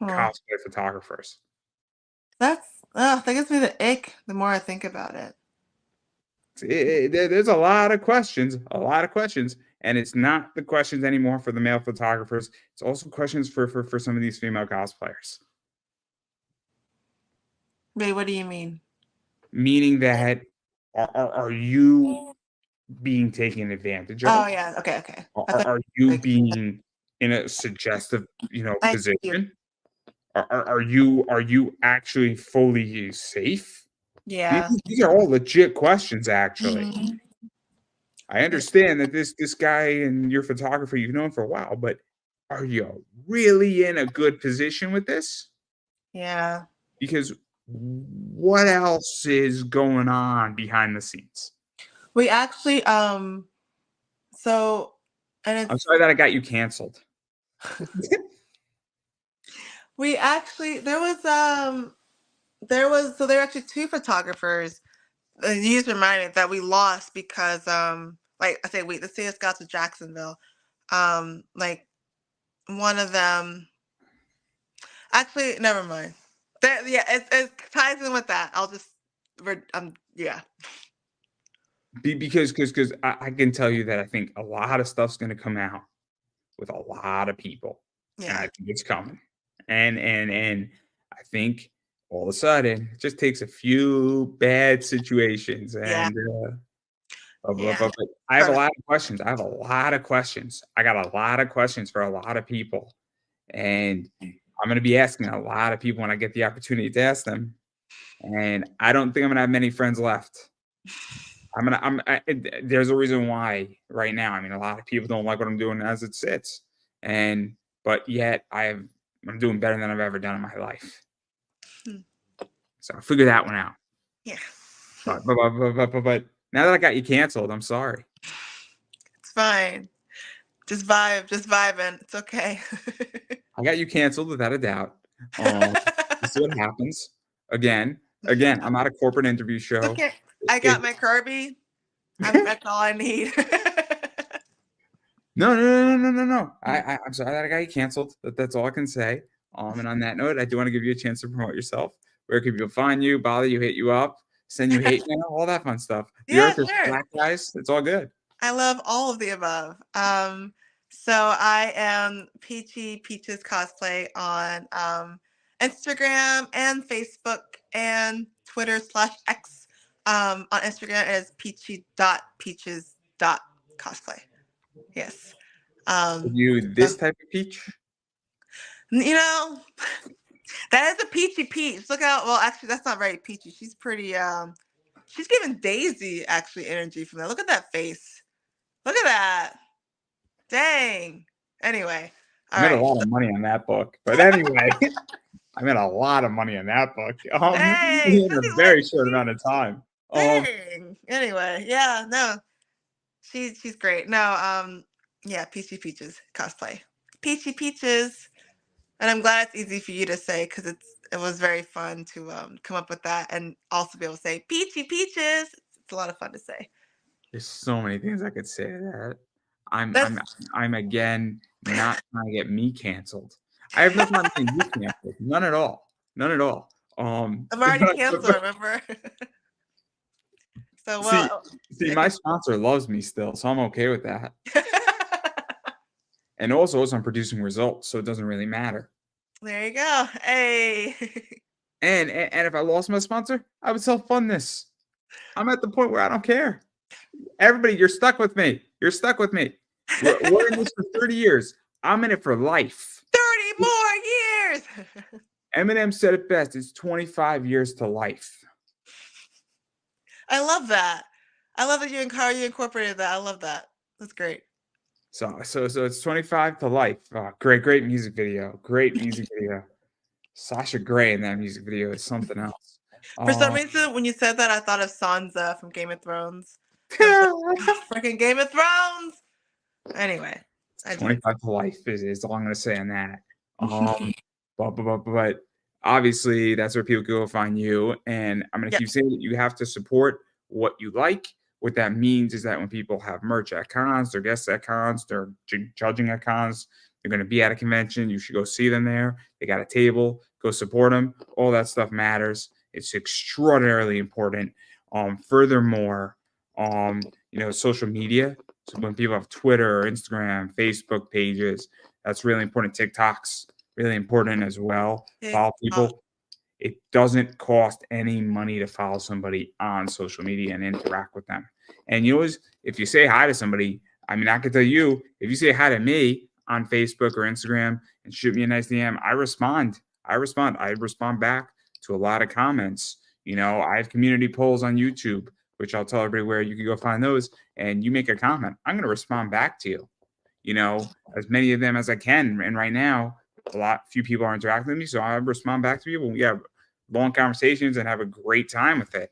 cosplay photographers. That gives me the ick the more I think about it. There's a lot of questions, and it's not the questions anymore for the male photographers. It's also questions for some of these female cosplayers. Wait, what do you mean? Meaning that are you being taken advantage of? Oh yeah, okay. Are you being in a suggestive, position? Are you actually fully safe? Yeah. These are all legit questions, actually. Mm-hmm. I understand that this guy and your photographer you've known for a while, but are you really in a good position with this? Yeah. Because what else is going on behind the scenes? We actually, so, and it's, I'm sorry that I got you canceled. we actually, there were actually two photographers. You just reminded that we lost because, like I said, the CS got to Jacksonville. Like one of them, actually, never mind. It ties in with that. Yeah. Because I can tell you that I think a lot of stuff's going to come out with a lot of people. Yeah. And I think it's coming. And I think all of a sudden it just takes a few bad situations. And but I have a lot of questions. I got a lot of questions for a lot of people. And I'm going to be asking a lot of people when I get the opportunity to ask them. And I don't think I'm going to have many friends left. There's a reason why right now. I mean, a lot of people don't like what I'm doing as it sits, but yet I'm doing better than I've ever done in my life. So I figured that one out. Yeah. But now that I got you canceled, I'm sorry. It's fine. Just vibing. It's okay. I got you canceled without a doubt. This is what happens. Again, I'm not a corporate interview show. Okay. I got my Kirby. That's all I need. No. I'm sorry that I got you canceled. That's all I can say. And on that note, I do want to give you a chance to promote yourself. Where can people find you, bother you, hit you up, send you hate mail, all that fun stuff? The earth is black, guys. It's all good. I love all of the above. So I am Peachy Peaches Cosplay on Instagram and Facebook and Twitter/X. On Instagram it is peachy.peaches.cosplay. Yes. Are you So, this type of peach? you know, that is a peachy peach. Look out. Well, actually, that's not very peachy. She's pretty. She's giving Daisy actually energy from that. Look at that face. Look at that. Dang. Anyway, I all made a right. lot of money on that book. But anyway, I made a lot of money on that book. Dang. In a very short amount of time. Dang. Anyway, yeah, no. She's great. No, yeah, Peachy Peaches cosplay. Peachy Peaches. And I'm glad it's easy for you to say because it was very fun to come up with that and also be able to say Peachy Peaches. It's a lot of fun to say. There's so many things I could say to that. I'm That's I'm I'm again not trying to get me canceled. I have no problem getting you canceled. None at all. None at all. I'm already canceled, remember? So see, well my sponsor loves me still, so I'm okay with that. And also, I'm producing results, so it doesn't really matter. There you go. Hey. And if I lost my sponsor, I would self-fund this. I'm at the point where I don't care. Everybody, you're stuck with me. You're stuck with me. We're in this for 30 years. I'm in it for life. 30 more years. Eminem said it best. It's 25 years to life. I love that. I love that you incorporated that. I love that. That's great. So it's 25 to life. Great music video. Great music video. Sasha Grey in that music video is something else. For some reason, when you said that, I thought of Sansa from Game of Thrones. Freaking Game of Thrones. Anyway, 25 to life is all I'm going to say on that. But obviously, that's where people go find you. And I'm going to keep saying that you have to support what you like. What that means is that when people have merch at cons, their guests at cons, they're judging at cons, they're going to be at a convention, you should go see them there. They got a table, go support them. All that stuff matters. It's extraordinarily important. Furthermore, social media. So when people have Twitter, Instagram, Facebook pages, that's really important. TikTok's really important as well. Follow people. It doesn't cost any money to follow somebody on social media and interact with them. And you always, if you say hi to somebody, I mean, I can tell you, if you say hi to me on Facebook or Instagram and shoot me a nice DM, I respond. I respond back to a lot of comments. I have community polls on YouTube, which I'll tell everybody where you can go find those. And you make a comment, I'm going to respond back to you. As many of them as I can. And right now, few people are interacting with me, so I respond back to people. We have long conversations and have a great time with it.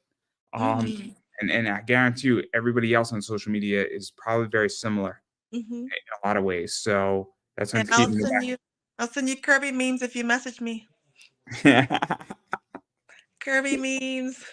And I guarantee you, everybody else on social media is probably very similar in a lot of ways. So that's something to keep in mind. I'll send you Kirby memes if you message me. Kirby memes.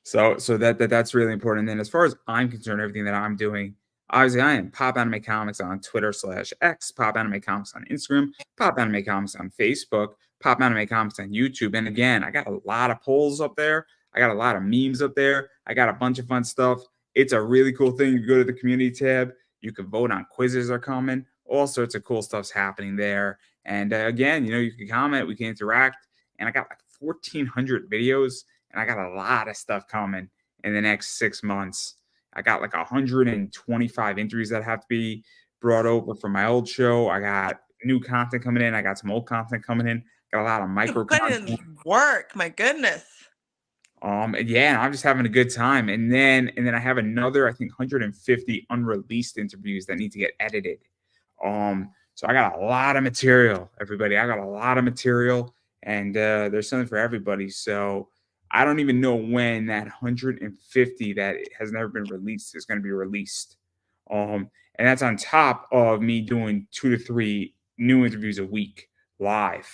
So that's really important. And then as far as I'm concerned, everything that I'm doing, obviously I am Pop Anime Comics on Twitter/X, Pop Anime Comics on Instagram, Pop Anime Comics on Facebook, Pop Anime Comics on YouTube. And again, I got a lot of polls up there. I got a lot of memes up there. I got a bunch of fun stuff. It's a really cool thing. You go to the community tab. You can vote on quizzes are coming. All sorts of cool stuff's happening there. And again, you can comment. We can interact. And I got like 1,400 videos. And I got a lot of stuff coming in the next 6 months. I got like 125 interviews that have to be brought over from my old show. I got new content coming in. I got some old content coming in. Got a lot of micro content. Put in work, my goodness. Yeah, I'm just having a good time. And then I have another, I think, 150 unreleased interviews that need to get edited. So I got a lot of material, everybody. I got a lot of material, and there's something for everybody. So I don't even know when that 150 that has never been released is going to be released. And that's on top of me doing 2 to 3 new interviews a week live.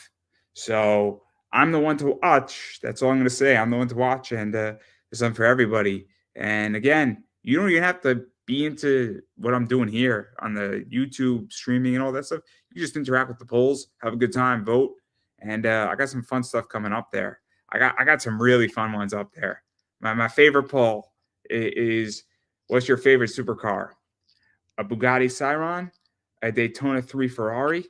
So I'm the one to watch. That's all I'm going to say. I'm the one to watch, and there's something for everybody. And again, you don't even have to be into what I'm doing here on the YouTube streaming and all that stuff. You just interact with the polls, have a good time, vote. And I got some fun stuff coming up there. I got some really fun ones up there. My favorite poll is what's your favorite supercar? A Bugatti Chiron, a Daytona 3 Ferrari,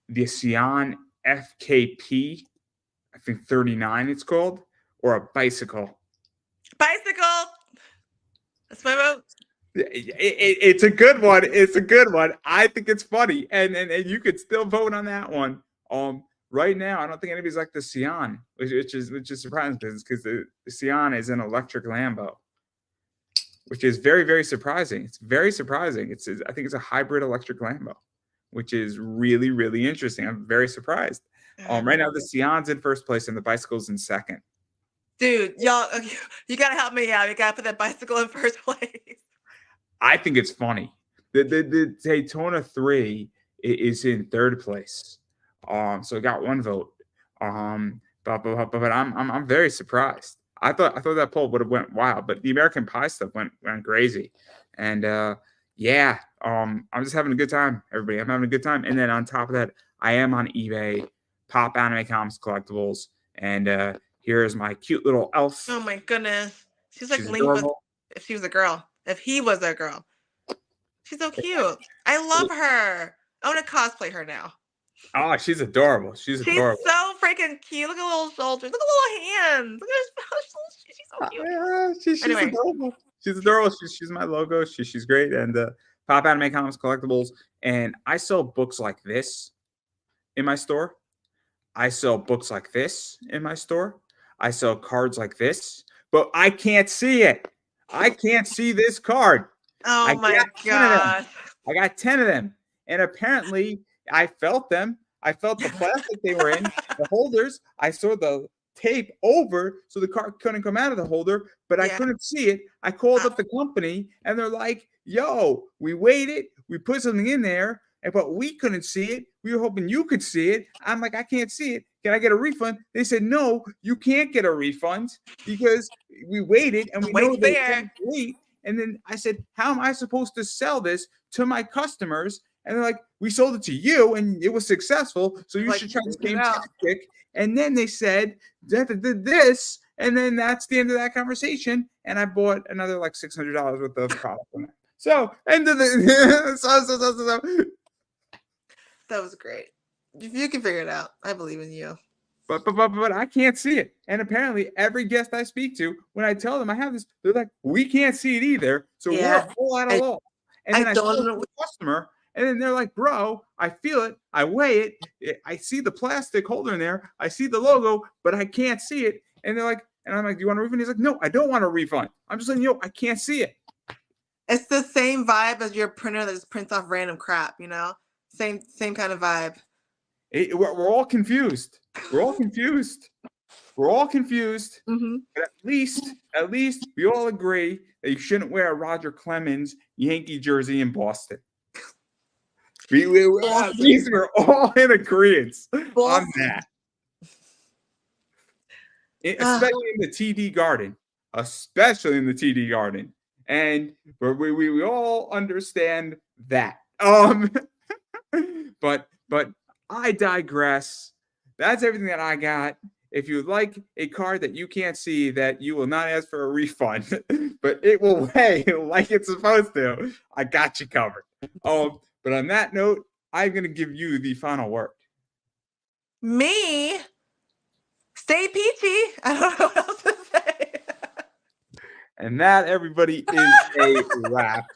the Scion FKP, I think 39 it's called, or a bicycle. Bicycle. That's my vote. It's a good one. It's a good one. I think it's funny, and you could still vote on that one. Right now, I don't think anybody's like the Scion, which is surprising because the Scion is an electric Lambo, which is very, very surprising. It's very surprising. I think it's a hybrid electric Lambo, which is really, really interesting. I'm very surprised. Right now, the Scion's in first place and the bicycle's in second. Dude, y'all, you gotta help me out. You gotta put that bicycle in first place. I think it's funny. The Daytona 3 is in third place. So it got one vote. But I'm very surprised. I thought that poll would have went wild, but the American Pie stuff went crazy. And yeah, I'm just having a good time, everybody. I'm having a good time. And then on top of that, I am on eBay, Pop Anime Comics Collectibles, and here's my cute little elf. Oh my goodness. She's like Link with, if she was a girl. If he was a girl. She's so cute. I love her. I want to cosplay her now. Oh, she's adorable. She's adorable. She's so freaking cute. Look at little shoulders. Look at little hands. Look at her. She's so cute. She's anyway. Adorable. She's adorable. She's my logo. She's great. And Pop Anime Comics Collectibles. And I sell books like this in my store. I sell books like this in my store. I sell cards like this. But I can't see it. I can't see this card. Oh my God. I got 10 of them. And apparently I felt them. I felt the plastic they were in, the holders. I saw the tape over so the card couldn't come out of the holder, but I couldn't see it. I called up the company and they're like, yo, we waited. We put something in there, but we couldn't see it. We were hoping you could see it. I'm like, I can't see it. Can I get a refund? They said, no, you can't get a refund because we waited and we know they can't wait. And then I said, how am I supposed to sell this to my customers? And they're like, we sold it to you and it was successful. So you should try the same tactic. And then they said this. And then that's the end of that conversation. And I bought another like $600 worth of product from it. So end of the That was great. If you can figure it out, I believe in you. But I can't see it. And apparently every guest I speak to, when I tell them I have this, they're like, we can't see it either. So we're full out of luck. And then I tell the customer, and then they're like, bro, I feel it. I weigh it. I see the plastic holder in there. I see the logo, but I can't see it. And they're like, and I'm like, do you want a refund? He's like, no, I don't want a refund. I'm just letting you know, I can't see it. It's the same vibe as your printer that just prints off random crap, you know? Same kind of vibe. We're all confused. We're all confused. We're all confused. Mm-hmm. But at least we all agree that you shouldn't wear a Roger Clemens Yankee jersey in Boston. We're all in agreement on that. Especially in the TD Garden. Especially in the TD Garden. And we all understand that. But I digress. That's everything that I got. If you would like a card that you can't see, that you will not ask for a refund, but it will weigh like it's supposed to, I got you covered. But on that note, I'm going to give you the final word. Me? Stay peachy. I don't know what else to say. And that, everybody, is a wrap.